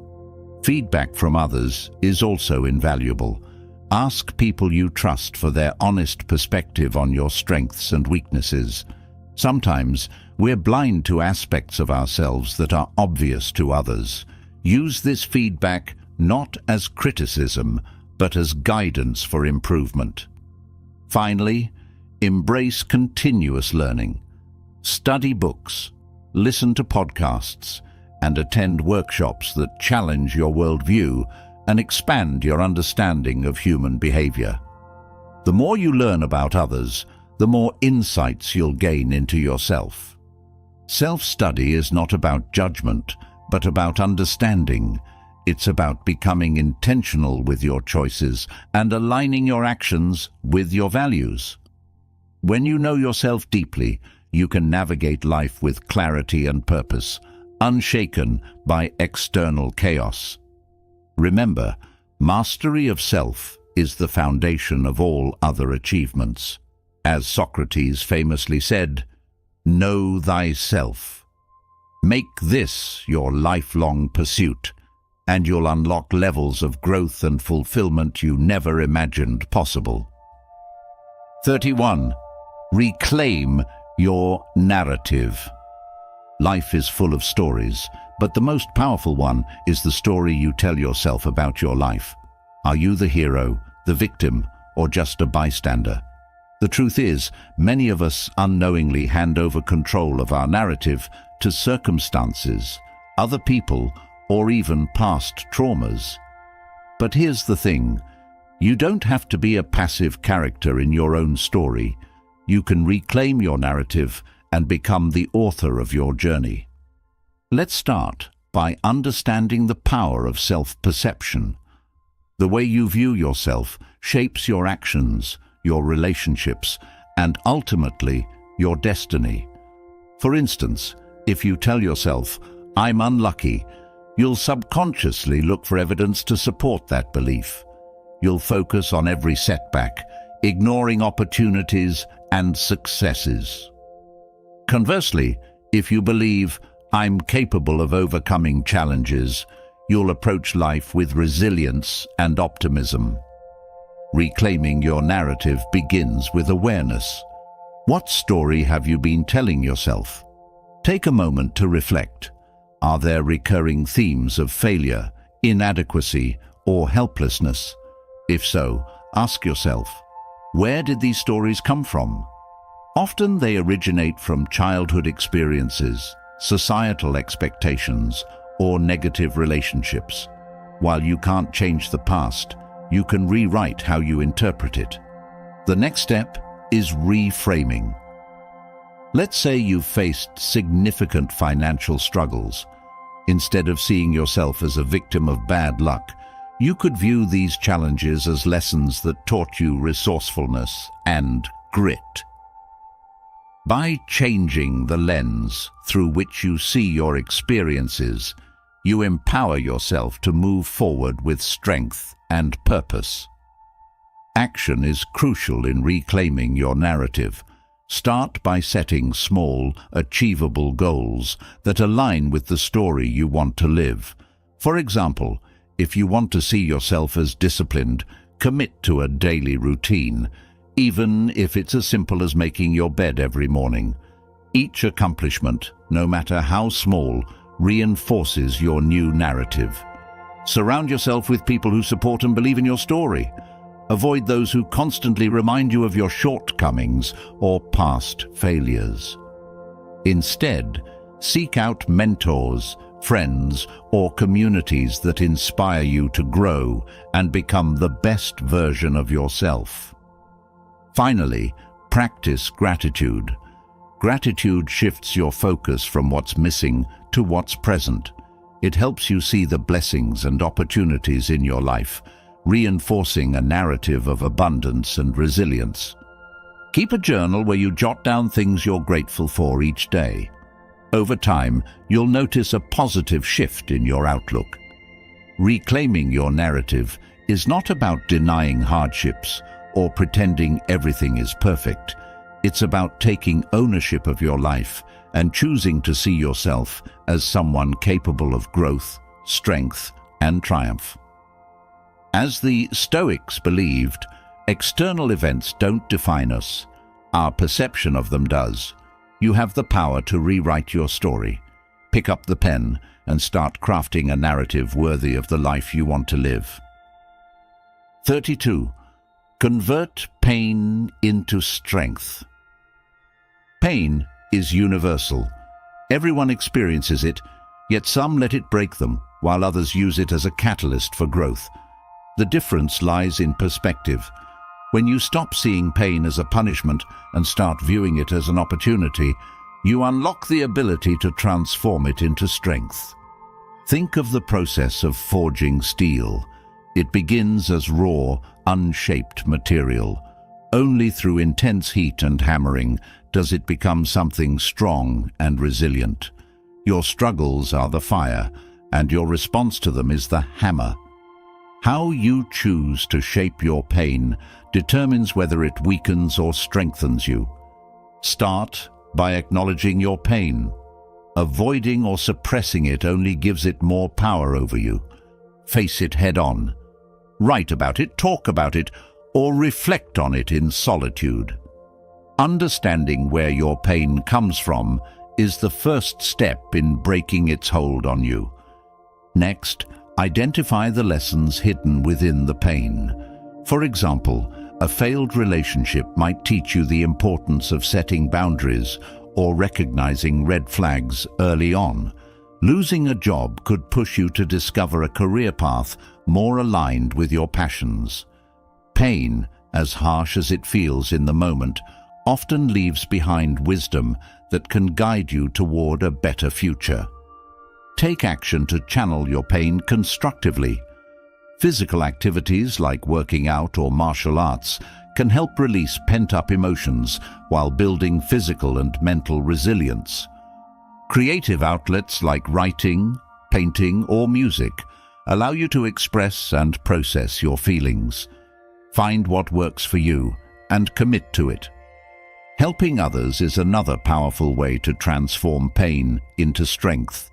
Feedback from others is also invaluable. Ask people you trust for their honest perspective on your strengths and weaknesses. Sometimes, we're blind to aspects of ourselves that are obvious to others. Use this feedback not as criticism, but as guidance for improvement. Finally, embrace continuous learning. Study books, listen to podcasts, and attend workshops that challenge your worldview and expand your understanding of human behavior. The more you learn about others, the more insights you'll gain into yourself. Self-study is not about judgment, but about understanding. It's about becoming intentional with your choices and aligning your actions with your values. When you know yourself deeply, you can navigate life with clarity and purpose, unshaken by external chaos. Remember, mastery of self is the foundation of all other achievements. As Socrates famously said, "Know thyself." Make this your lifelong pursuit, and you'll unlock levels of growth and fulfillment you never imagined possible. 31. Reclaim your narrative. Life is full of stories, but the most powerful one is the story you tell yourself about your life. Are you the hero, the victim, or just a bystander? The truth is, many of us unknowingly hand over control of our narrative to circumstances, other people, or even past traumas. But here's the thing, you don't have to be a passive character in your own story. You can reclaim your narrative and become the author of your journey. Let's start by understanding the power of self-perception. The way you view yourself shapes your actions, your relationships, and ultimately your destiny. For instance, if you tell yourself, "I'm unlucky," you'll subconsciously look for evidence to support that belief. You'll focus on every setback, ignoring opportunities and successes. Conversely, if you believe, "I'm capable of overcoming challenges," you'll approach life with resilience and optimism. Reclaiming your narrative begins with awareness. What story have you been telling yourself? Take a moment to reflect. Are there recurring themes of failure, inadequacy, or helplessness? If so, ask yourself, where did these stories come from? Often they originate from childhood experiences, societal expectations, or negative relationships. While you can't change the past, you can rewrite how you interpret it. The next step is reframing. Let's say you've faced significant financial struggles. Instead of seeing yourself as a victim of bad luck, you could view these challenges as lessons that taught you resourcefulness and grit. By changing the lens through which you see your experiences, you empower yourself to move forward with strength and purpose. Action is crucial in reclaiming your narrative. Start by setting small, achievable goals that align with the story you want to live. For example, if you want to see yourself as disciplined, commit to a daily routine, even if it's as simple as making your bed every morning. Each accomplishment, no matter how small, reinforces your new narrative. Surround yourself with people who support and believe in your story. Avoid those who constantly remind you of your shortcomings or past failures. Instead, seek out mentors, friends, or communities that inspire you to grow and become the best version of yourself. Finally, practice gratitude. Gratitude shifts your focus from what's missing to what's present. It helps you see the blessings and opportunities in your life, reinforcing a narrative of abundance and resilience. Keep a journal where you jot down things you're grateful for each day. Over time, you'll notice a positive shift in your outlook. Reclaiming your narrative is not about denying hardships or pretending everything is perfect. It's about taking ownership of your life and choosing to see yourself as someone capable of growth, strength, and triumph. As the Stoics believed, external events don't define us. Our perception of them does. You have the power to rewrite your story. Pick up the pen and start crafting a narrative worthy of the life you want to live. 32. Convert pain into strength. Pain is universal. Everyone experiences it, yet some let it break them, while others use it as a catalyst for growth. The difference lies in perspective. When you stop seeing pain as a punishment and start viewing it as an opportunity, you unlock the ability to transform it into strength. Think of the process of forging steel. It begins as raw, unshaped material. Only through intense heat and hammering does it become something strong and resilient. Your struggles are the fire, and your response to them is the hammer. How you choose to shape your pain determines whether it weakens or strengthens you. Start by acknowledging your pain. Avoiding or suppressing it only gives it more power over you. Face it head-on. Write about it, talk about it, or reflect on it in solitude. Understanding where your pain comes from is the first step in breaking its hold on you. Next, identify the lessons hidden within the pain. For example, a failed relationship might teach you the importance of setting boundaries or recognizing red flags early on. Losing a job could push you to discover a career path more aligned with your passions. Pain, as harsh as it feels in the moment, often leaves behind wisdom that can guide you toward a better future. take action to channel your pain constructively. Physical activities like working out or martial arts can help release pent-up emotions while building physical and mental resilience. Creative outlets like writing, painting, or music allow you to express and process your feelings. Find what works for you and commit to it. Helping others is another powerful way to transform pain into strength.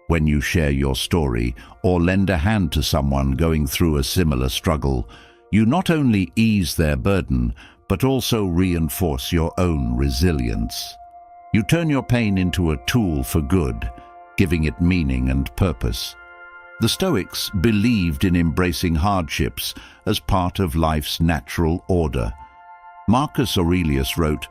When you share your story or lend a hand to someone going through a similar struggle, you not only ease their burden, but also reinforce your own resilience. You turn your pain into a tool for good, giving it meaning and purpose. The Stoics believed in embracing hardships as part of life's natural order. Marcus Aurelius wrote,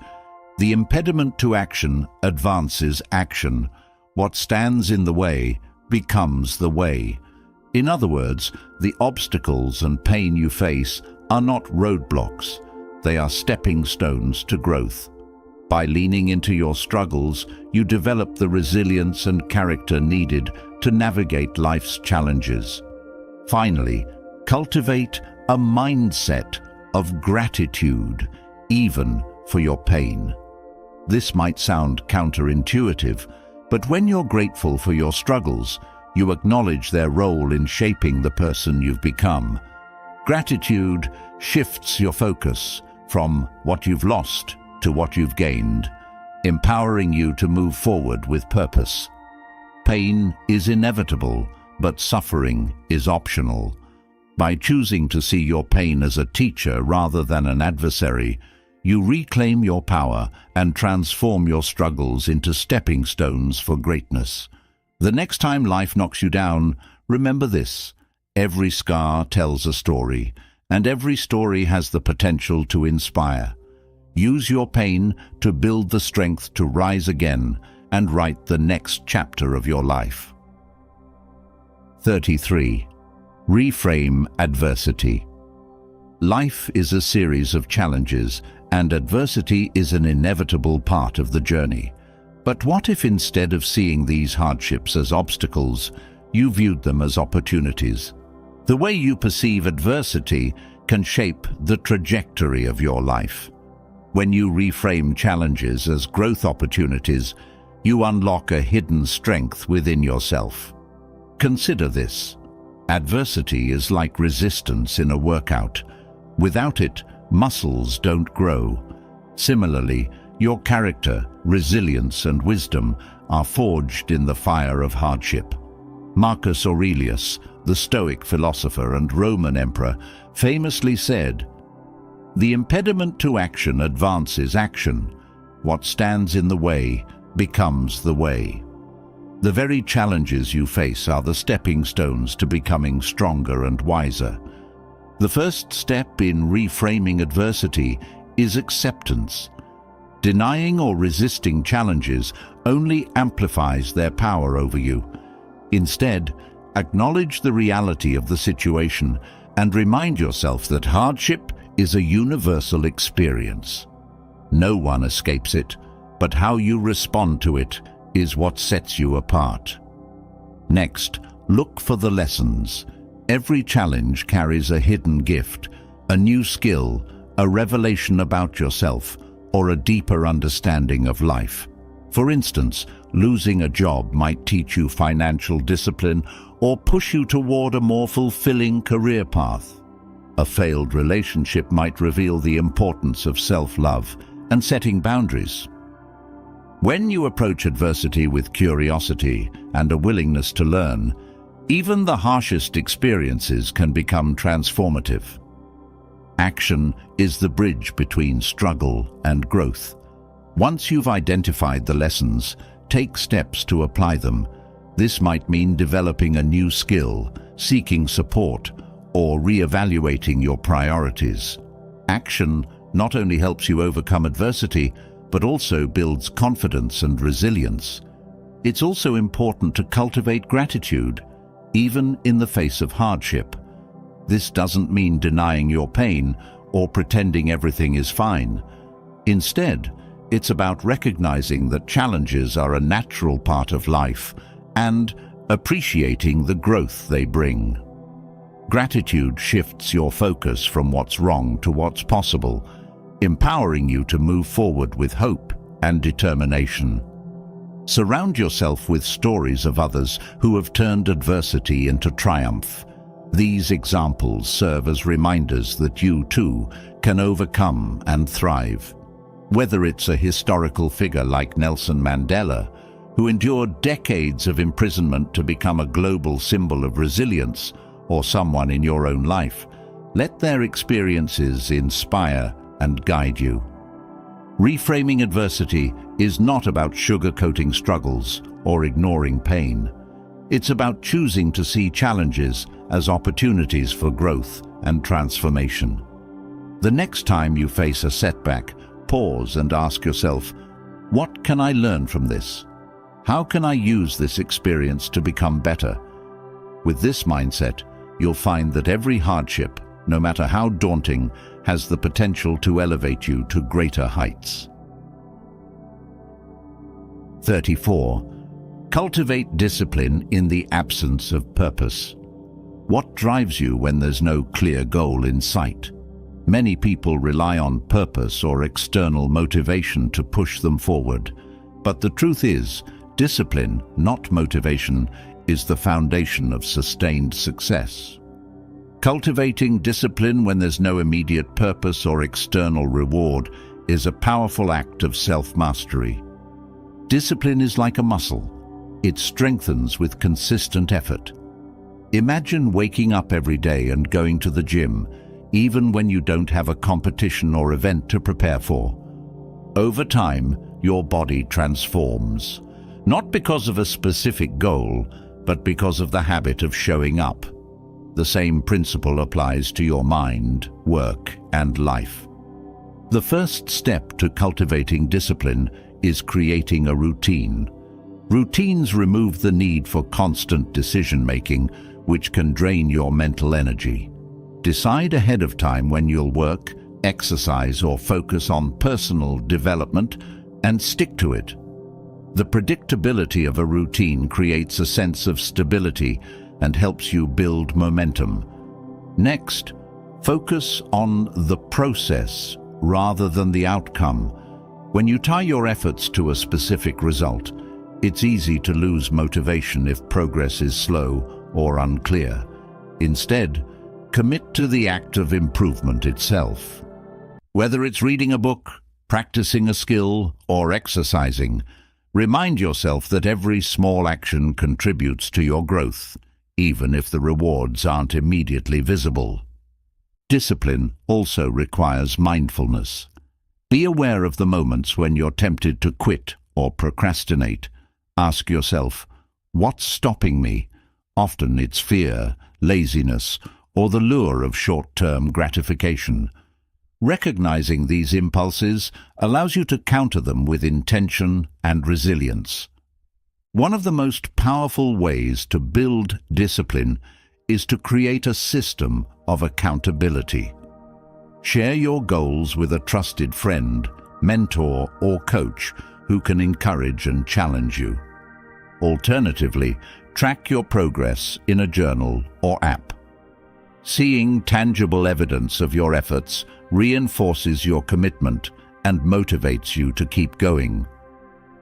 "The impediment to action advances action. What stands in the way becomes the way." In other words, the obstacles and pain you face are not roadblocks. They are stepping stones to growth. By leaning into your struggles, you develop the resilience and character needed to navigate life's challenges. Finally, cultivate a mindset of gratitude, even for your pain. This might sound counterintuitive, but when you're grateful for your struggles, you acknowledge their role in shaping the person you've become. Gratitude shifts your focus from what you've lost to what you've gained, empowering you to move forward with purpose. Pain is inevitable, but suffering is optional. By choosing to see your pain as a teacher rather than an adversary, you reclaim your power and transform your struggles into stepping stones for greatness. The next time life knocks you down, remember this: every scar tells a story, and every story has the potential to inspire. Use your pain to build the strength to rise again and write the next chapter of your life. 33. Reframe adversity. Life is a series of challenges, and adversity is an inevitable part of the journey. But what if instead of seeing these hardships as obstacles, you viewed them as opportunities? The way you perceive adversity can shape the trajectory of your life. When you reframe challenges as growth opportunities, you unlock a hidden strength within yourself. Consider this: adversity is like resistance in a workout. Without it, muscles don't grow. Similarly, your character, resilience, and wisdom are forged in the fire of hardship. Marcus Aurelius, the Stoic philosopher and Roman emperor, famously said, "The impediment to action advances action. What stands in the way becomes the way." The very challenges you face are the stepping stones to becoming stronger and wiser. The first step in reframing adversity is acceptance. Denying or resisting challenges only amplifies their power over you. Instead, acknowledge the reality of the situation and remind yourself that hardship is a universal experience. No one escapes it, but how you respond to it is what sets you apart. Next, look for the lessons. Every challenge carries a hidden gift, a new skill, a revelation about yourself, or a deeper understanding of life. For instance, losing a job might teach you financial discipline or push you toward a more fulfilling career path. A failed relationship might reveal the importance of self-love and setting boundaries. When you approach adversity with curiosity and a willingness to learn, even the harshest experiences can become transformative. Action is the bridge between struggle and growth. Once you've identified the lessons, take steps to apply them. This might mean developing a new skill, seeking support, or re-evaluating your priorities. Action not only helps you overcome adversity, but also builds confidence and resilience. It's also important to cultivate gratitude, even in the face of hardship. This doesn't mean denying your pain or pretending everything is fine. Instead, it's about recognizing that challenges are a natural part of life and appreciating the growth they bring. Gratitude shifts your focus from what's wrong to what's possible, empowering you to move forward with hope and determination. Surround yourself with stories of others who have turned adversity into triumph. These examples serve as reminders that you, too, can overcome and thrive. Whether it's a historical figure like Nelson Mandela, who endured decades of imprisonment to become a global symbol of resilience, or someone in your own life, let their experiences inspire and guide you. Reframing adversity is not about sugarcoating struggles or ignoring pain. It's about choosing to see challenges as opportunities for growth and transformation. The next time you face a setback, pause and ask yourself, what can I learn from this? How can I use this experience to become better? With this mindset, you'll find that every hardship, no matter how daunting, has the potential to elevate you to greater heights. 34. Cultivate discipline in the absence of purpose. What drives you when there's no clear goal in sight? Many people rely on purpose or external motivation to push them forward. But the truth is, discipline, not motivation, is the foundation of sustained success. Cultivating discipline when there's no immediate purpose or external reward is a powerful act of self-mastery. Discipline is like a muscle. It strengthens with consistent effort. Imagine waking up every day and going to the gym, even when you don't have a competition or event to prepare for. Over time, your body transforms, not because of a specific goal, but because of the habit of showing up. The same principle applies to your mind, work, and life. The first step to cultivating discipline is creating a routine. Routines remove the need for constant decision-making, which can drain your mental energy. Decide ahead of time when you'll work, exercise, or focus on personal development, and stick to it. The predictability of a routine creates a sense of stability and helps you build momentum. Next, focus on the process rather than the outcome. When you tie your efforts to a specific result, it's easy to lose motivation if progress is slow or unclear. Instead, commit to the act of improvement itself. Whether it's reading a book, practicing a skill, or exercising, remind yourself that every small action contributes to your growth, even if the rewards aren't immediately visible. Discipline also requires mindfulness. Be aware of the moments when you're tempted to quit or procrastinate. Ask yourself, what's stopping me? Often it's fear, laziness, or the lure of short-term gratification. Recognizing these impulses allows you to counter them with intention and resilience. One of the most powerful ways to build discipline is to create a system of accountability. Share your goals with a trusted friend, mentor, or coach who can encourage and challenge you. Alternatively, track your progress in a journal or app. Seeing tangible evidence of your efforts reinforces your commitment and motivates you to keep going.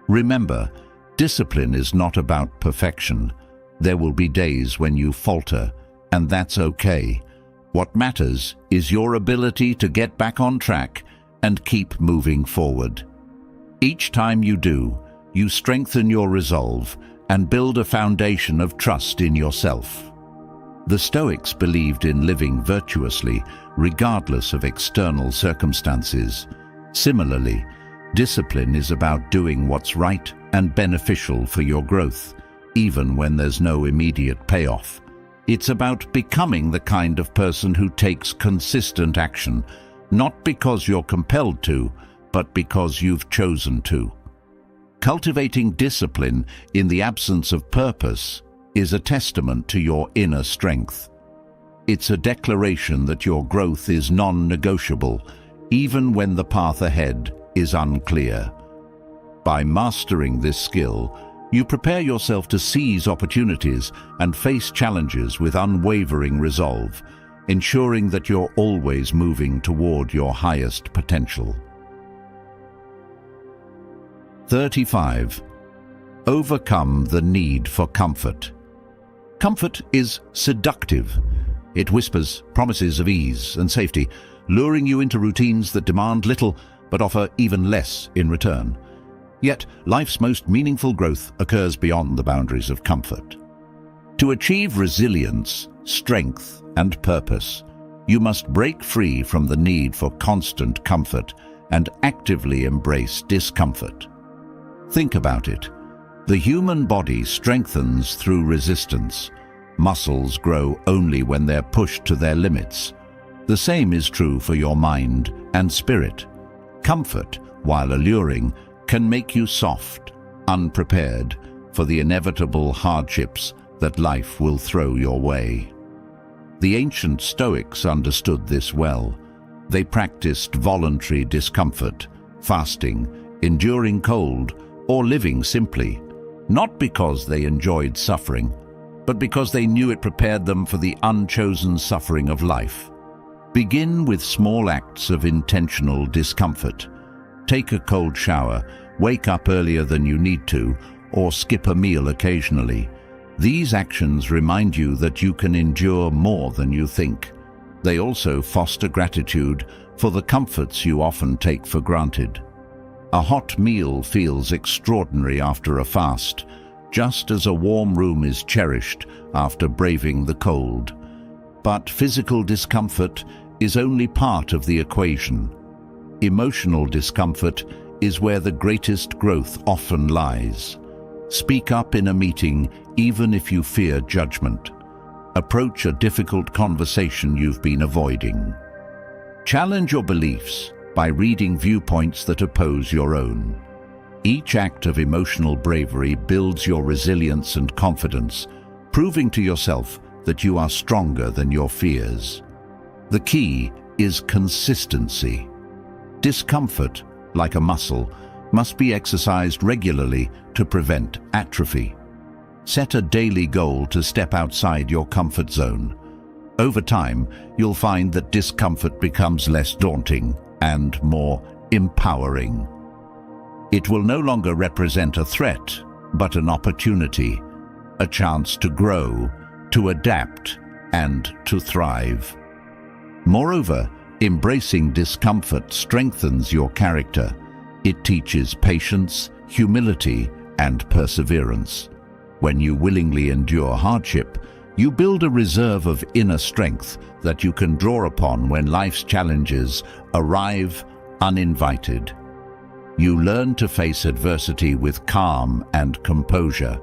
Remember, discipline is not about perfection. There will be days when you falter, and that's okay. What matters is your ability to get back on track and keep moving forward. Each time you do, you strengthen your resolve and build a foundation of trust in yourself. The Stoics believed in living virtuously, regardless of external circumstances. Similarly, discipline is about doing what's right and beneficial for your growth, even when there's no immediate payoff. It's about becoming the kind of person who takes consistent action, not because you're compelled to, but because you've chosen to. Cultivating discipline in the absence of purpose is a testament to your inner strength. It's a declaration that your growth is non-negotiable, even when the path ahead is unclear. By mastering this skill, You prepare yourself to seize opportunities and face challenges with unwavering resolve, ensuring that you're always moving toward your highest potential. 35. Overcome the need for comfort. Comfort is seductive. It whispers promises of ease and safety, luring you into routines that demand little but offer even less in return. Yet, life's most meaningful growth occurs beyond the boundaries of comfort. To achieve resilience, strength, and purpose, you must break free from the need for constant comfort and actively embrace discomfort. Think about it. The human body strengthens through resistance. Muscles grow only when they're pushed to their limits. The same is true for your mind and spirit. Comfort, while alluring, can make you soft, unprepared for the inevitable hardships that life will throw your way. The ancient Stoics understood this well. They practiced voluntary discomfort, fasting, enduring cold, or living simply, not because they enjoyed suffering, but because they knew it prepared them for the unchosen suffering of life. Begin with small acts of intentional discomfort. Take a cold shower, wake up earlier than you need to, or skip a meal occasionally. These actions remind you that you can endure more than you think. They also foster gratitude for the comforts you often take for granted. A hot meal feels extraordinary after a fast, just as a warm room is cherished after braving the cold. But physical discomfort is only part of the equation. Emotional discomfort is where the greatest growth often lies. Speak up in a meeting even if you fear judgment. Approach a difficult conversation you've been avoiding. Challenge your beliefs by reading viewpoints that oppose your own. Each act of emotional bravery builds your resilience and confidence, proving to yourself that you are stronger than your fears. The key is consistency. Discomfort, like a muscle, must be exercised regularly to prevent atrophy. Set a daily goal to step outside your comfort zone. Over time, you'll find that discomfort becomes less daunting and more empowering. It will no longer represent a threat, but an opportunity, a chance to grow, to adapt, and to thrive. Moreover, embracing discomfort strengthens your character. It teaches patience, humility, and perseverance. When you willingly endure hardship, you build a reserve of inner strength that you can draw upon when life's challenges arrive uninvited. You learn to face adversity with calm and composure,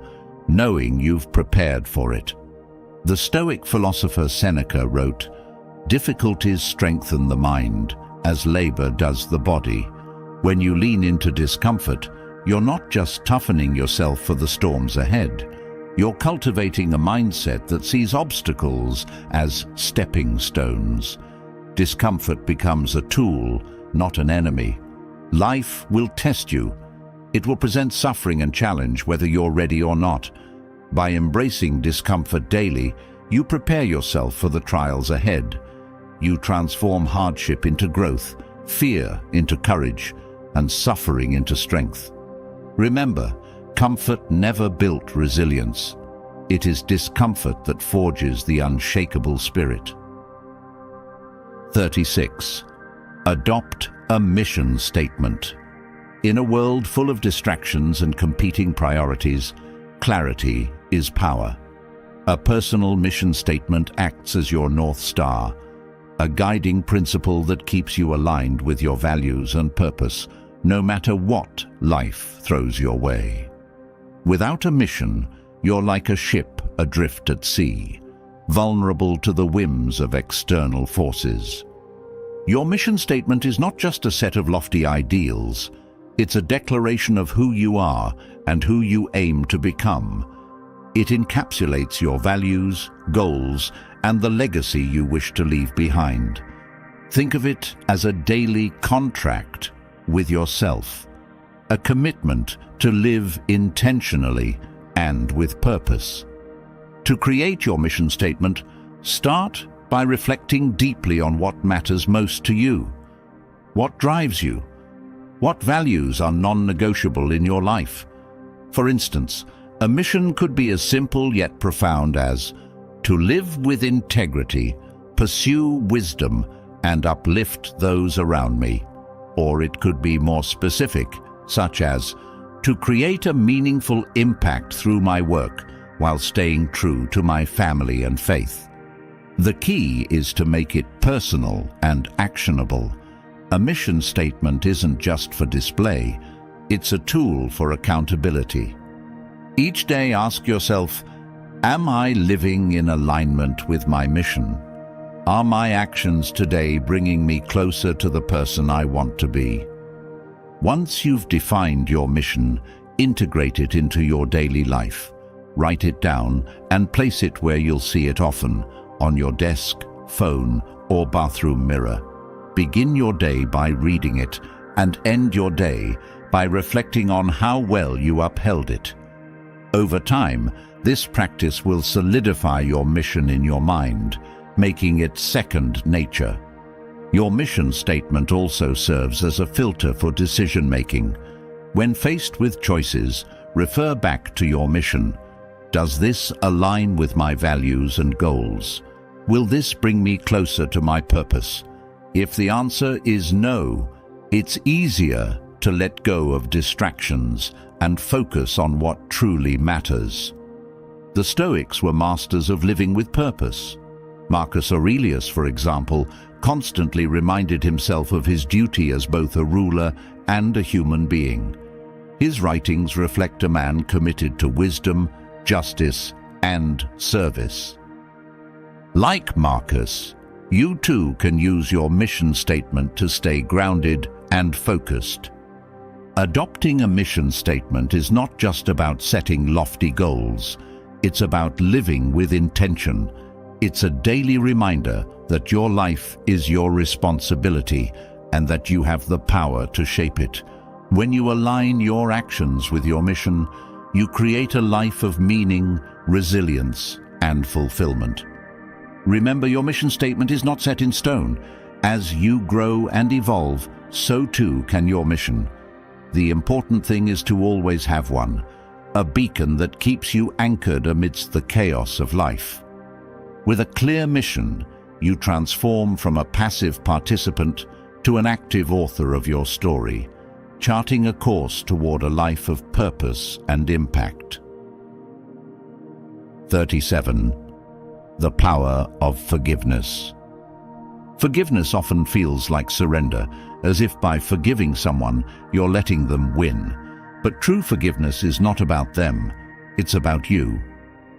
knowing you've prepared for it. The Stoic philosopher Seneca wrote, "Difficulties strengthen the mind, as labor does the body." When you lean into discomfort, you're not just toughening yourself for the storms ahead. You're cultivating a mindset that sees obstacles as stepping stones. Discomfort becomes a tool, not an enemy. Life will test you. It will present suffering and challenge whether you're ready or not. By embracing discomfort daily, you prepare yourself for the trials ahead. You transform hardship into growth, fear into courage, and suffering into strength. Remember, comfort never built resilience. It is discomfort that forges the unshakable spirit. 36. Adopt a mission statement. In a world full of distractions and competing priorities, clarity is power. A personal mission statement acts as your North Star, a guiding principle that keeps you aligned with your values and purpose, no matter what life throws your way. Without a mission, you're like a ship adrift at sea, vulnerable to the whims of external forces. Your mission statement is not just a set of lofty ideals, it's a declaration of who you are and who you aim to become. It encapsulates your values, goals, and the legacy you wish to leave behind. Think of it as a daily contract with yourself. a commitment to live intentionally and with purpose. To create your mission statement, start by reflecting deeply on what matters most to you. What drives you? What values are non-negotiable in your life? For instance, a mission could be as simple yet profound as to live with integrity, pursue wisdom, and uplift those around me. Or it could be more specific, such as to create a meaningful impact through my work while staying true to my family and faith. The key is to make it personal and actionable. A mission statement isn't just for display, it's a tool for accountability. Each day ask yourself, am I living in alignment with my mission? Are my actions today bringing me closer to the person I want to be? Once you've defined your mission, integrate it into your daily life. Write it down and place it where you'll see it often, on your desk, phone, or bathroom mirror. Begin your day by reading it and end your day by reflecting on how well you upheld it. Over time, this practice will solidify your mission in your mind, making it second nature. Your mission statement also serves as a filter for decision-making. When faced with choices, refer back to your mission. Does this align with my values and goals? Will this bring me closer to my purpose? If the answer is no, it's easier to let go of distractions and focus on what truly matters. The Stoics were masters of living with purpose. Marcus Aurelius, for example, constantly reminded himself of his duty as both a ruler and a human being. His writings reflect a man committed to wisdom, justice, and service. Like Marcus, you too can use your mission statement to stay grounded and focused. Adopting a mission statement is not just about setting lofty goals. It's about living with intention. It's a daily reminder that your life is your responsibility and that you have the power to shape it. When you align your actions with your mission, you create a life of meaning, resilience, and fulfillment. Remember, your mission statement is not set in stone. As you grow and evolve, so too can your mission. The important thing is to always have one, a beacon that keeps you anchored amidst the chaos of life. With a clear mission, you transform from a passive participant to an active author of your story, charting a course toward a life of purpose and impact. 37. The power of forgiveness. Forgiveness often feels like surrender, as if by forgiving someone, you're letting them win. But true forgiveness is not about them, it's about you.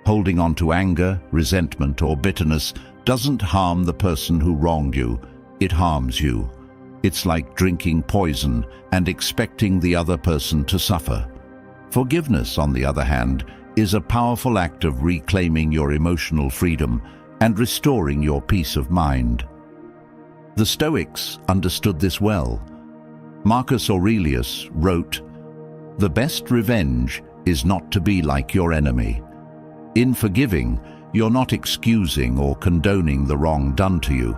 Holding on to anger, resentment, or bitterness doesn't harm the person who wronged you, it harms you. It's like drinking poison and expecting the other person to suffer. Forgiveness, on the other hand, is a powerful act of reclaiming your emotional freedom and restoring your peace of mind. The Stoics understood this well. Marcus Aurelius wrote, "The best revenge is not to be like your enemy." In forgiving, you're not excusing or condoning the wrong done to you.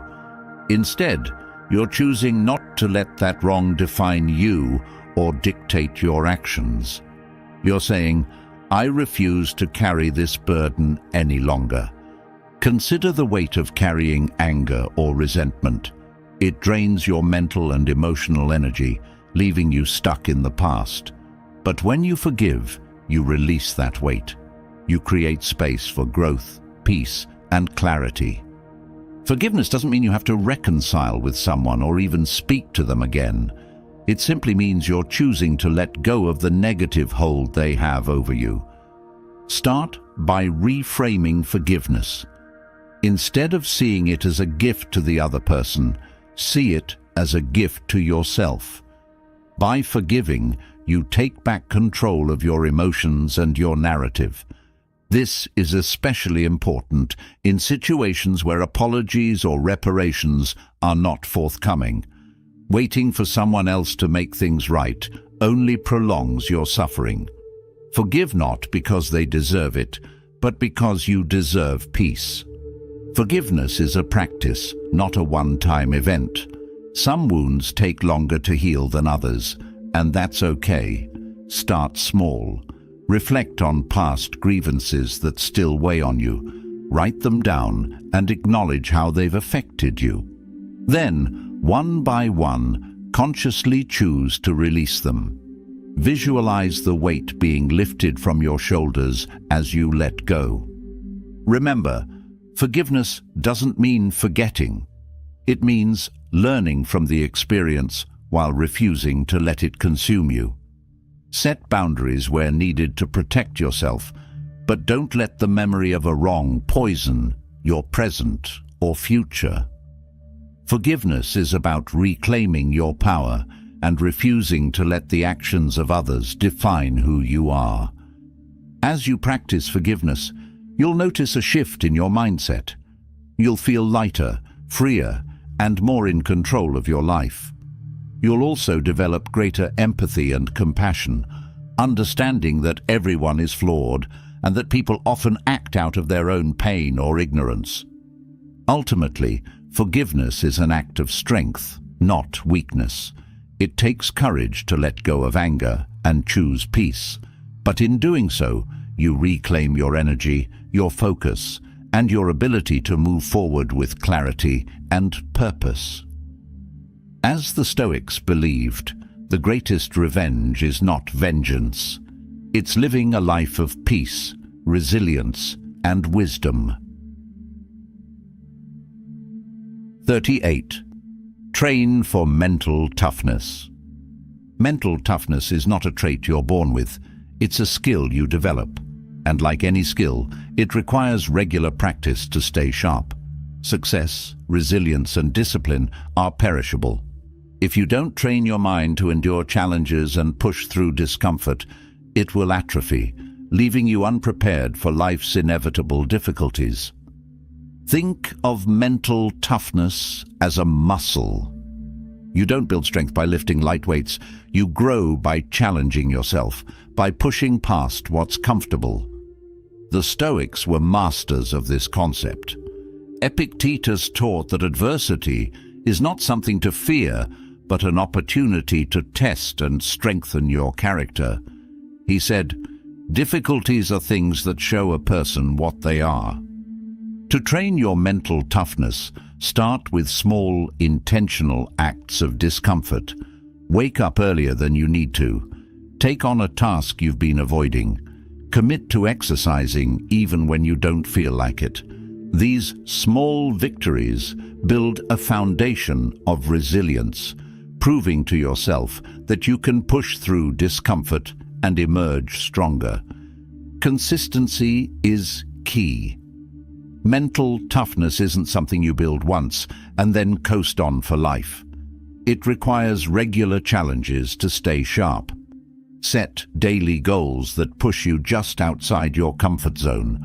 Instead, you're choosing not to let that wrong define you or dictate your actions. You're saying, "I refuse to carry this burden any longer." Consider the weight of carrying anger or resentment. It drains your mental and emotional energy, leaving you stuck in the past. But when you forgive, you release that weight. You create space for growth, peace, and clarity. Forgiveness doesn't mean you have to reconcile with someone or even speak to them again. It simply means you're choosing to let go of the negative hold they have over you. Start by reframing forgiveness. Instead of seeing it as a gift to the other person, see it as a gift to yourself. By forgiving, you take back control of your emotions and your narrative. This is especially important in situations where apologies or reparations are not forthcoming. Waiting for someone else to make things right only prolongs your suffering. Forgive not because they deserve it, but because you deserve peace. Forgiveness is a practice, not a one-time event. Some wounds take longer to heal than others, and that's okay. Start small. Reflect on past grievances that still weigh on you. Write them down and acknowledge how they've affected you. Then, one by one, consciously choose to release them. Visualize the weight being lifted from your shoulders as you let go. Remember, forgiveness doesn't mean forgetting. It means learning from the experience while refusing to let it consume you. Set boundaries where needed to protect yourself, but don't let the memory of a wrong poison your present or future. Forgiveness is about reclaiming your power and refusing to let the actions of others define who you are. As you practice forgiveness, you'll notice a shift in your mindset. You'll feel lighter, freer, and more in control of your life. You'll also develop greater empathy and compassion, understanding that everyone is flawed and that people often act out of their own pain or ignorance. Ultimately, forgiveness is an act of strength, not weakness. It takes courage to let go of anger and choose peace, but in doing so, you reclaim your energy, your focus, and your ability to move forward with clarity and purpose. As the Stoics believed, the greatest revenge is not vengeance. It's living a life of peace, resilience, and wisdom. 38. Train for mental toughness. Mental toughness is not a trait you're born with. It's a skill you develop. And like any skill, it requires regular practice to stay sharp. Success, resilience, and discipline are perishable. If you don't train your mind to endure challenges and push through discomfort, it will atrophy, leaving you unprepared for life's inevitable difficulties. Think of mental toughness as a muscle. You don't build strength by lifting light weights. You grow by challenging yourself, by pushing past what's comfortable. The Stoics were masters of this concept. Epictetus taught that adversity is not something to fear, but an opportunity to test and strengthen your character. He said, "Difficulties are things that show a person what they are." To train your mental toughness, start with small, intentional acts of discomfort. Wake up earlier than you need to. Take on a task you've been avoiding. Commit to exercising even when you don't feel like it. These small victories build a foundation of resilience, proving to yourself that you can push through discomfort and emerge stronger. Consistency is key. Mental toughness isn't something you build once and then coast on for life. It requires regular challenges to stay sharp. Set daily goals that push you just outside your comfort zone.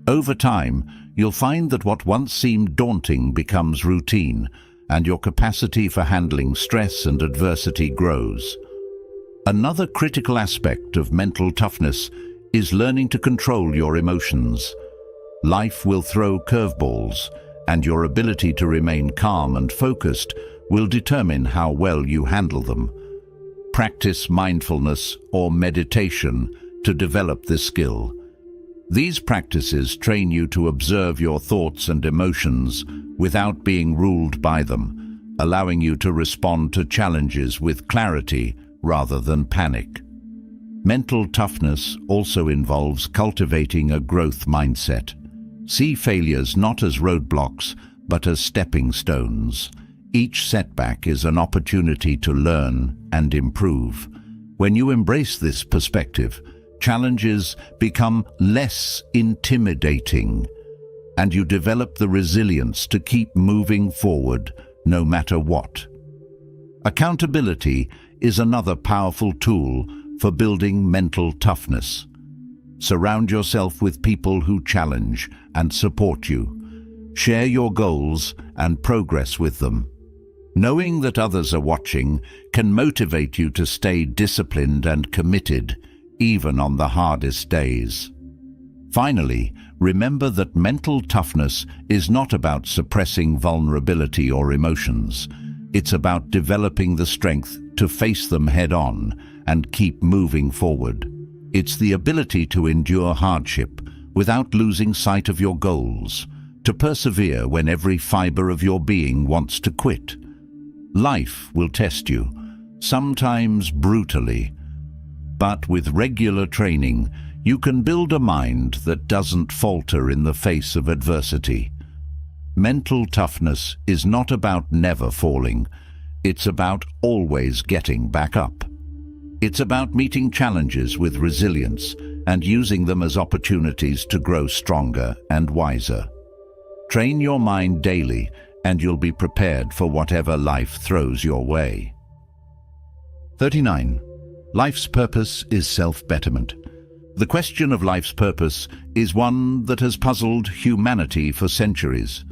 Over time, you'll find that what once seemed daunting becomes routine, and your capacity for handling stress and adversity grows. Another critical aspect of mental toughness is learning to control your emotions. Life will throw curveballs, and your ability to remain calm and focused will determine how well you handle them. Practice mindfulness or meditation to develop this skill. These practices train you to observe your thoughts and emotions without being ruled by them, allowing you to respond to challenges with clarity rather than panic. Mental toughness also involves cultivating a growth mindset. See failures not as roadblocks, but as stepping stones. Each setback is an opportunity to learn and improve. When you embrace this perspective, challenges become less intimidating, and you develop the resilience to keep moving forward no matter what. Accountability is another powerful tool for building mental toughness. Surround yourself with people who challenge and support you. Share your goals and progress with them. Knowing that others are watching can motivate you to stay disciplined and committed, even on the hardest days. Finally, remember that mental toughness is not about suppressing vulnerability or emotions. It's about developing the strength to face them head-on and keep moving forward. It's the ability to endure hardship without losing sight of your goals, to persevere when every fiber of your being wants to quit. Life will test you, sometimes brutally, but with regular training, you can build a mind that doesn't falter in the face of adversity. Mental toughness is not about never falling. It's about always getting back up. It's about meeting challenges with resilience and using them as opportunities to grow stronger and wiser. Train your mind daily, and you'll be prepared for whatever life throws your way. 39. Life's purpose is self-betterment. The question of life's purpose is one that has puzzled humanity for centuries.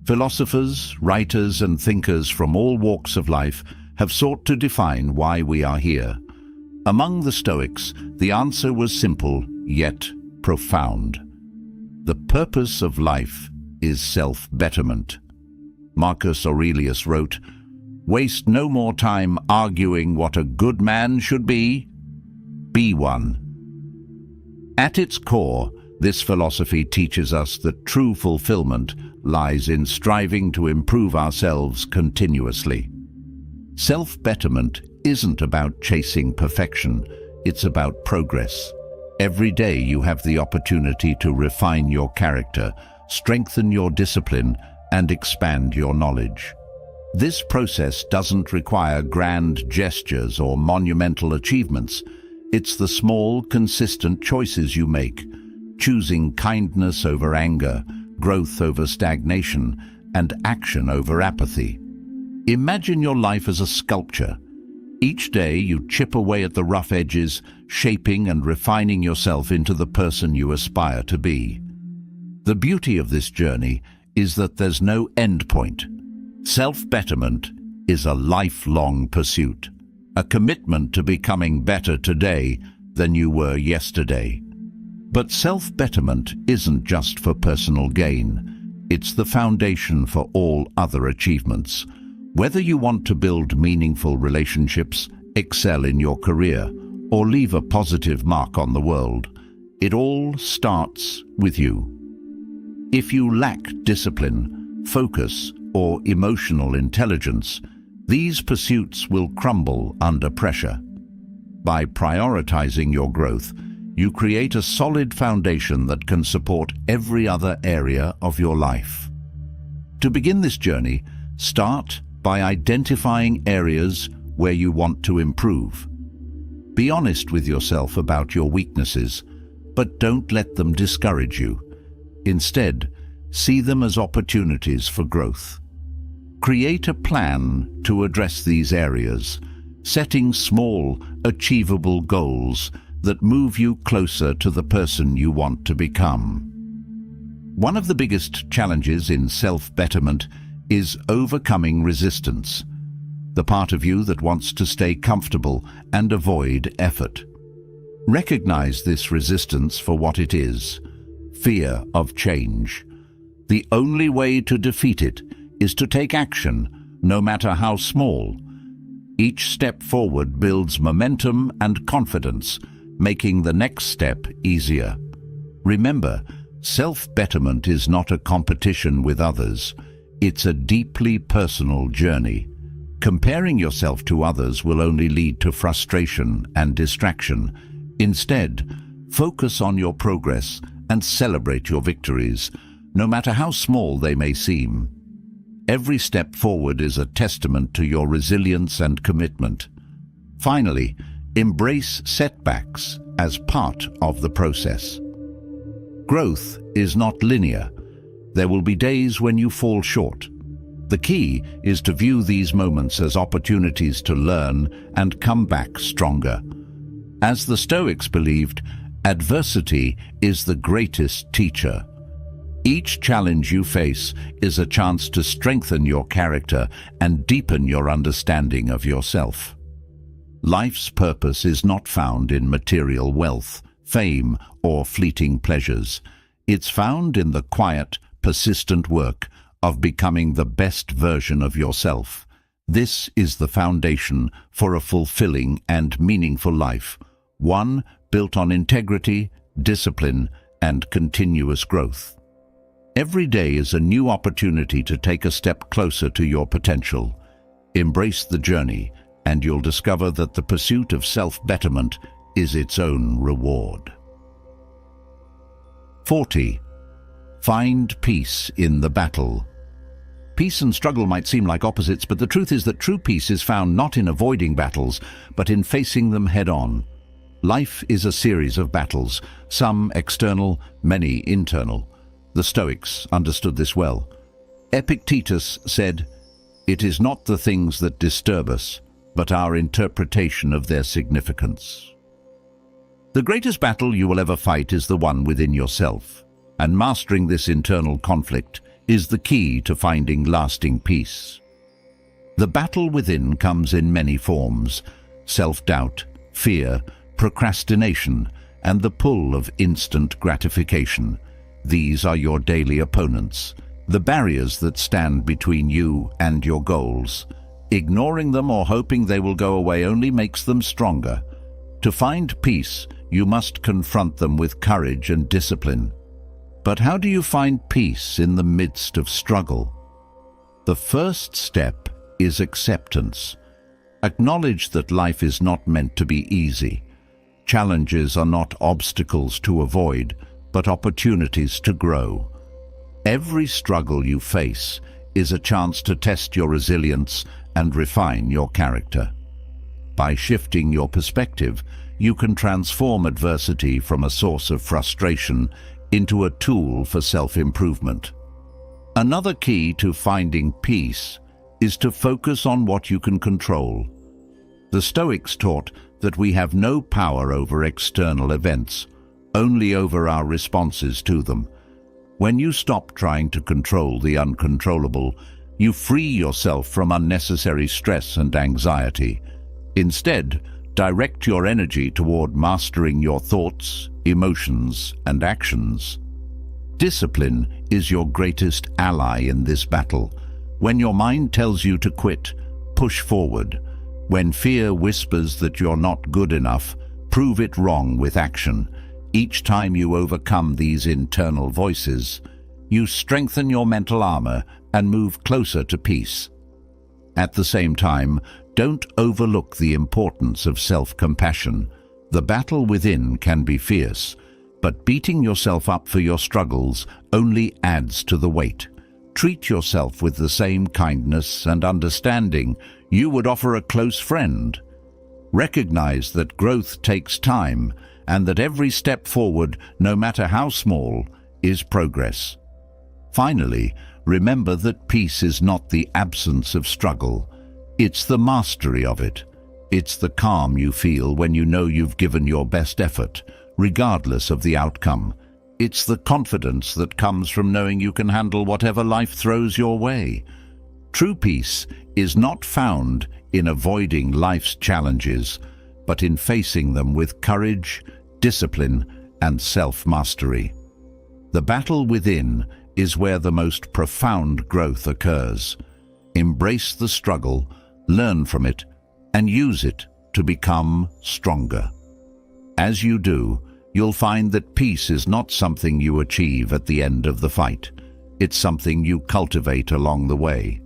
Philosophers, writers, and thinkers from all walks of life have sought to define why we are here. Among the Stoics, the answer was simple, yet profound. The purpose of life is self-betterment. Marcus Aurelius wrote, "Waste no more time arguing what a good man should be. Be one." At its core, this philosophy teaches us that true fulfillment lies in striving to improve ourselves continuously. Self-betterment isn't about chasing perfection, it's about progress. Every day you have the opportunity to refine your character, strengthen your discipline, and expand your knowledge. This process doesn't require grand gestures or monumental achievements. It's the small, consistent choices you make, choosing kindness over anger, growth over stagnation, and action over apathy. Imagine your life as a sculpture. Each day you chip away at the rough edges, shaping and refining yourself into the person you aspire to be. The beauty of this journey is that there's no end point. Self-betterment is a lifelong pursuit, a commitment to becoming better today than you were yesterday. But self-betterment isn't just for personal gain. It's the foundation for all other achievements. Whether you want to build meaningful relationships, excel in your career, or leave a positive mark on the world, it all starts with you. If you lack discipline, focus, or emotional intelligence, these pursuits will crumble under pressure. By prioritizing your growth, you create a solid foundation that can support every other area of your life. To begin this journey, start by identifying areas where you want to improve. Be honest with yourself about your weaknesses, but don't let them discourage you. Instead, see them as opportunities for growth. Create a plan to address these areas, setting small, achievable goals that move you closer to the person you want to become. One of the biggest challenges in self-betterment is overcoming resistance, the part of you that wants to stay comfortable and avoid effort. Recognize this resistance for what it is: fear of change. The only way to defeat it is to take action, no matter how small. Each step forward builds momentum and confidence, making the next step easier. Remember, self-betterment is not a competition with others. It's a deeply personal journey. Comparing yourself to others will only lead to frustration and distraction. Instead, focus on your progress and celebrate your victories, no matter how small they may seem. Every step forward is a testament to your resilience and commitment. Finally, embrace setbacks as part of the process. Growth is not linear. There will be days when you fall short. The key is to view these moments as opportunities to learn and come back stronger. As the Stoics believed, adversity is the greatest teacher. Each challenge you face is a chance to strengthen your character and deepen your understanding of yourself. Life's purpose is not found in material wealth, fame, or fleeting pleasures. It's found in the quiet, persistent work of becoming the best version of yourself. This is the foundation for a fulfilling and meaningful life, one built on integrity, discipline, and continuous growth. Every day is a new opportunity to take a step closer to your potential. Embrace the journey, and you'll discover that the pursuit of self-betterment is its own reward. 40. Find peace in the battle. Peace and struggle might seem like opposites, but the truth is that true peace is found not in avoiding battles, but in facing them head-on. Life is a series of battles, some external, many internal. The Stoics understood this well. Epictetus said, "It is not the things that disturb us, but our interpretation of their significance." The greatest battle you will ever fight is the one within yourself, and mastering this internal conflict is the key to finding lasting peace. The battle within comes in many forms: self-doubt, fear, procrastination, and the pull of instant gratification. These are your daily opponents, the barriers that stand between you and your goals. Ignoring them or hoping they will go away only makes them stronger. To find peace, you must confront them with courage and discipline. But how do you find peace in the midst of struggle? The first step is acceptance. Acknowledge that life is not meant to be easy. Challenges are not obstacles to avoid, but opportunities to grow. Every struggle you face is a chance to test your resilience and refine your character. By shifting your perspective, you can transform adversity from a source of frustration into a tool for self-improvement. Another key to finding peace is to focus on what you can control. The Stoics taught that we have no power over external events, only over our responses to them. When you stop trying to control the uncontrollable, you free yourself from unnecessary stress and anxiety. Instead, direct your energy toward mastering your thoughts, emotions, and actions. Discipline is your greatest ally in this battle. When your mind tells you to quit, push forward. When fear whispers that you're not good enough, prove it wrong with action. Each time you overcome these internal voices, you strengthen your mental armor and move closer to peace. At the same time, don't overlook the importance of self-compassion. The battle within can be fierce, but beating yourself up for your struggles only adds to the weight. Treat yourself with the same kindness and understanding you would offer a close friend. Recognize that growth takes time and that every step forward, no matter how small, is progress. Finally, remember that peace is not the absence of struggle. It's the mastery of it. It's the calm you feel when you know you've given your best effort, regardless of the outcome. It's the confidence that comes from knowing you can handle whatever life throws your way. True peace is not found in avoiding life's challenges, but in facing them with courage, discipline, and self-mastery. The battle within is where the most profound growth occurs. Embrace the struggle, learn from it, and use it to become stronger. As you do, you'll find that peace is not something you achieve at the end of the fight. It's something you cultivate along the way.